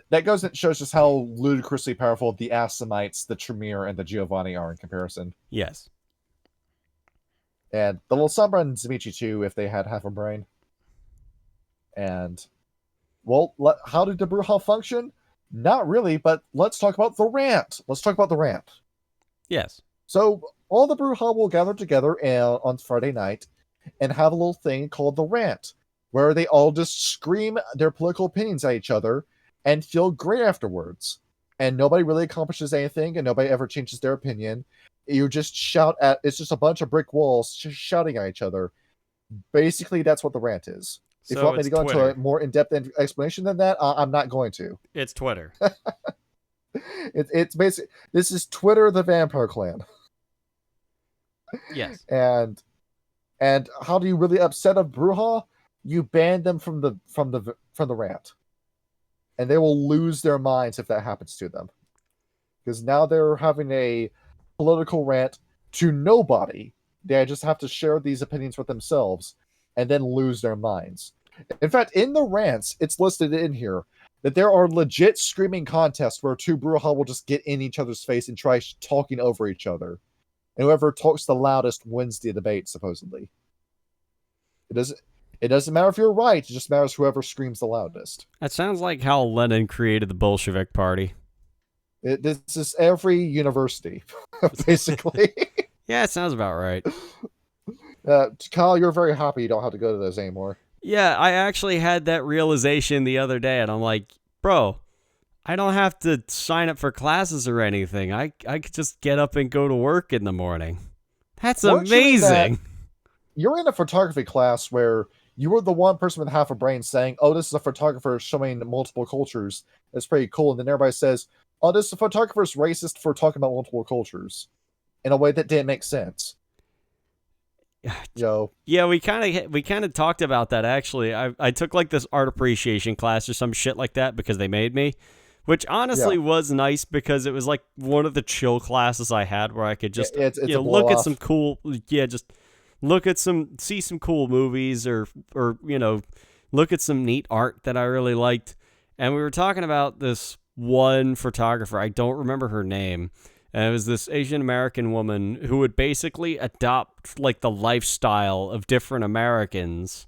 That goes and shows just how ludicrously powerful the Assamites, the Tremere, and the Giovanni are in comparison. Yes. And the little Sombra and Zamichi too, if they had half a brain. And, well, how did the Brujah function? Not really, but let's talk about the rant. Yes. So, all the Brujah will gather together on Friday night and have a little thing called the rant, where they all just scream their political opinions at each other and feel great afterwards. And nobody really accomplishes anything, and nobody ever changes their opinion. You just it's just a bunch of brick walls just shouting at each other. Basically, that's what the rant is. So if you want me to go Twitter. into a more in-depth explanation than that, I'm not going to. It's Twitter. It's basically, this is Twitter, the Vampire Clan. Yes. And how do you really upset a Brujah? You ban them from the rant, and they will lose their minds if that happens to them, because now they're having a political rant to nobody. They just have to share these opinions with themselves, and then lose their minds. In fact, in the rants, it's listed in here that there are legit screaming contests where two Brujah will just get in each other's face and try talking over each other, and whoever talks the loudest wins the debate. Supposedly, It doesn't matter if you're right. It just matters whoever screams the loudest. That sounds like how Lenin created the Bolshevik Party. This is every university, basically. Yeah, it sounds about right. Kyle, you're very happy you don't have to go to those anymore. Yeah, I actually had that realization the other day, and I'm like, bro, I don't have to sign up for classes or anything. I could just get up and go to work in the morning. That's amazing. You're in a photography class where you were the one person with half a brain saying, oh, this is a photographer showing multiple cultures. It's pretty cool. And then everybody says, oh, this photographer's racist for talking about multiple cultures in a way that didn't make sense. Yo. Yeah, we kind of talked about that, actually. I took like this art appreciation class or some shit like that because they made me, which honestly was nice because it was like one of the chill classes I had where I could just look at some cool, see some cool movies or look at some neat art that I really liked. And we were talking about this one photographer. I don't remember her name. And it was this Asian American woman who would basically adopt like the lifestyle of different Americans.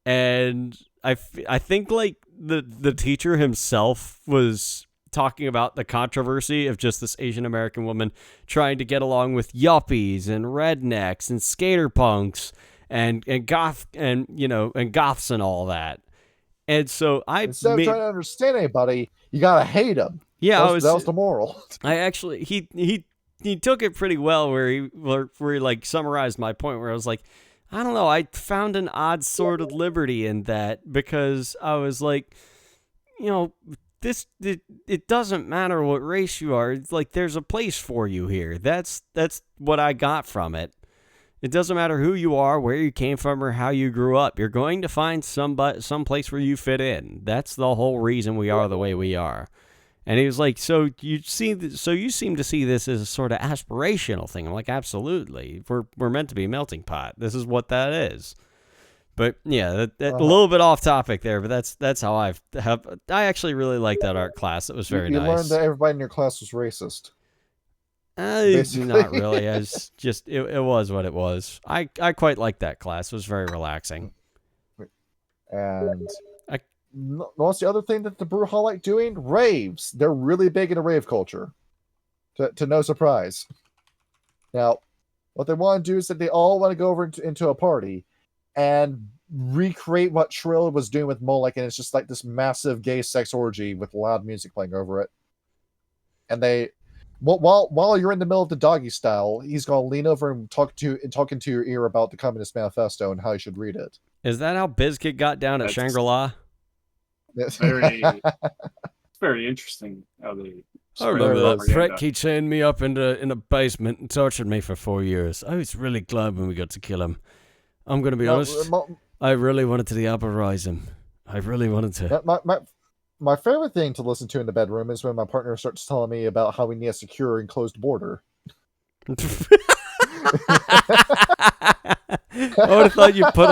And I think like the teacher himself was talking about the controversy of just this Asian American woman trying to get along with yuppies and rednecks and skater punks and goths and all that. And so instead of trying to understand anybody, you gotta hate them. Yeah, that was the moral. I actually he took it pretty well where he like summarized my point where I was like, I don't know, I found an odd sort of liberty in that because I was like, it doesn't matter what race you are. It's like there's a place for you here. That's what I got from it. It doesn't matter who you are, where you came from, or how you grew up. You're going to find some place where you fit in. That's the whole reason we are the way we are. And he was like, so you seem to see this as a sort of aspirational thing. I'm like, absolutely. We're meant to be a melting pot. This is what that is. But yeah, a little bit off topic there, but that's how I actually really liked that art class. It was very nice. You learned that everybody in your class was racist. Not really. It was what it was. I quite liked that class. It was very relaxing. And what's the other thing that the Brujah like doing? Raves. They're really big into rave culture. To no surprise. Now, what they want to do is that they all want to go over into a party and recreate what Trill was doing with Molek, and it's just like this massive gay sex orgy with loud music playing over it. And they, while you're in the middle of the doggy style, he's going to lean over and talk into your ear about the Communist Manifesto and how you should read it. Is that how Bizkit got down at Shangri-La? It's very interesting how they I remember that prick. He chained me up in a basement and tortured me for 4 years. I was really glad when we got to kill him. I'm going to be honest. I really wanted to deopperize him. I really wanted to. My favorite thing to listen to in the bedroom is when my partner starts telling me about how we need a secure and closed border. I would have thought you put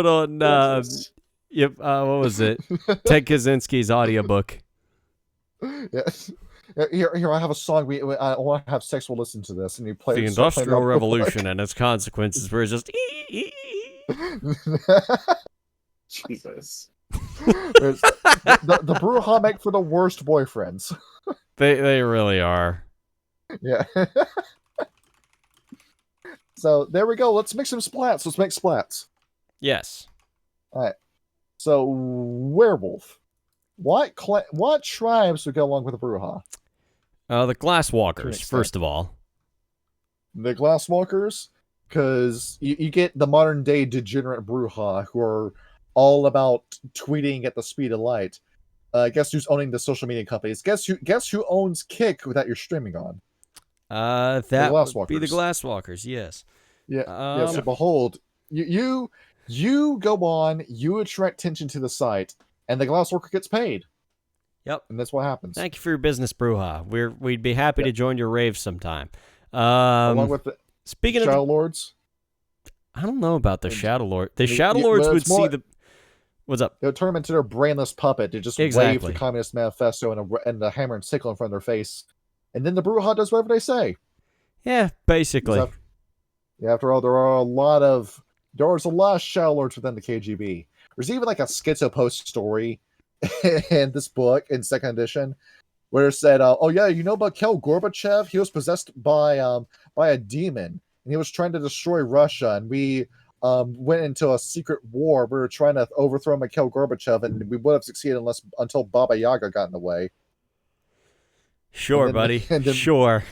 on what was it? Ted Kaczynski's audiobook. Yes. Here, I have a song. I want to have sex. We'll listen to this, and you play the Industrial Revolution and its consequences. Were just Jesus. the Brujah make for the worst boyfriends. They really are. Yeah. So there we go. Let's make some splats. Let's make splats. Yes. All right. So werewolf. What tribes would go along with the Brujah? The Glasswalkers, first of all. The Glasswalkers, because you get the modern day degenerate Brujah who are all about tweeting at the speed of light. Guess who's owning the social media companies? Guess who owns Kick that you're streaming on? That would be the Glasswalkers. Yes. Yeah. So behold, you go on, you attract attention to the site, and the Glasswalker gets paid. Yep. And that's what happens. Thank you for your business, Brujah. We'd be happy to join your rave sometime. Along with the Shadow Lords. I don't know about the Shadow Lord. The Shadow Lords would see the. What's up? It would turn them into their brainless puppet to just wave the Communist Manifesto and the hammer and sickle in front of their face, and then the Brujah does whatever they say. Yeah, basically. After all, there was a lot of Shadow Lords within the KGB. There's even like a Schizo Post story in this book in second edition where it said, "Oh yeah, you know about Mikhail Gorbachev? He was possessed by a demon, and he was trying to destroy Russia, and we went into a secret war. We were trying to overthrow Mikhail Gorbachev, and we would have succeeded until Baba Yaga got in the way." Sure, buddy. Sure.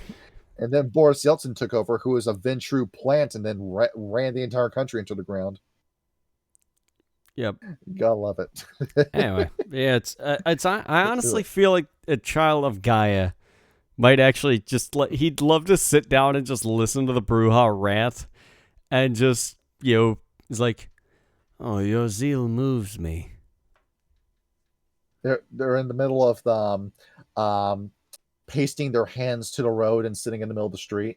And then Boris Yeltsin took over, who was a Ventrue plant, and then ran the entire country into the ground. Yep. Gotta love it. Anyway, yeah, I honestly feel like a child of Gaia might actually just he'd love to sit down and just listen to the Brujah rant, and just he's like, "Oh, your zeal moves me." They're in the middle of the pasting their hands to the road and sitting in the middle of the street.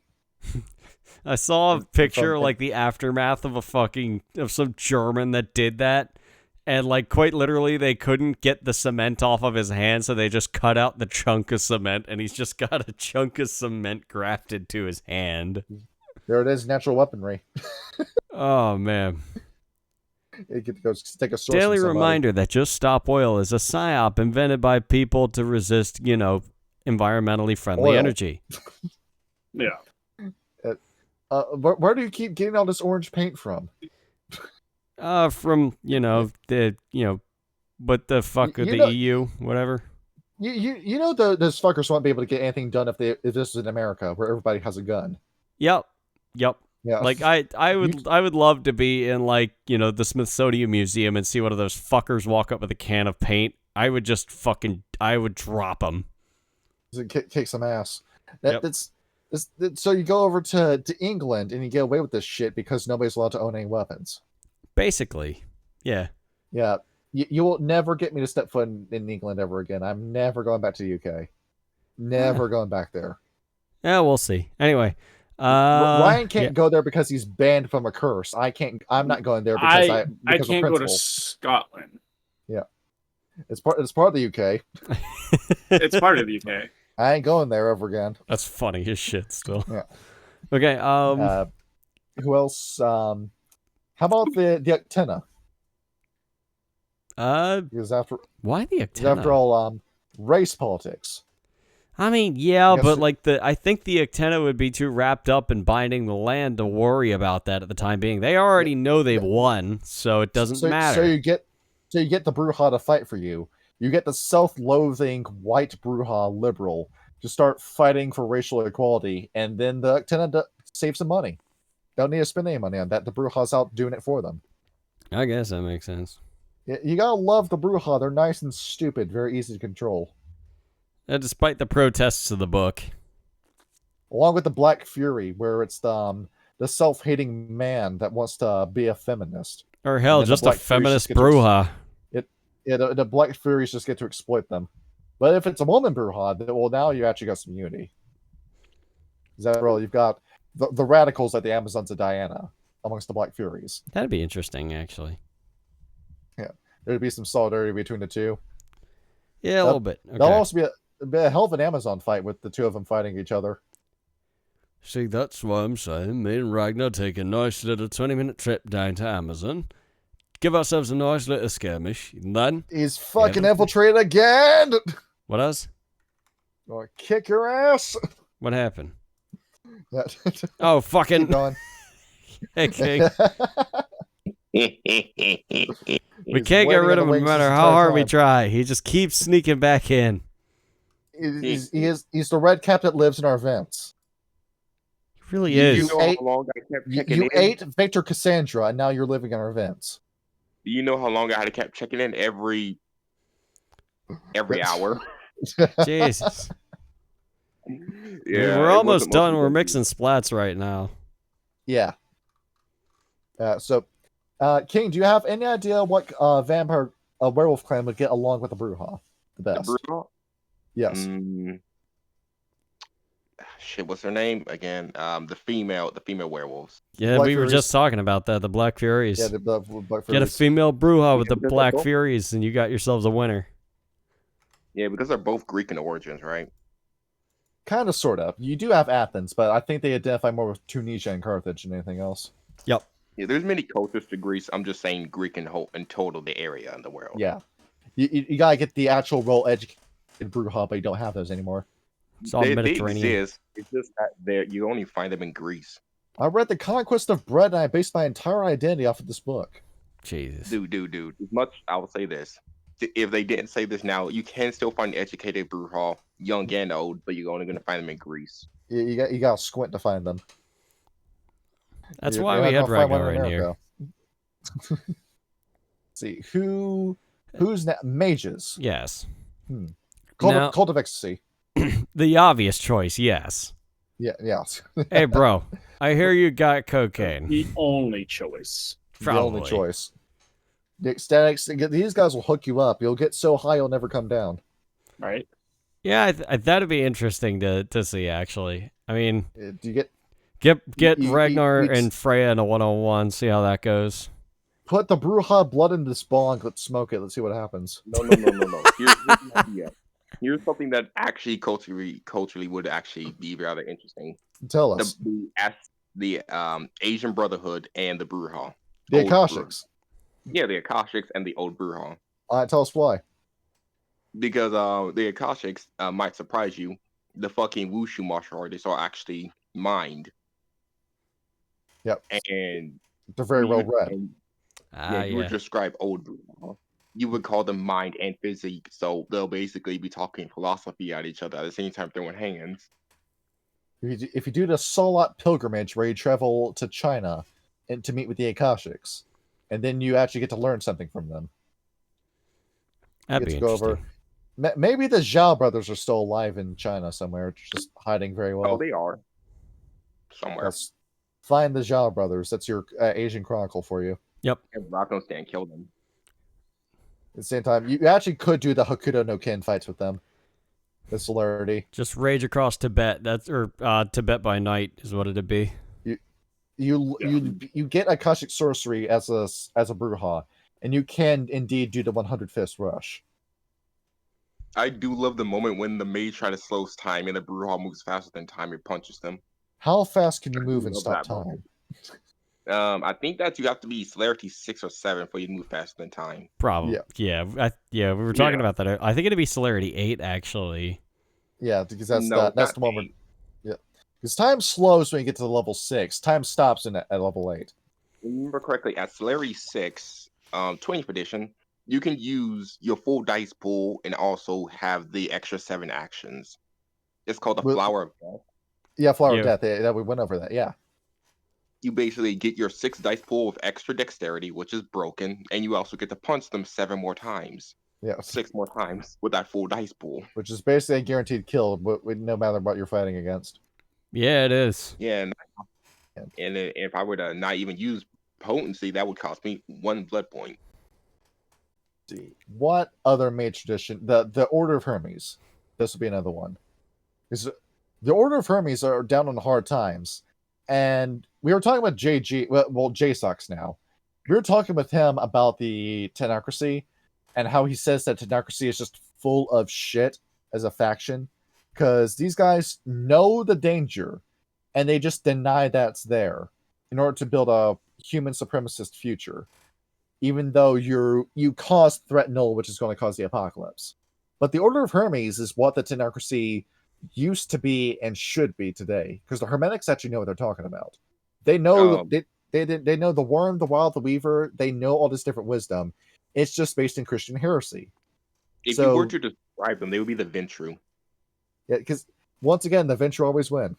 I saw a picture like the aftermath of some German that did that, and like quite literally they couldn't get the cement off of his hand, so they just cut out the chunk of cement, and he's just got a chunk of cement grafted to his hand. There it is, natural weaponry. Oh man. You get to go take a source. Daily reminder that Just Stop Oil is a psyop invented by people to resist, environmentally friendly energy. Yeah. Where do you keep getting all this orange paint from? From what the fuck with the EU, whatever. Those fuckers won't be able to get anything done if this is in America where everybody has a gun. Yep. Yeah. Like I would love to be in the Smithsonian Museum and see one of those fuckers walk up with a can of paint. I would just I would drop them. Kick some ass. So you go over to England and you get away with this shit because nobody's allowed to own any weapons. Basically, yeah. Yeah. You will never get me to step foot in England ever again. I'm never going back to the UK. Never going back there. Yeah, we'll see. Anyway, Ryan can't go there because he's banned from a curse. I'm not going there because I can't go to Scotland. Yeah. It's part of the UK. It's part of the UK. I ain't going there ever again. That's funny as shit still. Yeah. Okay, who else? How about the Actena? Because why the Actena? After all, race politics. I mean, yeah, but I think the Actena would be too wrapped up in binding the land to worry about that at the time being. They already know they've won, so it doesn't matter. So you get the Brujah to fight for you. You get the self-loathing white Brujah liberal to start fighting for racial equality, and then the Actena save some money. Don't need to spend any money on that. The Brujah's out doing it for them. I guess that makes sense. You gotta love the Brujah. They're nice and stupid, very easy to control. Despite the protests of the book. Along with the Black Fury, where it's the self-hating man that wants to be a feminist. Or hell, just a feminist Brujah. The Black Furies just get to exploit them. But if it's a woman Brujah, well, now you actually got some unity. Is that real? You've got the radicals like the Amazons of Diana amongst the Black Furies. That'd be interesting, actually. Yeah, there'd be some solidarity between the two. Yeah, a little bit. Okay. That'll also be a hell of an Amazon fight with the two of them fighting each other. See, that's why I'm saying me and Ragnar take a nice little 20-minute trip down to Amazon, give ourselves a nice little skirmish, and then... He's fucking infiltrated again! What else? Gonna kick your ass! What happened? Oh, fucking... Keep going. Hey, King. We can't get rid of him no matter how hard we try. He just keeps sneaking back in. He's the red cap that lives in our vents. He really is. You ate Victor Cassandra, and now you're living in our vents. Do you know how long I had to keep checking in every hour? Jesus. Yeah, we're almost done. We're mixing splats right now. Yeah. King, do you have any idea what werewolf clan would get along with the Brujah the best? The Brujah? Yes. Shit, what's her name again? The female werewolves. Yeah, Black we Furies. were just talking about that. The Black Furies. Yeah, the Black Furies. Get a female Brujah with the Black Furies, and you got yourselves a winner. Yeah, because they're both Greek in origins, right? Kind of, sort of. You do have Athens, but I think they identify more with Tunisia and Carthage than anything else. Yep. Yeah, there's many cultures to Greece. I'm just saying Greek in total, the area in the world. Yeah. You gotta get the actual role educated Brujah, but you don't have those anymore. It's all Mediterranean. They exist. It's just that you only find them in Greece. I read The Conquest of Bread, and I based my entire identity off of this book. Jesus. Dude. As much, I will say this. If they didn't say this now, you can still find educated Brujah, young and old, but you're only going to find them in Greece. You got to squint to find them. That's why we had Ragnar in here. See, who's mages? Yes. Cult of Ecstasy. The obvious choice, yes. Yeah. Hey, bro, I hear you got cocaine. The only choice. Probably. The only choice. The ecstatics, these guys will hook you up. You'll get so high you'll never come down. Right? Yeah, that'd be interesting to see, actually. I mean, do you get Ragnar and Freya in a one-on-one, see how that goes. Put the Brujah blood into this bong, let's smoke it, let's see what happens. No. Here's something that actually culturally would actually be rather interesting. Tell us. The Asian Brotherhood and the Brujah. The Akashics. Yeah, the Akashics and the old Brujah. Tell us why. Because the Akashics might surprise you. The fucking wushu martial artists are actually mind. Yep. And they're very well read. You would describe old Brujah. You would call them mind and physique, so they'll basically be talking philosophy at each other at the same time throwing hands. If you do the Salat pilgrimage where you travel to China and to meet with the Akashics, and then you actually get to learn something from them. That'd be interesting. Maybe the Zhao brothers are still alive in China somewhere, just hiding very well. Oh, they are. Somewhere. Find the Zhao brothers. That's your Asian Chronicle for you. Yep. And Rock don't stand, kill them. At the same time, you actually could do the Hokuto no Ken fights with them. The Celerity. Just rage across Tibet. Tibet by night is what it'd be. You get Akashic sorcery as a Brujah, and you can indeed do the 100 fist rush. I do love the moment when the mage tries to slow time and the Brujah moves faster than time and punches them. How fast can you move and stop time? I think that you have to be Celerity 6 or 7 for you to move faster than time. Probably. Yeah. We were talking about that. I think it'd be Celerity 8 actually. Yeah, because that's the moment. Yeah, because time slows when you get to level 6. Time stops at level 8. Remember correctly, at Celerity 6, 20th edition, you can use your full dice pool and also have the extra 7 actions. It's called the Flower of Death. Yeah, Flower of Death. Yeah, we went over that. Yeah. You basically get your 6 dice pool with extra dexterity, which is broken, and you also get to punch them 7 more times. Yeah. 6 more times with that full dice pool. Which is basically a guaranteed kill, no matter what you're fighting against. Yeah, it is. Yeah, and if I were to not even use potency, that would cost me 1 blood point. See, what other mage tradition? The Order of Hermes. This would be another one. Because the Order of Hermes are down on hard times. And we were talking about JG, well, JSOX now. We were talking with him about the Tenocracy and how he says that Tenocracy is just full of shit as a faction. Because these guys know the danger and they just deny that's there in order to build a human supremacist future. Even though you cause threat null, which is going to cause the apocalypse. But the Order of Hermes is what the Tenocracy used to be and should be today. Because the Hermetics actually know what they're talking about. They know they know the worm, the wild, the weaver. They know all this different wisdom. It's just based in Christian heresy. If you were to describe them, they would be the Ventru. Yeah, because once again, the Ventru always win.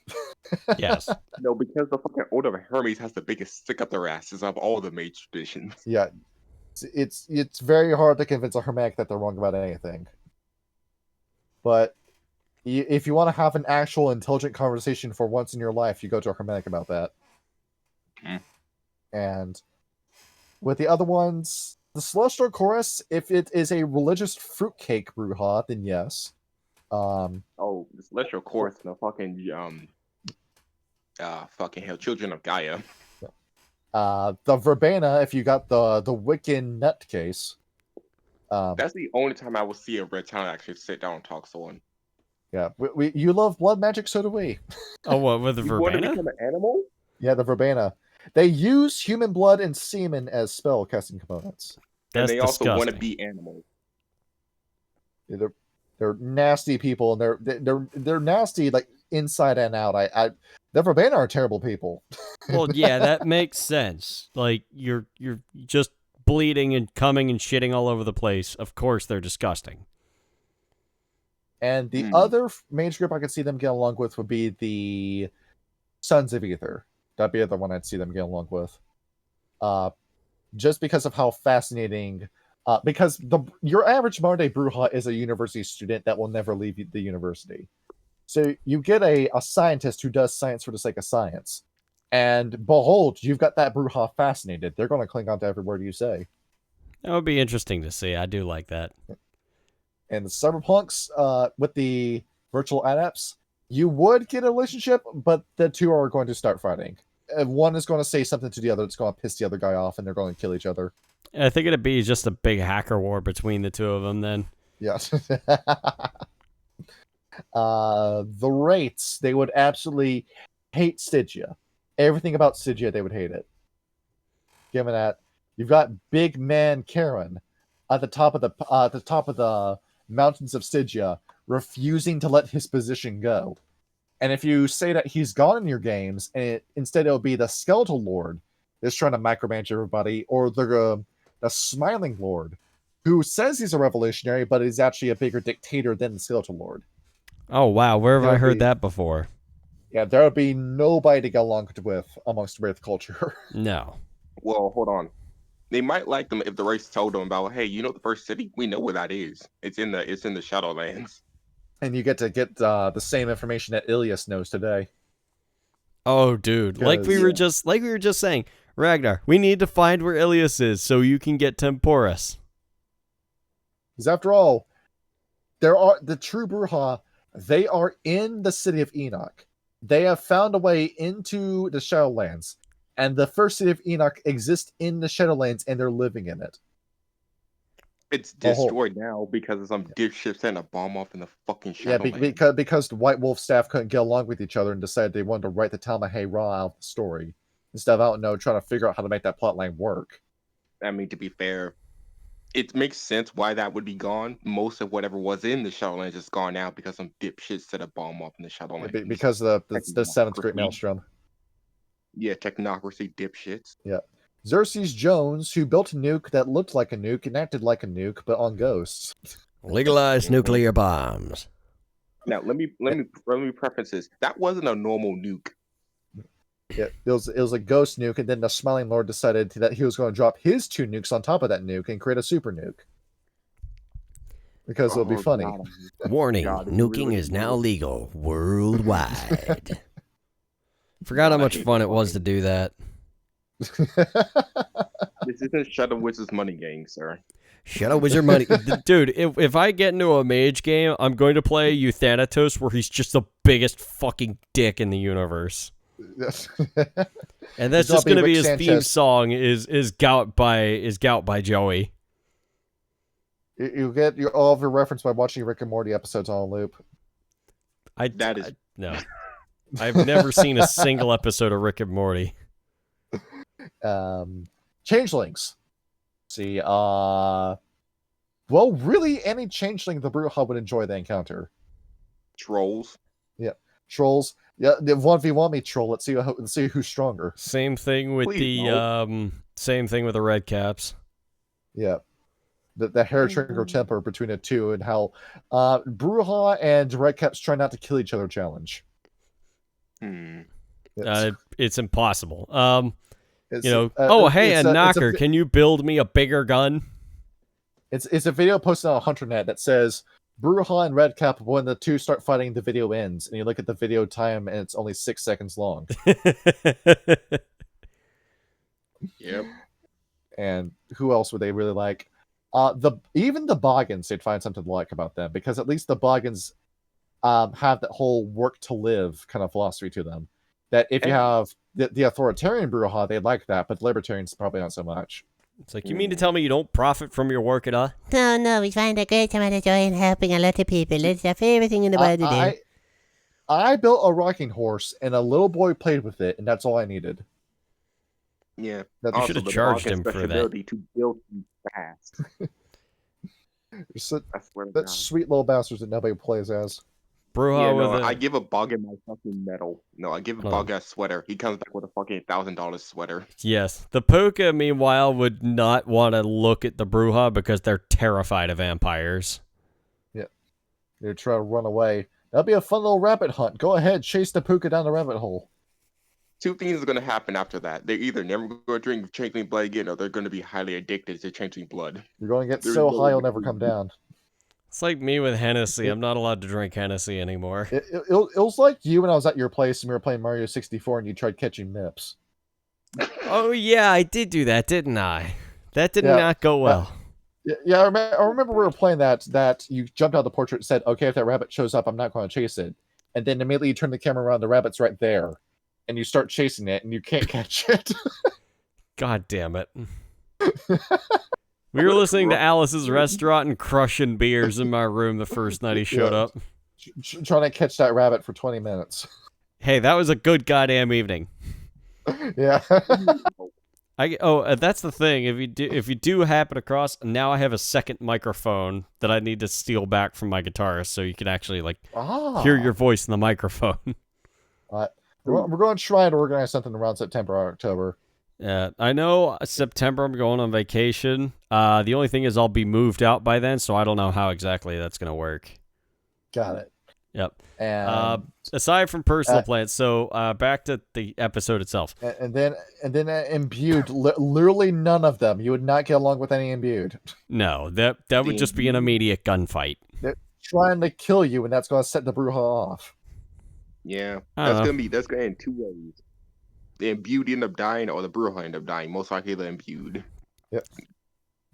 Yes. No, because the fucking Order of Hermes has the biggest stick up their asses of all the mage traditions. Yeah. It's very hard to convince a Hermetic that they're wrong about anything. But if you want to have an actual intelligent conversation for once in your life, you go to a Hermetic about that. Mm. And with the other ones, the Celestial Chorus, if it is a religious fruitcake Brujah, then yes. The Celestial Chorus and the fucking hell, Children of Gaia. The Verbena, if you got the Wiccan nutcase. That's the only time I will see a red town actually sit down and talk someone. Yeah, you love blood magic, so do we. Oh, what, with the You Verbena? want to become an animal? Yeah, the Verbena. They use human blood and semen as spell casting components. And they disgusting. also want to be animals. Yeah, they're nasty people, and they're nasty like inside and out. The Verbena are terrible people. Well, yeah, that makes sense. Like you're just bleeding and coming and shitting all over the place. Of course, they're disgusting. And the other mage group I could see them get along with would be the Sons of Ether. That'd be the other one I'd see them get along with. Just because of how fascinating. Because your average modern day Brujah is a university student that will never leave the university. So you get a scientist who does science for the sake of science. And behold, you've got that Brujah fascinated. They're going to cling on to every word you say. That would be interesting to see. I do like that. And the cyberpunks, with the virtual adepts, you would get a relationship, but the two are going to start fighting. One is going to say something to the other that's going to piss the other guy off, and they're going to kill each other. I think it'd be just a big hacker war between the two of them then. Yes. The Wraiths, they would absolutely hate Stygia. Everything about Stygia, they would hate it. Given that you've got big man Karen at the top of the mountains of Stygia, refusing to let his position go. And if you say that he's gone in your games, and instead it'll be the Skeletal Lord that's trying to micromanage everybody, or the Smiling Lord, who says he's a revolutionary, but is actually a bigger dictator than the Skeletal Lord. Oh, wow. Where have I heard that before? Yeah, there would be nobody to get along with amongst Wraith culture. No. Well, hold on. They might like them if the race told them about, hey, you know the first city? We know where that is. It's in the Shadowlands. And you get to get the same information that Iliyas knows today. Oh, dude. Like we were just saying, Ragnar, we need to find where Iliyas is so you can get Temporus. Because after all, there are the true Brujah, they are in the city of Enoch. They have found a way into the Shadowlands. And the first city of Enoch exists in the Shadowlands, and they're living in it. It's destroyed now because some dipshit sent a bomb off in the fucking Shadowlands. Yeah, because the White Wolf staff couldn't get along with each other and decided they wanted to write the Talmud Ra out of the story instead of trying to figure out how to make that plotline work. I mean, to be fair, it makes sense why that would be gone. Most of whatever was in the Shadowlands is gone now because some dipshit set a bomb off in the Shadowlands. Because the seventh great maelstrom. Yeah, technocracy dipshits. Yeah. Xerxes Jones, who built a nuke that looked like a nuke and acted like a nuke, but on ghosts. Legalized nuclear bombs. Now, let me preface this. That wasn't a normal nuke. Yeah, it was a ghost nuke, and then the Smiling Lord decided that he was going to drop his 2 nukes on top of that nuke and create a super nuke. Because it'll be funny. God. Warning, God, nuking is now legal worldwide. Forgot how much fun it was to do that. This isn't Shadow Wizard's money game, sir. Shadow Wizard money. Dude, if I get into a mage game, I'm going to play Euthanatos where he's just the biggest fucking dick in the universe. And that's just going to be his theme song is Gout by Joey. You get all of your reference by watching Rick and Morty episodes on loop. No. I've never seen a single episode of Rick and Morty. Changelings. See, well, really, any changeling the Brujah would enjoy the encounter. Trolls. Yeah, trolls. Yeah, the 1v1 me troll. Let's see who's stronger. Same thing with same thing with the red caps. Yeah, the hair trigger temper between the two, and how Brujah and red caps try not to kill each other challenge. It's impossible. Hey, a knocker, can you build me a bigger gun? It's a video posted on HunterNet that says Brujah and Redcap, when the two start fighting, the video ends, and you look at the video time, and it's only 6 seconds long. Yep. And who else would they really like? Even the Boggans, they'd find something to like about them, because at least the Boggans have that whole work to live kind of philosophy to them. That if you have the authoritarian Brujah, they like that, but libertarians probably not so much. It's like, you mean to tell me you don't profit from your work at all? No, we find a great amount of joy in helping a lot of people. It's our favorite thing in the world to do. I built a rocking horse, and a little boy played with it, and that's all I needed. Yeah. You should have charged him for that. To build fast. That sweet little bastards that nobody plays as. I give a Boggin my fucking medal. No, I give a Boggin a sweater. He comes back with a fucking $1,000 sweater. Yes. The Puka, meanwhile, would not want to look at the Brujah because they're terrified of vampires. Yeah. They're trying to run away. That'll be a fun little rabbit hunt. Go ahead, chase the Puka down the rabbit hole. Two things are going to happen after that. They're either never going to drink changeling blood again, or they're going to be highly addicted to changeling blood. You're going to get so high you'll never come down. It's like me with Hennessy. I'm not allowed to drink Hennessy anymore. It was like you when I was at your place and we were playing Mario 64 and you tried catching nips. Oh, yeah, I did do that, didn't I? That did not go well. Yeah, I remember we were playing that you jumped out of the portrait and said, okay, if that rabbit shows up, I'm not going to chase it. And then immediately you turn the camera around, the rabbit's right there. And you start chasing it and you can't catch it. God damn it. We were listening to Alice's Restaurant and crushing beers in my room the first night he showed up. Trying to catch that rabbit for 20 minutes. Hey, that was a good goddamn evening. Yeah. That's the thing. If you do happen across, now I have a second microphone that I need to steal back from my guitarist so you can actually hear your voice in the microphone. We're going to try to organize something around September or October. Yeah, I know September I'm going on vacation. The only thing is I'll be moved out by then, so I don't know how exactly that's going to work. Got it. Yep. And aside from personal plans, so back to the episode itself. And then imbued, literally none of them. You would not get along with any imbued. No, that would just be an immediate gunfight. They're trying to kill you, and that's going to set the Brujah off. Yeah, that's going to end two ways. The imbued end up dying, or the Brujah end up dying. Most likely the imbued. Yep.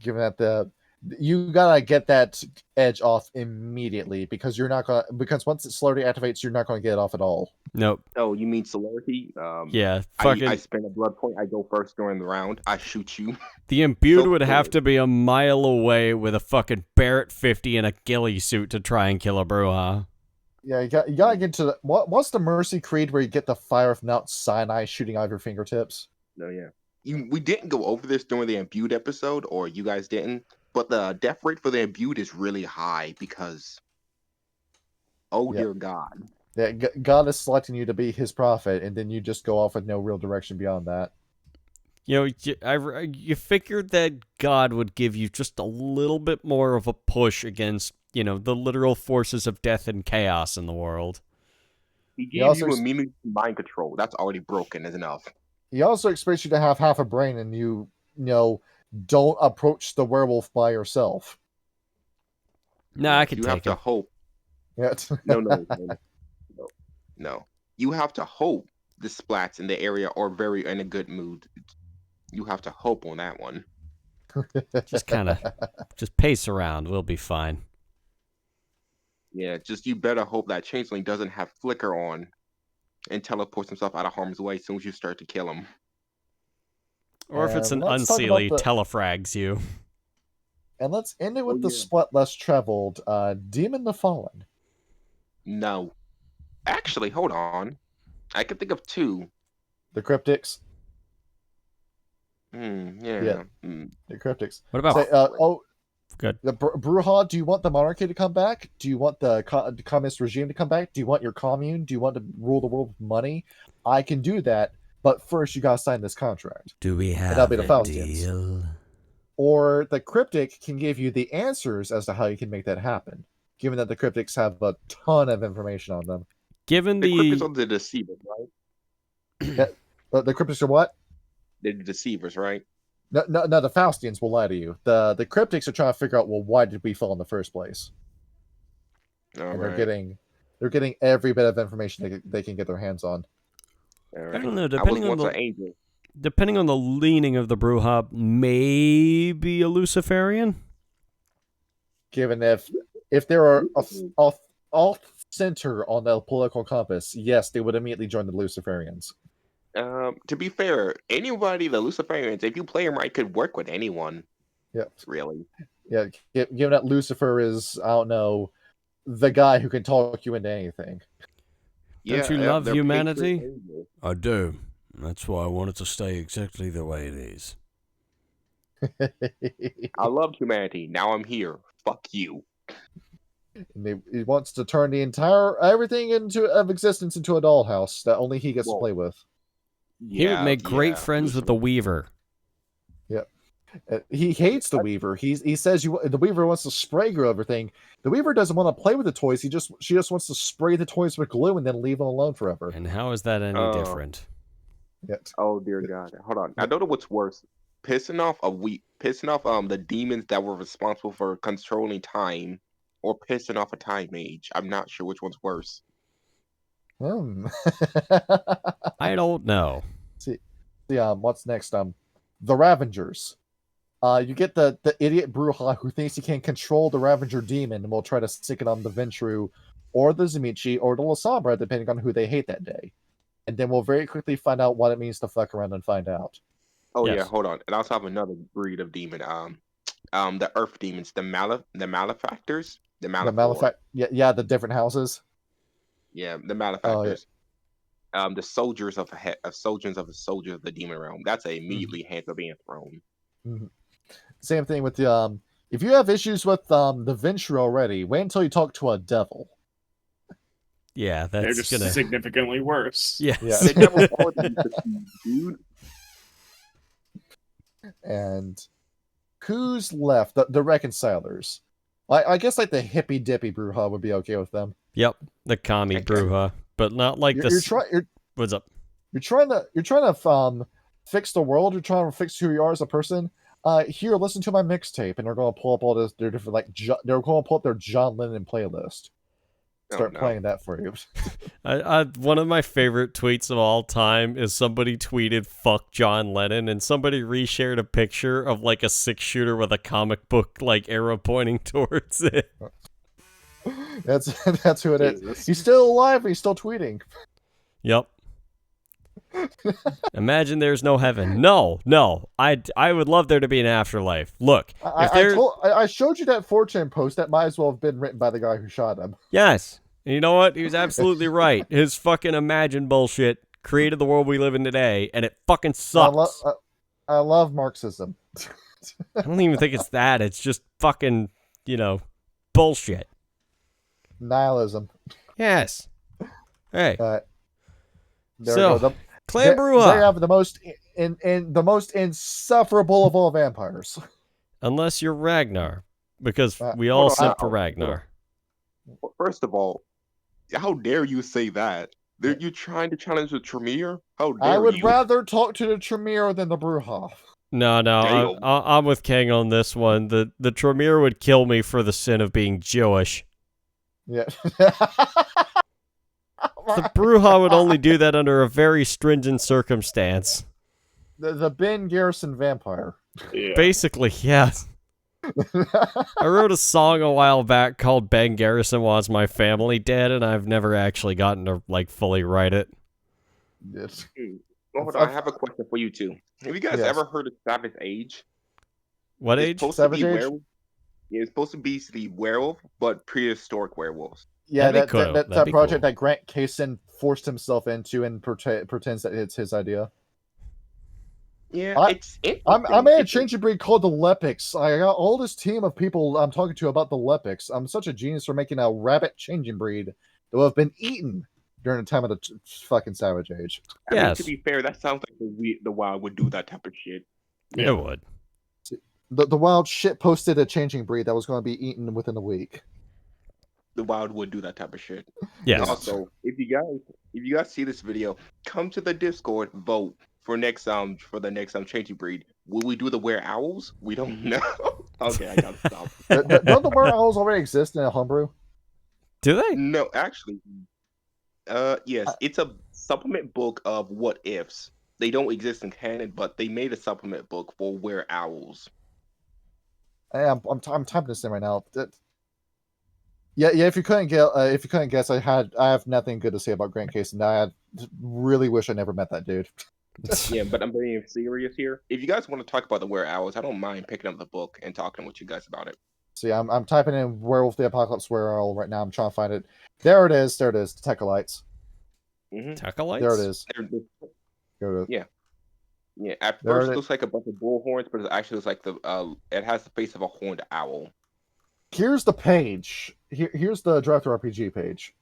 Given that you gotta get that edge off immediately because once Celerity activates, you're not gonna get it off at all. Nope. Oh, you mean Celerity? Yeah. I spend a blood point. I go first during the round. I shoot you. The imbued would have to be a mile away with a fucking Barrett 50 and a ghillie suit to try and kill a Brujah. Yeah, you gotta get to what's the Mercy Creed where you get the fire of Mount Sinai shooting out of your fingertips? No, yeah. We didn't go over this during the imbued episode, or you guys didn't, but the death rate for the imbued is really high because, dear God. Yeah, God is selecting you to be his prophet, and then you just go off with no real direction beyond that. You know, you figured that God would give you just a little bit more of a push against, the literal forces of death and chaos in the world. He gave you immunity to mind control. That's already broken is enough. He also expects you to have half a brain and you don't approach the werewolf by yourself. No, I can you take have to him. hope. Yeah. No. You have to hope the splats in the area are very in a good mood. You have to hope on that one. Just pace around. We'll be fine. Yeah, just you better hope that changeling doesn't have flicker on and teleports himself out of harm's way as soon as you start to kill him. Or if it's an unseelie, telefrags you. And let's end it with the split less traveled. Demon the Fallen. No. Actually, hold on. I can think of two. The Cryptics. The Cryptics. What about... Good. The Brujah, do you want the monarchy to come back? Do you want the communist regime to come back? Do you want your commune? Do you want to rule the world with money? I can do that, but first you gotta sign this contract. Do we have a deal? Or the Cryptic can give you the answers as to how you can make that happen, given that the Cryptics have a ton of information on them. Given the Cryptics are the deceivers, right? The Cryptics are what? They're the deceivers, right? No, the Faustians will lie to you. The Cryptics are trying to figure out, well, why did we fall in the first place? They're getting every bit of information they can get their hands on. Right. I don't know. Depending on the leaning of the Brujah, maybe a Luciferian. Given if there are off center on the political compass, yes, they would immediately join the Luciferians. To be fair, anybody, the Luciferians, if you play them right, could work with anyone. Yep. Really. Yeah, given that Lucifer is, I don't know, the guy who can talk you into anything. Don't you love humanity? I do. That's why I want it to stay exactly the way it is. I loved humanity. Now I'm here. Fuck you. And he wants to turn the everything of existence into a dollhouse that only he gets to play with. He would make great friends with the Weaver. Yep. He hates the Weaver. He says the Weaver wants to spray glue everything. The Weaver doesn't want to play with the toys. She just wants to spray the toys with glue and then leave them alone forever. And how is that any different? Yet. Oh dear God! Hold on. I don't know what's worse: pissing off the demons that were responsible for controlling time, or pissing off a time mage. I'm not sure which one's worse. I don't know. See, what's next? The Ravengers. You get the idiot Brujah who thinks he can control the Ravenger demon and will try to stick it on the Ventru, or the Zimichi, or the Lasombra, depending on who they hate that day. And then we'll very quickly find out what it means to fuck around and find out. Oh yes. Yeah, hold on. And I also have another breed of demon. The Earth demons, the malefactors, the the different houses. Yeah, the malefactors. Oh, yeah. The soldiers of the soldiers of the demon realm. That's immediately hands are being thrown. Mm-hmm. Same thing with the if you have issues with the Ventru already, wait until you talk to a devil. Yeah, they're just significantly worse. Yeah. The devil dude. And who's left? The Reconcilers. I guess like the hippy dippy Brujah would be okay with them. Yep, the commie Brujah, but not like this. What's up? You're trying to fix the world. You're trying to fix who you are as a person. Here, listen to my mixtape, and they're going to pull up all this. They're different, they're going to pull up their John Lennon playlist. Start playing that for you. One of my favorite tweets of all time is somebody tweeted "fuck John Lennon" and somebody reshared a picture of like a 6-shooter with a comic book like arrow pointing towards it. That's who it is. He's still alive and he's still tweeting. Yep. Imagine there's no heaven. No. I would love there to be an afterlife. Look, I showed you that 4chan post that might as well have been written by the guy who shot him. Yes. And you know what? He was absolutely right. His fucking imagine bullshit created the world we live in today, and it fucking sucks. I love Marxism. I don't even think it's that. It's just fucking, bullshit. Nihilism. Yes. Hey. There we go. Clan Brujah. They have the most insufferable of all vampires. Unless you're Ragnar, because we all simp for Ragnar. First of all, how dare you say that? You're trying to challenge the Tremere? How dare you? I would rather talk to the Tremere than the Brujah. No, I'm with King on this one. The Tremere would kill me for the sin of being Jewish. Yeah. The Brujah would only do that under a very stringent circumstance. The Ben Garrison vampire. Yeah. Basically, yes. I wrote a song a while back called Ben Garrison Wants My Family Dead, and I've never actually gotten to fully write it. Yes. Well, hold on, I have a question for you two. Have you guys ever heard of Sabbath Age? What age? Savage Age? Yeah, it's supposed to be the werewolf, but prehistoric werewolves. Yeah, that project that Grant Kaysen forced himself into and pretends that it's his idea. Yeah, I made a changing breed called the Lepics. I got all this team of people I'm talking to about the Lepics. I'm such a genius for making a rabbit changing breed that will have been eaten during the time of the fucking Savage Age. I mean, to be fair, that sounds like the Wild would do that type of shit. Yeah. It would. The Wild shit posted a changing breed that was going to be eaten within a week. The Wild would do that type of shit. Yes. Also, if you guys see this video, come to the Discord, vote for the next changing breed. Will we do the Were Owls? We don't know. Okay, I gotta stop. Don't the Were Owls already exist in a homebrew? Do they? No, actually. Yes, it's a supplement book of what ifs. They don't exist in canon, but they made a supplement book for Were Owls. I'm typing this in right now. Yeah. If you couldn't guess, I have nothing good to say about Grant Kaysen. I really wish I never met that dude. Yeah, but I'm being serious here. If you guys want to talk about the Were Owls, I don't mind picking up the book and talking with you guys about it. See, I'm typing in Werewolf the Apocalypse Were Owl right now. I'm trying to find it. There it is. Tecolites. Tecolites? There it is. Yeah. Yeah. At first, it looks like a bunch of bullhorns, but it actually looks like it has the face of a horned owl. Here's the page. Here's the Director RPG page.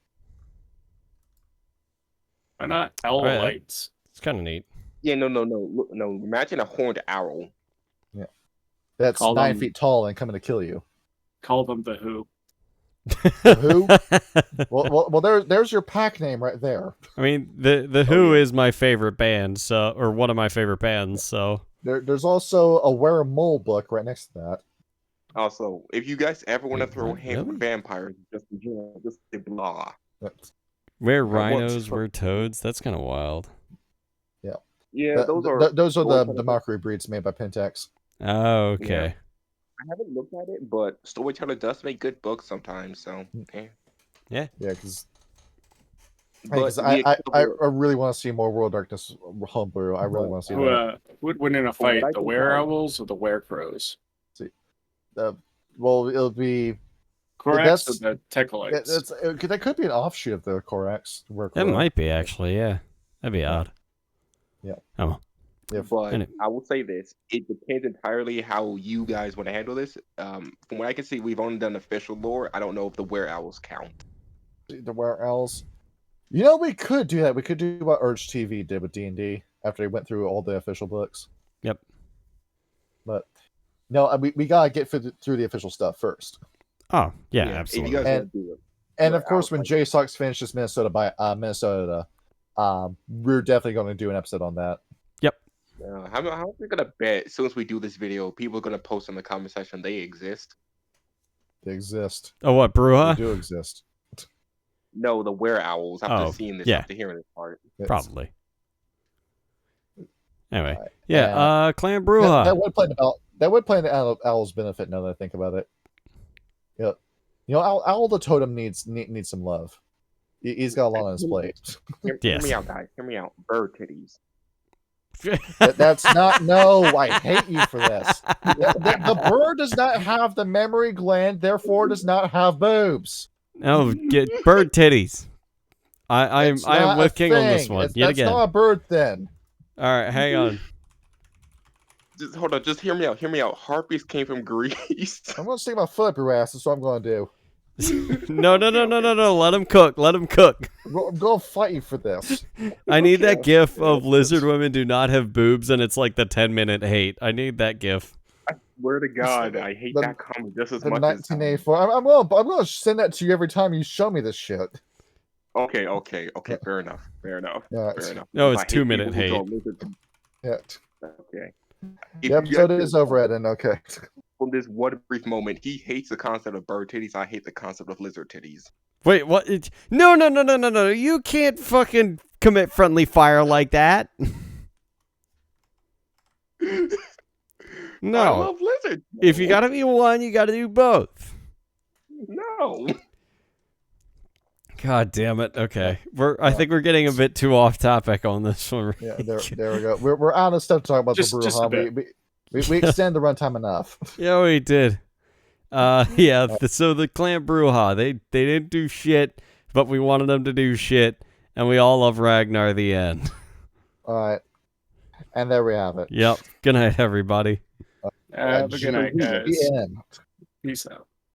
Why not owlites? It's kind of neat. Yeah, no. Imagine a horned owl. Yeah, that's 9 feet tall and coming to kill you. Call them the Who. The Who? well, there's your pack name right there. I mean, the Who is my favorite band, or one of my favorite bands. So there's also a Were-Mole book right next to that. Also, if you guys ever want to throw hands with vampires, just say blah. Were rhinos, were toads. That's kind of wild. Yeah. Yeah, those are the mockery breeds made by Pentax. Oh, okay. Yeah. I haven't looked at it, but Storyteller does make good books sometimes. So yeah, because I really want to see more World Darkness homebrew. I really want to see that. Who would win in a fight, the Were Owls or the Were Crows? Well, it'll be Corax or the Tecolites. That could be an offshoot of the Corax. It might be, actually, yeah. That'd be odd. Yeah. Oh. Yeah, but I will say this. It depends entirely how you guys want to handle this. From what I can see, we've only done official lore. I don't know if the Were Owls count. The Were Owls? You know, we could do that. We could do what Urge TV did with D&D after they went through all the official books. Yep. But, no, we got to get through the official stuff first. Oh, yeah, absolutely. If you guys do it. And of course, when Jay Sox finishes Minnesota, we're definitely going to do an episode on that. Yep. How are we going to bet as soon as we do this video, people are going to post in the comment section they exist? They exist. Oh, what, Brujah? They do exist. No, the Were Owls. After seeing this, after hearing this part. Probably. Anyway, Clan Brujah. That would play in the Owl's benefit now that I think about it. Yeah. You know, Owl the Totem needs some love. He's got a lot on his plate. Hear me out, guys. Hear me out. Bird titties. That's not. No, I hate you for this. The bird does not have the mammary gland, therefore does not have boobs. Oh, get bird titties. I am with King on this one. That's not a bird then. All right, hang on. Just hold on. Just hear me out. Hear me out. Harpies came from Greece. I'm gonna stick my foot up your ass. That's what I'm gonna do. No. Let him cook. I'm gonna fight you for this. I need that gif of lizard women do not have boobs, and it's like the 10-minute hate. I need that gif. I swear to God, I hate that comment just as much 1984. I'm gonna send that to you every time you show me this shit. Okay. Fair enough. Yeah, Fair enough. No, it's 2-minute hate. Yeah. Okay. The episode is over, Eden. Okay. From this one brief moment, he hates the concept of bird titties. I hate the concept of lizard titties. Wait, what? No. You can't fucking commit friendly fire like that. No. I love lizards. If you gotta be one, you gotta do both. No. God damn it. Okay. I think we're getting a bit too off topic on this one. Yeah, there we go. We're out of stuff to talk about the Brujah. We extend the runtime enough. Yeah, we did. So the Clan Brujah, they didn't do shit, but we wanted them to do shit, and we all love Ragnar the end. All right. And there we have it. Yep. Good night, everybody. Have a good night, guys. The end. Peace out.